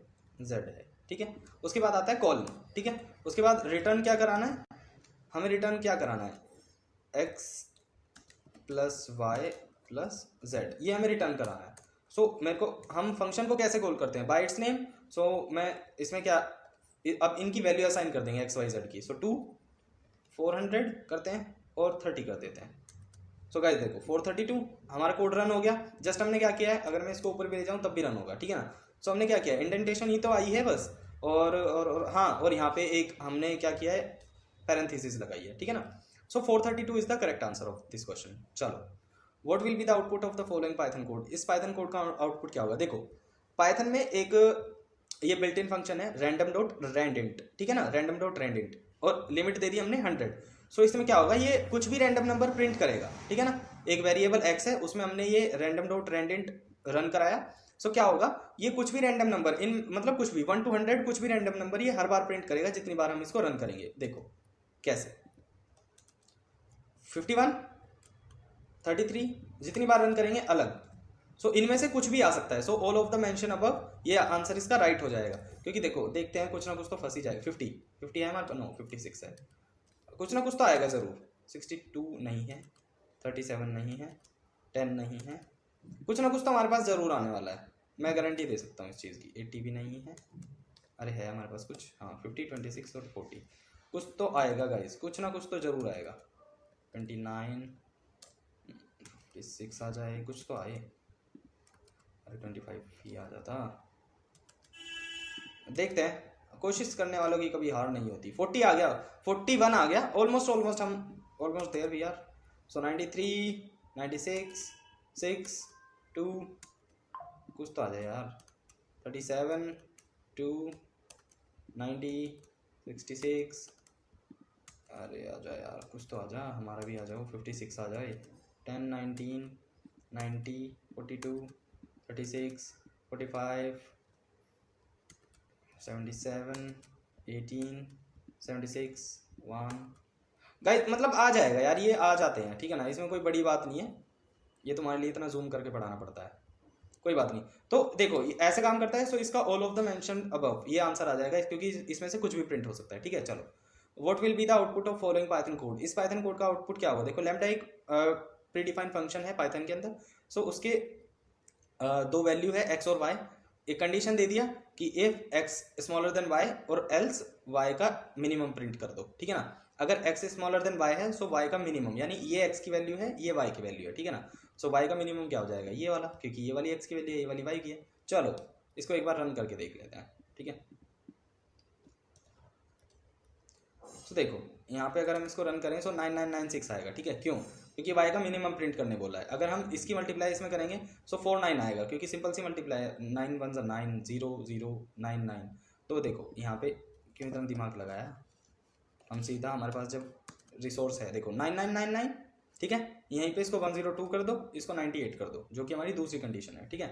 जेड है, ठीक है। उसके बाद आता है कॉल, ठीक है। उसके बाद रिटर्न क्या कराना है हमें? रिटर्न क्या कराना है? X plus y plus z, ये हमें रिटर्न कराना है। सो मेरे को, हम फंक्शन को कैसे कॉल करते हैं? Bye it's name. सो मैं इसमें क्या, अब इनकी वैल्यू असाइन कर देंगे एक्स वाई जेड की। सो 2 400 करते हैं और 30 कर देते हैं। सो गाइस देखो 432 हमारा कोड रन हो गया। जस्ट हमने क्या किया है, अगर मैं इसको ऊपर भी ले जाऊँ तब भी रन होगा, ठीक है ना। सो हमने क्या किया, इंडेंटेशन ही तो आई है बस, और हाँ, और यहाँ पे एक हमने क्या किया है, पैरेंथेसिस लगाई है, ठीक है ना। So 432 is the correct answer of this question. चलो, what will be the output of the following Python code? इस पाइथन कोड का आउटपुट क्या होगा? देखो पाइथन में एक ये बिल्ट इन फंक्शन है रैंडम डॉट रैंडिंट, ठीक है ना, रैंडम डॉट रैंडिंट, और लिमिट दे दी हमने 100। सो इसमें क्या होगा, ये कुछ भी रैंडम नंबर प्रिंट करेगा, ठीक है ना। एक वेरिएबल एक्स है, उसमें हमने ये रैंडम डॉट रैंडिंट रन कराया। सो क्या होगा, ये कुछ भी रैंडम नंबर, इन मतलब कुछ भी 1 to 100 कुछ भी रैंडम नंबर ये हर बार प्रिंट करेगा जितनी बार हम इसको रन करेंगे। देखो कैसे, 51 33 जितनी बार रन करेंगे अलग। सो इनमें से कुछ भी आ सकता है। So all of the mention above, ये आंसर इसका राइट हो जाएगा, क्योंकि देखो देखते हैं कुछ ना कुछ तो फंस ही जाएगा। 50 है हमारे पास, नो 56 है, कुछ ना कुछ तो आएगा ज़रूर। 62 नहीं है, 37 नहीं है, 10 नहीं है, कुछ ना कुछ तो हमारे पास ज़रूर आने वाला है, मैं गारंटी दे सकता हूँ इस चीज़ की। 80 भी नहीं है, अरे है हमारे पास कुछ, हाँ 50 26 और 40 कुछ तो आएगा गाइस, कुछ ना कुछ तो ज़रूर आएगा। 29 56 आ जाए, कुछ तो आए, अरे 25 ही आ जाता। देखते हैं, कोशिश करने वालों की कभी हार नहीं होती। 40 आ गया, 41 आ गया, ऑलमोस्ट हम almost there we are. So 93 96 6 2 कुछ तो आ जाए यार, 37 2 90 66, अरे आ जाए यार, कुछ तो आ जा, हमारा भी आ जाओ, 56 आ जाए, 10 19 90 42 36 45 77 18 76 1 गाइस, मतलब आ जाएगा यार, ये आ जाते हैं, ठीक है ना। इसमें कोई बड़ी बात नहीं है, ये तुम्हारे लिए इतना जूम करके पढ़ाना पड़ता है, कोई बात नहीं। तो देखो ये ऐसे काम करता है। सो इसका all of the mention above ये आंसर आ जाएगा, क्योंकि इसमें से कुछ भी प्रिंट हो सकता है, ठीक है। चलो, what will be the output of following Python code? इस पाइथन कोड का आउटपुट क्या होगा? देखो लैम्डा एक प्रीडिफाइंड फंक्शन है पाइथन के अंदर। सो उसके दो वैल्यू है एक्स और वाई। एक कंडीशन दे दिया कि if x smaller than y और एल्स वाई का मिनिमम प्रिंट कर दो, ठीक है ना। अगर x स्मॉलर देन y है सो y का मिनिमम, यानी ये x की वैल्यू है, ये y की वैल्यू है, ठीक है ना। सो y का मिनिमम क्या हो जाएगा, ये वाला, क्योंकि ये वाली x की वैल्यू है, ये वाली y की है। चलो इसको एक बार रन करके देख लेते हैं, ठीक है। तो देखो यहाँ पे अगर हम इसको रन करें तो 9996 आएगा, ठीक है। क्यों, क्योंकि y का मिनिमम प्रिंट करने बोला है। अगर हम इसकी मल्टीप्लाई इसमें करेंगे तो 49 आएगा, क्योंकि सिंपल सी मल्टीप्लाई है, 9 1 9 0 0 9 9। तो देखो यहाँ पे क्यों इतना दिमाग लगाया, हम सीधा हमारे पास जब रिसोर्स है, देखो 9999, ठीक है। यहीं पे इसको 102 कर दो, इसको 98 कर दो, जो कि हमारी दूसरी कंडीशन है, ठीक है।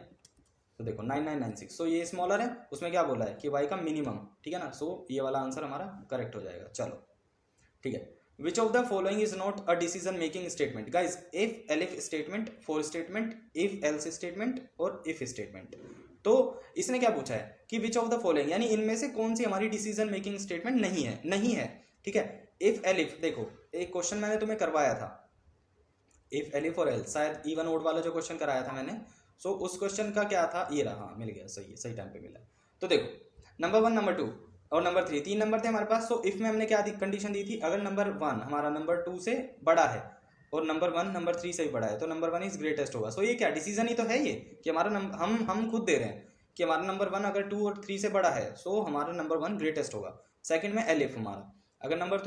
तो देखो 9996, सो ये स्मॉलर है, उसमें क्या बोला है कि y का मिनिमम, ठीक है ना। सो ये वाला आंसर हमारा करेक्ट हो जाएगा। चलो ठीक है। विच of the following is not a decision making statement, guys if elif statement, for statement, if else statement और इफ स्टेटमेंट। तो इसने क्या पूछा है कि विच ऑफ द फॉलोइंग, यानी इनमें से कौन सी हमारी डिसीजन मेकिंग स्टेटमेंट नहीं है, नहीं है, ठीक है। इफ एलिफ, देखो एक क्वेश्चन मैंने तुम्हें करवाया था, इफ एलिफ और एल्स, शायद इवन ओड वाला जो क्वेश्चन कराया था मैंने, सो उस क्वेश्चन का क्या था, ये रहा, मिल गया, सही है, सही टाइम पे मिला। तो देखो नंबर 1, नंबर 2 और नंबर 3, 3 नंबर थे हमारे पास। सो इफ में हमने क्या कंडीशन दी थी, अगर नंबर 1 हमारा नंबर 2 से बड़ा है और नंबर 1 नंबर 3 से भी बड़ा है तो नंबर 1 इज ग्रेटेस्ट होगा। सो ये क्या डिसीजन ही तो है ये, कि हमारा हम खुद दे रहे हैं कि हमारा नंबर 1 अगर 2 और 3 से बड़ा है सो हमारा नंबर 1 ग्रेटेस्ट होगा। सेकंड में एलिफ हमारा, अगर नंबर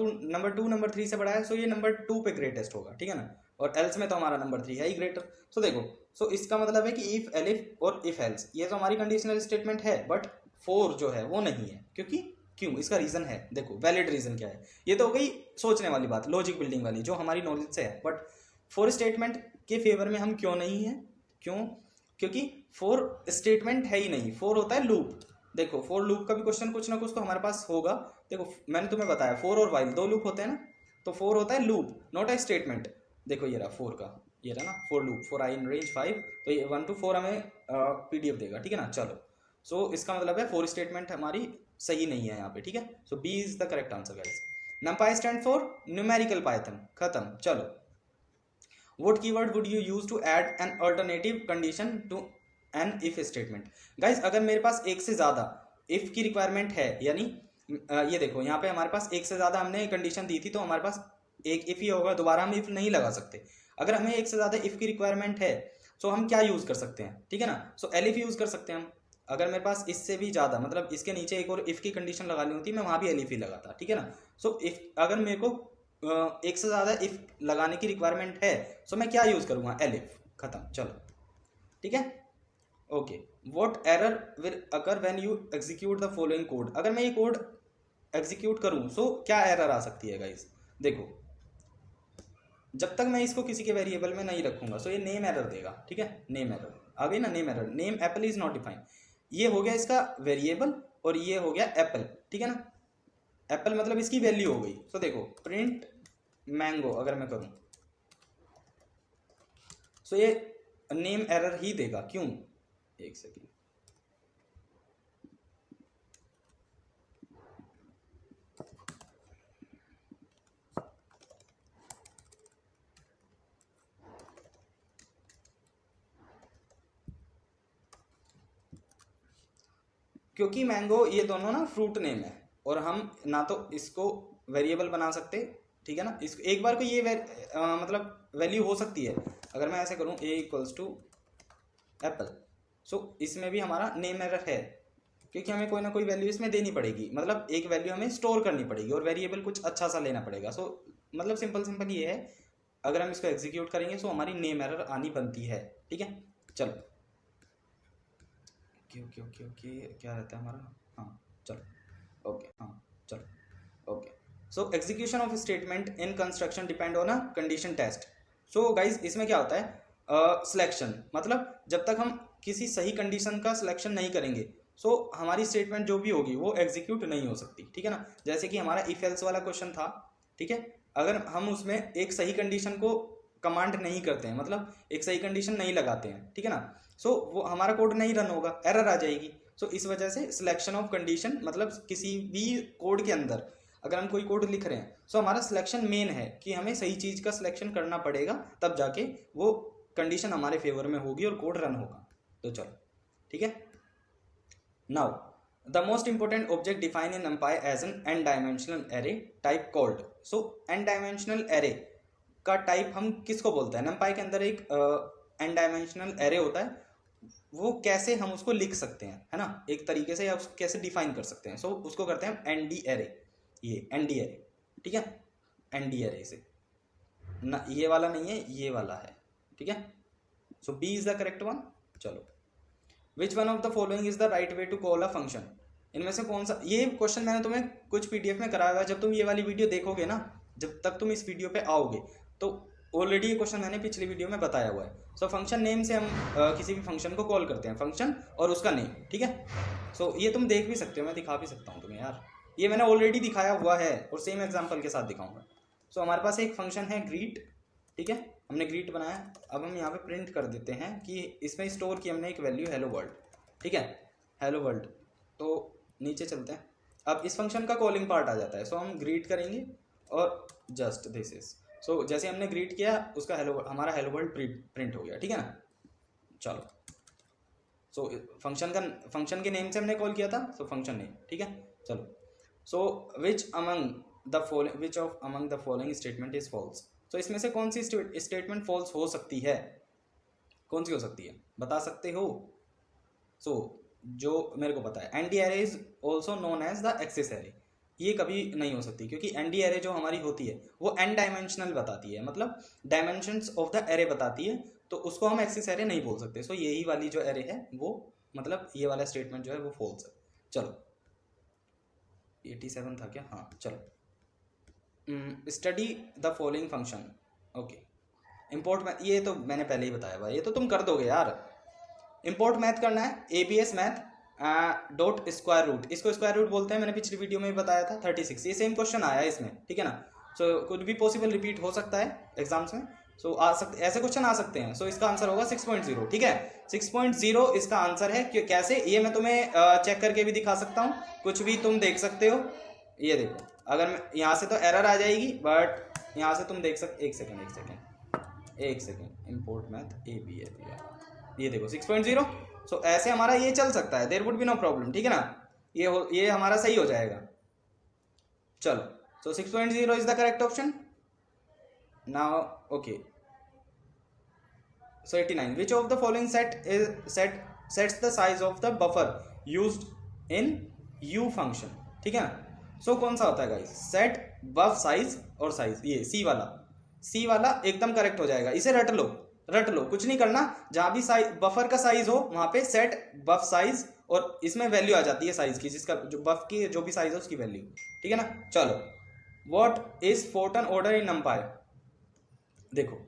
2 नंबर 3 से बड़ा है सो ये नंबर 2 पे ग्रेटेस्ट होगा, ठीक है ना। और एल्स में तो हमारा नंबर 3 है ही ग्रेटर। सो देखो, सो इसका मतलब है कि इफ एलिफ और इफ एल्स ये तो हमारी कंडीशनल स्टेटमेंट है, बट फोर जो है वो नहीं है, क्योंकि क्यों, इसका रीजन है, देखो वैलिड रीजन क्या है। ये तो हो गई सोचने वाली बात, लॉजिक बिल्डिंग वाली, जो हमारी नॉलेज से है। बट फोर स्टेटमेंट के फेवर में हम क्यों नहीं है, क्यों, क्योंकि फोर स्टेटमेंट है ही नहीं, फोर होता है लूप। देखो फोर लूप का भी क्वेश्चन कुछ ना कुछ तो हमारे पास होगा। देखो मैंने तुम्हें बताया फोर और वाइल 2 लूप होते हैं ना, तो फोर होता है लूप, नॉट अ स्टेटमेंट। देखो ये रहा फोर का, ये रहा ना for loop, for I in range 5, तो ये 1 to 4 हमें PDF देगा, ठीक है ना। चलो सो इसका मतलब है फोर स्टेटमेंट हमारी सही नहीं है यहाँ पे, ठीक है। So B is the correct answer guys. NumPy stand for numerical Python, खत्म। चलो what keyword would you use to add an alternative condition to an if statement. Guys अगर मेरे पास एक से ज्यादा इफ की रिक्वायरमेंट है, यानी ये देखो यहाँ पे हमारे पास एक से ज्यादा हमने कंडीशन दी थी, तो हमारे पास एक इफ ही होगा, दोबारा हम इफ नहीं लगा सकते। अगर हमें एक से ज्यादा इफ की रिक्वायरमेंट है तो हम क्या यूज कर सकते हैं, ठीक है ना। सो एलिफ यूज कर सकते हैं हम। अगर मेरे पास इससे भी ज्यादा, मतलब इसके नीचे एक और इफ की कंडीशन लगानी होती, मैं वहां भी एलिफ ही लगाता, ठीक है ना। सो इफ अगर मेरे को एक से ज्यादा इफ लगाने की रिक्वायरमेंट है सो मैं क्या यूज करूंगा, एलिफ, खत्म। चलो ठीक है, okay. What error will occur when you execute the following code. अगर मैं ये कोड एग्जीक्यूट करूं सो क्या एरर आ सकती है गाइस। देखो जब तक मैं इसको किसी के वेरिएबल में नहीं रखूंगा सो ये नेम एरर देगा, ठीक है। नेम एरर आ गई ना, name error, name Apple is not defined, ये हो गया इसका वेरिएबल और ये हो गया एप्पल, ठीक है ना। एप्पल मतलब इसकी वैल्यू हो गई। तो देखो प्रिंट मैंगो अगर मैं करूं सो ये नेम एरर ही देगा, क्यों, एक सेकेंड। क्योंकि मैंगो ये दोनों ना फ्रूट नेम है और हम ना तो इसको वेरिएबल बना सकते, ठीक है ना। इसको एक बार को ये मतलब वैल्यू हो सकती है। अगर मैं ऐसे करूं a इक्वल्स टू एप्पल, सो इसमें भी हमारा नेम एरर है, क्योंकि हमें कोई ना कोई वैल्यू इसमें देनी पड़ेगी, मतलब एक वैल्यू हमें स्टोर करनी पड़ेगी और वेरिएबल कुछ अच्छा सा लेना पड़ेगा। सो मतलब सिंपल ये है, अगर हम इसको एग्जीक्यूट करेंगे सो हमारी नेम एरर आनी बनती है, ठीक है। चलो ओके ओके ओके ओके, क्या रहता है हमारा, हाँ चलो ओके, हाँ चलो okay. So execution of statement in construction depend on a condition test. So guys इसमें क्या होता है, सिलेक्शन, मतलब जब तक हम किसी सही कंडीशन का सिलेक्शन नहीं करेंगे सो हमारी स्टेटमेंट जो भी होगी वो एग्जीक्यूट नहीं हो सकती, ठीक है ना। जैसे कि हमारा इफ एल्स वाला क्वेश्चन था, ठीक है। अगर हम उसमें एक सही कंडीशन को कमांड नहीं करते हैं, मतलब एक सही कंडीशन नहीं लगाते हैं, ठीक है ना, सो वो हमारा कोड नहीं रन होगा, एरर आ जाएगी। सो इस वजह से सिलेक्शन ऑफ कंडीशन, मतलब किसी भी कोड के अंदर अगर हम कोई कोड लिख रहे हैं सो हमारा सिलेक्शन मेन है कि हमें सही चीज का सिलेक्शन करना पड़ेगा, तब जाके वो कंडीशन हमारे फेवर में होगी और कोड रन होगा। तो चलो ठीक है। Now the most important object define in NumPy as an n dimensional array type called. So n dimensional array का टाइप हम किसको बोलते हैं? NumPy के अंदर एक n डायमेंशनल एरे होता है, वो कैसे हम उसको लिख सकते हैं, है ना, एक तरीके से, या उसको कैसे डिफाइन कर सकते हैं। सो उसको करते हैं ND एरे, ये ND एरे, ठीक है, ND एरे से ना, ये वाला नहीं है, ये वाला है, ठीक है। So B is the correct one. चलो, which one of the following is the right way to call a function? इनमें से कौन सा, ये क्वेश्चन मैंने तुम्हें कुछ PDF में कराया हुआ है, जब तुम ये वाली वीडियो देखोगे ना, जब तक तुम इस वीडियो पे आओगे तो ऑलरेडी ये क्वेश्चन मैंने पिछली वीडियो में बताया हुआ है। सो फंक्शन नेम से हम किसी भी फंक्शन को कॉल करते हैं, फंक्शन और उसका नेम, ठीक है। सो ये तुम देख भी सकते हो, मैं दिखा भी सकता हूँ तुम्हें यार, ये मैंने ऑलरेडी दिखाया हुआ है और सेम एग्जाम्पल के साथ दिखाऊंगा। सो हमारे पास एक फंक्शन है ग्रीट, ठीक है, हमने ग्रीट बनाया। अब हम यहाँ पे प्रिंट कर देते हैं कि इसमें स्टोर की हमने एक वैल्यू हेलो वर्ल्ड, ठीक है, हेलो वर्ल्ड। तो नीचे चलते हैं, अब इस फंक्शन का कॉलिंग पार्ट आ जाता है। सो हम ग्रीट करेंगे और जस्ट दिस इज, सो जैसे हमने ग्रीट किया उसका हमारा हेलो वर्ल्ड प्रिंट हो गया, ठीक है ना। चलो, सो फंक्शन के नेम से हमने कॉल किया था, सो फंक्शन नेम, ठीक है। चलो, so which of among the following statement is false? तो इसमें से कौन सी स्टेटमेंट फॉल्स हो सकती है? कौन सी हो सकती है, बता सकते हो? सो जो मेरे को पता है, ND array is also known as the access array, ये कभी नहीं हो सकती, क्योंकि एनडी एरे जो हमारी होती है वो n डायमेंशनल बताती है, मतलब डायमेंशंस ऑफ द एरे बताती है, तो उसको हम एक्सेस एरे नहीं बोल सकते। सो यही वाली जो एरे है वो, मतलब ये वाला स्टेटमेंट जो है वो फॉल्स है। चलो, 87 था क्या? हाँ, चलो, study the following function. Okay, import math, ये तो मैंने पहले ही बताया हुआ, ये तो तुम कर दोगे यार। इंपोर्ट मैथ करना है, ABS math dot square root, इसको स्क्वायर रूट बोलते हैं, मैंने पिछली वीडियो में भी बताया था। 36, ये सेम क्वेश्चन आया है इसमें, ठीक है ना। सो कुछ भी पॉसिबल रिपीट हो सकता है एग्जाम्स में, सो आ सकते, ऐसे क्वेश्चन आ सकते हैं। सो इसका आंसर होगा 6.0, ठीक है, 6.0 इसका आंसर है। कैसे, ये मैं तुम्हें चेक करके भी दिखा सकता हूँ, कुछ भी तुम देख सकते हो। ये देखो, अगर मैं यहाँ से तो एरर आ जाएगी, बट यहाँ से तुम देख सकते, एक सेकेंड, इंपोर्ट मैथ ABS, ये देखो 6.0। सो ऐसे हमारा ये चल सकता है, there would be no problem, ठीक है ना, ये हमारा सही हो जाएगा। चलो, so 6.0 is the correct option now. Okay, so 89, which of the following sets the size of the buffer used in u function, ठीक है ना। सो कौन सा होता है गाइस, सेट बफ साइज और साइज, ये सी वाला एकदम करेक्ट हो जाएगा, इसे रट लो, कुछ नहीं करना, जहां भी साइज बफर का साइज हो वहां पे सेट बफ साइज, और इसमें वैल्यू आ जाती है साइज की, जिसका जो बफ की जो भी साइज है उसकी वैल्यू, ठीक है ना। चलो, what is Fortran order in NumPy? देखो,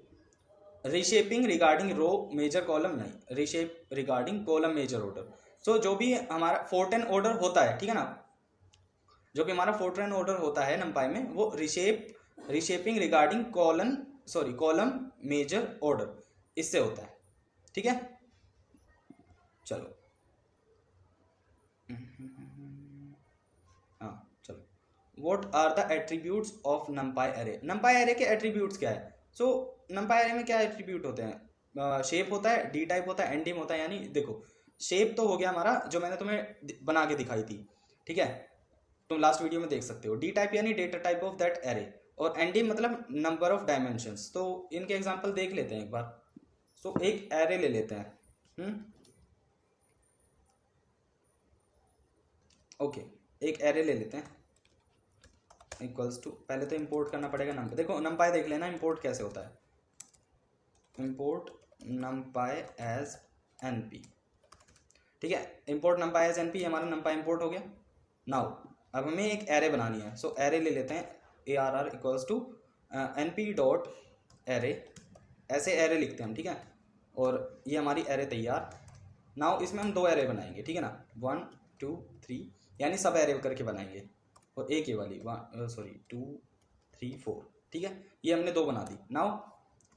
reshaping regarding row major column, नहीं, reshape regarding column major order. So जो भी हमारा फोर्टन ऑर्डर होता है, ठीक है ना, जो भी हमारा फोर्टन ऑर्डर होता है NumPy में, वो reshaping regarding column major order, इससे होता है, ठीक है। चलो, हाँ, चलो, what are the attributes of NumPy array? NumPy array के एट्रीब्यूट्स क्या है? सो NumPy एरे में क्या एट्रीब्यूट होते हैं? शेप होता है, डी टाइप होता है, एंडिम होता है। यानी देखो, शेप तो हो गया हमारा, जो मैंने तुम्हें बना के दिखाई थी, ठीक है, तुम लास्ट वीडियो में देख सकते हो। डी टाइप यानी data type of that array, और एंडिम मतलब नंबर ऑफ डायमेंशंस। तो इनके एग्जांपल देख लेते हैं एक बार। सो एक एरे ले लेते हैं, ओके, एक एरे ले लेते हैं, इक्वल्स टू, पहले तो इंपोर्ट करना पड़ेगा NumPy। देखो NumPy देख लेना इंपोर्ट कैसे होता है, इंपोर्ट NumPy एज NP, ठीक है, इंपोर्ट NumPy एज NP, हमारा NumPy इंपोर्ट हो गया। नाउ अब हमें एक एरे बनानी है, सो एरे ले लेते हैं, ARR equals to NP dot array, ऐसे एरे लिखते हैं हम, ठीक है, और ये हमारी एरे तैयार। नाउ इसमें हम 2 एरे बनाएंगे, ठीक है ना, 1 2 3, यानी सब एरे करके बनाएंगे, और एक ये वाली 2 3 4, ठीक है, ये हमने 2 बना दी। नाउ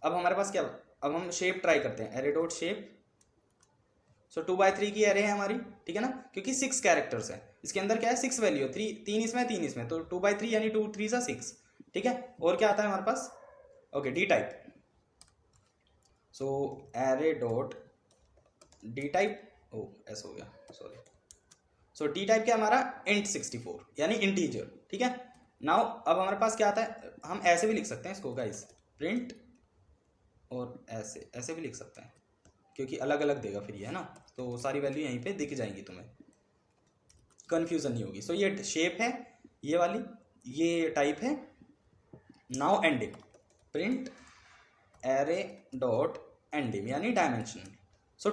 अब हमारे पास क्या, अब हम शेप ट्राई करते हैं, एरे डॉट शेप। सो 2x3 की एरे है हमारी, ठीक है ना, क्योंकि 6 कैरेक्टर्स है, इसके अंदर क्या है, 6 वैल्यू है, 3 इसमें 3 इसमें, तो 2x3 यानी 2 3 सा 6, ठीक है। और क्या आता है हमारे पास, ओके, डी टाइप। सो एरे डॉट डी टाइप, ओ ऐसा हो गया, सॉरी। सो टी टाइप क्या हमारा इंट 64 यानी इंटीजर, ठीक है। नाउ अब हमारे पास क्या आता है, हम ऐसे भी लिख सकते हैं इसको गाइस, प्रिंट, और ऐसे ऐसे भी लिख सकते हैं क्योंकि अलग अलग देगा फिर ये, है ना, तो सारी वैल्यू यहीं पे दिख जाएंगी, तुम्हें कंफ्यूजन नहीं होगी। सो ये शेप है ये वाली, ये टाइप है। Now ending, print array dot ending यानी डायमेंशनल। सो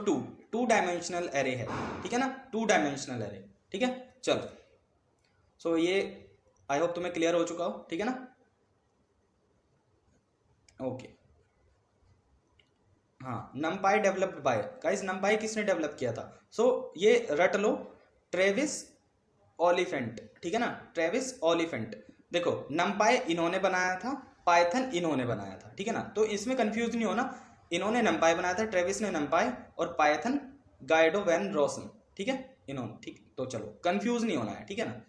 टू डायमेंशनल एरे है, ठीक है ना, 2 डायमेंशनल एरे, ठीक है। चलो, सो ये आई होप तुम्हें क्लियर हो चुका हो, ठीक है ना। ओके, हाँ, नमपाई डेवलप्ड बाय, गाइस नमपाई किसने डेवलप किया था? सो ये रट लो, ट्रेविस ओलिफेंट, ठीक है ना, ट्रेविस ओलिफेंट। देखो नमपाई इन्होंने बनाया था, पाइथन इन्होंने बनाया था, ठीक है ना, तो इसमें कंफ्यूज नहीं होना, इन्होंने नमपाई बनाया था, ट्रेविस ने नमपाई, और पाइथन गाइडो वैन रोसन, ठीक है, इन्होंने, ठीक। तो चलो कंफ्यूज नहीं होना है, ठीक है ना,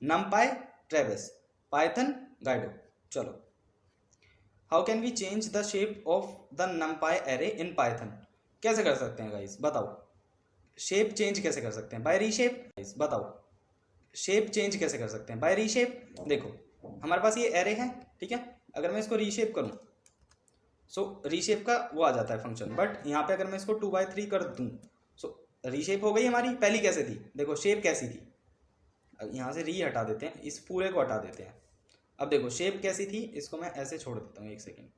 नमपाई ट्रेविस, पाइथन गाइडो। चलो, how can we change the shape of the NumPy array in Python? कैसे कर सकते हैं गाइस, बताओ, शेप चेंज कैसे कर सकते हैं? By reshape. गाइस बताओ, शेप चेंज कैसे कर सकते हैं? By reshape. देखो हमारे पास ये एरे है, ठीक है, अगर मैं इसको रीशेप करूं, सो रीशेप का वो आ जाता है फंक्शन, बट यहाँ पे अगर मैं इसको 2/3 कर दूं, सो रीशेप हो गई हमारी। पहली कैसे थी, देखो शेप कैसी थी, यहाँ से री हटा देते हैं, इस पूरे को हटा देते हैं। अब देखो शेप कैसी थी, इसको मैं ऐसे छोड़ देता हूँ, एक सेकेंड।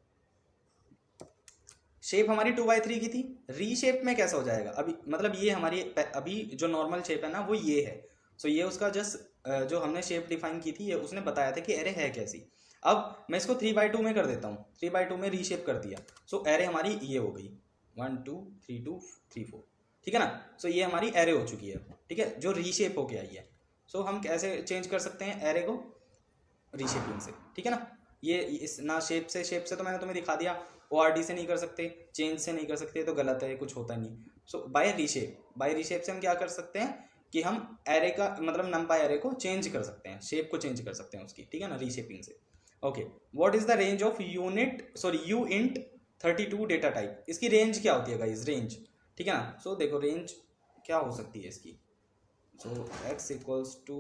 शेप हमारी 2/3 की थी, रीशेप में कैसा हो जाएगा अभी, मतलब ये हमारी अभी जो नॉर्मल शेप है ना वो ये है। सो ये उसका जस्ट जो हमने शेप डिफाइन की थी, ये उसने बताया था कि एरे है कैसी। अब मैं इसको 3/2 में कर देता हूँ, 3/2 में रीशेप कर दिया, सो एरे हमारी ये हो गई 1 2 3 2 3 4, ठीक है ना। सो ये हमारी एरे हो चुकी है, ठीक है, जो रीशेप होके आई है। सो हम कैसे चेंज कर सकते हैं एरे को? रीशेपिंग से, ठीक है ना। ये इस ना शेप से तो मैंने तुम्हें दिखा दिया, ORD से नहीं कर सकते, चेंज से नहीं कर सकते, तो गलत है, कुछ होता नहीं। सो बाय रीशेप से हम क्या कर सकते हैं कि हम एरे का मतलब नमपाई एरे को चेंज कर सकते हैं, शेप को चेंज कर सकते हैं उसकी, ठीक है ना, रीशेपिंग से। Okay, what is the range of you int 32 data type? इसकी रेंज क्या होती है गाइस, रेंज, ठीक है ना। सो देखो रेंज क्या हो सकती है इसकी, so x equals to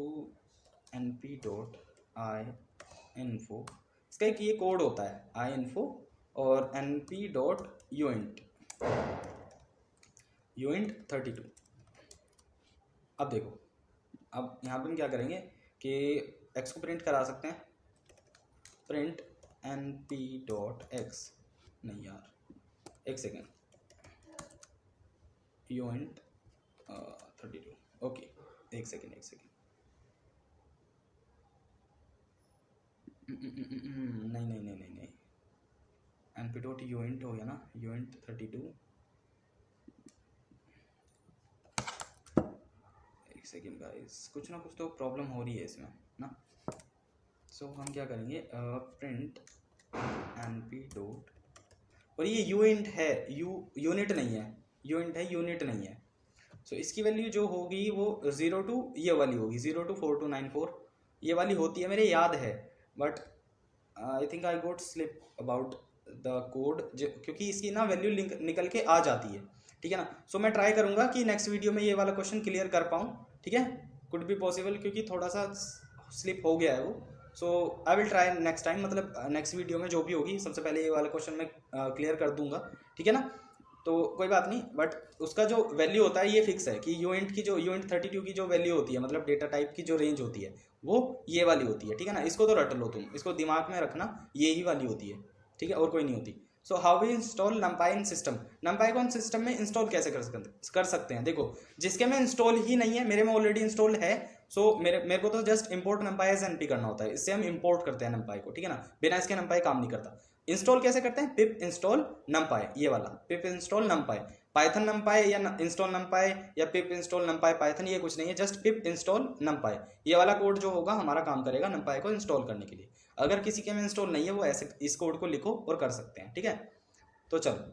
np dot I info, इसका एक ये कोड होता है आई इन्फो, और np डॉट यूइंट 32। अब देखो, अब यहाँ पे हम क्या करेंगे कि x को प्रिंट करा सकते हैं, प्रिंट np डॉट x, नहीं यार एक सेकेंड, यूइंट 32, ओके एक सेकेंड नहीं, np डॉट यूइंट हो गया ना, यूइंट 32, एक सेकेंड गाइस, कुछ ना कुछ तो प्रॉब्लम हो रही है इसमें ना। सो हम क्या करेंगे, प्रिंट np डॉट, और ये यूइंट है, यूनिट नहीं है, यूइंट है, यूनिट नहीं है। सो इसकी वैल्यू जो होगी वो 0 to ये वाली होगी, 0 to 4294 ये वाली होती है, मेरे याद है, but I think I got slip about the code, क्योंकि इसकी ना वैल्यू निकल के आ जाती है, ठीक है ना। सो मैं ट्राई करूंगा कि नेक्स्ट वीडियो में ये वाला क्वेश्चन क्लियर कर पाऊँ, ठीक है, कुड बी पॉसिबल, क्योंकि थोड़ा सा स्लिप हो गया है वो। So I will try next time, मतलब नेक्स्ट वीडियो में जो भी होगी सबसे पहले ये वाला क्वेश्चन मैं क्लियर कर दूंगा, ठीक है ना। तो कोई बात नहीं, बट उसका जो वैल्यू होता है ये फिक्स है कि यूइंट की जो यूइंट 32 की जो वैल्यू होती है, मतलब डेटा टाइप की जो रेंज होती है वो ये वाली होती है, ठीक है ना। इसको तो रट लो तुम, इसको दिमाग में रखना, ये ही वाली होती है, ठीक है, और कोई नहीं होती। So how we install NumPy in system? NumPy को हम सिस्टम में इंस्टॉल कैसे कर सकते हैं? देखो जिसके में इंस्टॉल ही नहीं है, मेरे में ऑलरेडी इंस्टॉल है, सो मेरे को तो just import NumPy as NP करना होता है, इससे हम इंपोर्ट करते हैं नमपाई को, ठीक है ना, बिना इसके नमपाई काम नहीं करता। इंस्टॉल कैसे करते हैं? पिप इंस्टॉल नमपाई, ये वाला पिप इंस्टॉल नमपाई, पाइथन नमपाई या इंस्टॉल नमपाई या पिप इंस्टॉल नमपाई पाइथन, ये कुछ नहीं है, जस्ट पिप इंस्टॉल नमपाई, ये वाला कोड जो होगा हमारा काम करेगा नमपाई को इंस्टॉल करने के लिए। अगर किसी के में इंस्टॉल नहीं है वो ऐसे इस कोड को लिखो और कर सकते हैं, ठीक है। तो चलो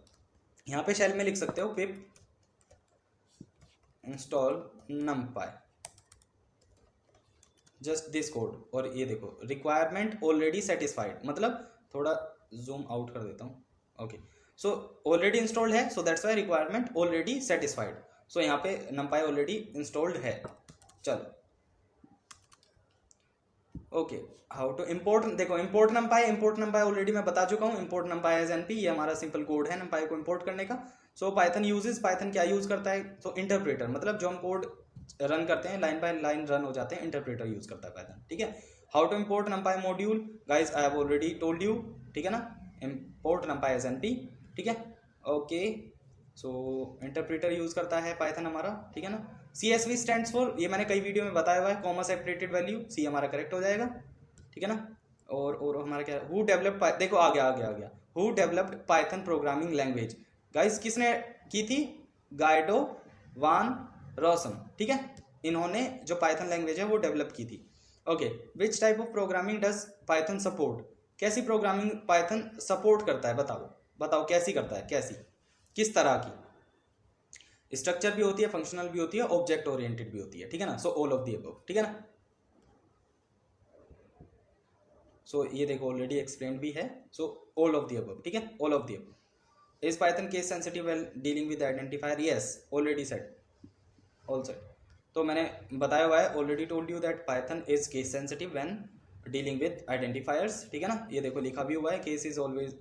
यहाँ पे शेल में लिख सकते हो पिप इंस्टॉल नमपाई, जस्ट दिस कोड, और ये देखो रिक्वायरमेंट ऑलरेडी सेटिस्फाइड, मतलब थोड़ा जूम आउट कर देता हूँ, ओके। सो ऑलरेडी इंस्टॉल्ड है, so that's why requirement already satisfied. So यहाँ पे नमपाई ऑलरेडी इंस्टॉल्ड है, चलो ओके, हाउ टू इम्पोर्ट, देखो इम्पोर्ट नंपाई ऑलरेडी मैं बता चुका हूँ। इम्पोर्ट नंपाई एज एनपी, ये हमारा सिंपल कोड है नंपाई को इम्पोर्ट करने का। सो पाइथन यूजेस, पाइथन क्या यूज करता है, तो इंटरप्रेटर, मतलब जो हम कोड रन करते हैं लाइन बाय लाइन रन हो जाते हैं, इंटरप्रेटर यूज करता है पाइथन, ठीक है। How to import NumPy module, guys I have already told you, ठीक है ना, इम्पोर्ट नंपाई एज एनपी, ठीक है। ओके, सो इंटरप्रेटर यूज करता है पाइथन हमारा, ठीक है ना। CSV स्टैंड्स फॉर, ये मैंने कई वीडियो में बताया हुआ है, कॉमा सेपरेटेड वैल्यू, सी हमारा करेक्ट हो जाएगा, ठीक है ना। और हमारा क्या, हु डेवलप्ड, देखो आ गया, who developed Python programming language, guys किसने की थी, गाइडो वान रोसम, ठीक है, इन्होंने जो पाइथन लैंग्वेज है वो डेवलप की थी। Okay, which type of programming does Python support, कैसी प्रोग्रामिंग पाइथन सपोर्ट करता है, बताओ कैसी करता है, कैसी, किस तरह की, स्ट्रक्चर भी होती है, फंक्शनल भी होती है, ऑब्जेक्ट ओरिएंटेड भी होती है, ठीक है ना। So all of the above, ठीक है ना। सो ये देखो ऑलरेडी एक्सप्लेन भी है, so all of the above, ठीक है, all of the above. Is Python case sensitive when dealing with identifier, yes already said, all said. तो मैंने बताया हुआ है, already told you that Python is case sensitive when dealing with identifiers, ठीक है ना। ये देखो लिखा भी हुआ है, case is always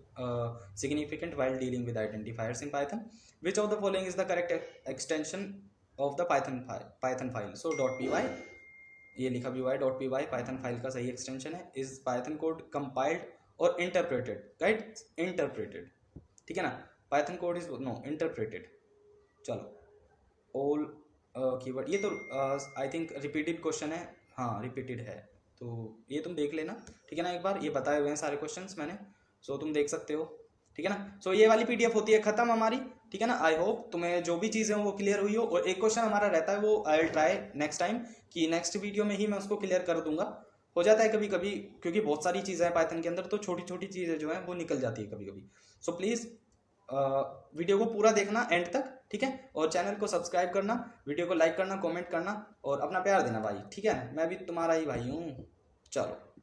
significant while dealing with identifiers in Python. Which of the following is the correct extension of the Python file, so .py, ये लिखा भी हुआ है .py पाइथन फाइल का सही एक्सटेंशन है। इज पाइथन कोड कंपाइल्ड और interpreted, right, interpreted, ठीक है ना, Python code is no interpreted. चलो ऑल कीवर्ड, ये तो आई थिंक रिपीटेड क्वेश्चन है, हाँ रिपीटेड है, तो ये तुम देख लेना, ठीक है ना, एक बार ये बताए हुए हैं सारे क्वेश्चंस मैंने, सो तुम देख सकते हो, ठीक है ना। सो ये वाली PDF होती है खत्म हमारी, ठीक है ना। आई होप तुम्हें जो भी चीज़ें वो क्लियर हुई हो, और एक क्वेश्चन हमारा रहता है वो आई विल ट्राई नेक्स्ट टाइम कि नेक्स्ट वीडियो में ही मैं उसको क्लियर कर दूंगा। हो जाता है कभी कभी, क्योंकि बहुत सारी चीज़ें हैं पाइथन के अंदर, तो छोटी छोटी चीज़ें जो हैं वो निकल जाती है कभी कभी। सो प्लीज़ वीडियो को पूरा देखना एंड तक, ठीक है, और चैनल को सब्सक्राइब करना, वीडियो को लाइक करना, कमेंट करना, और अपना प्यार देना भाई, ठीक है, मैं भी तुम्हारा ही भाई हूँ। चलो।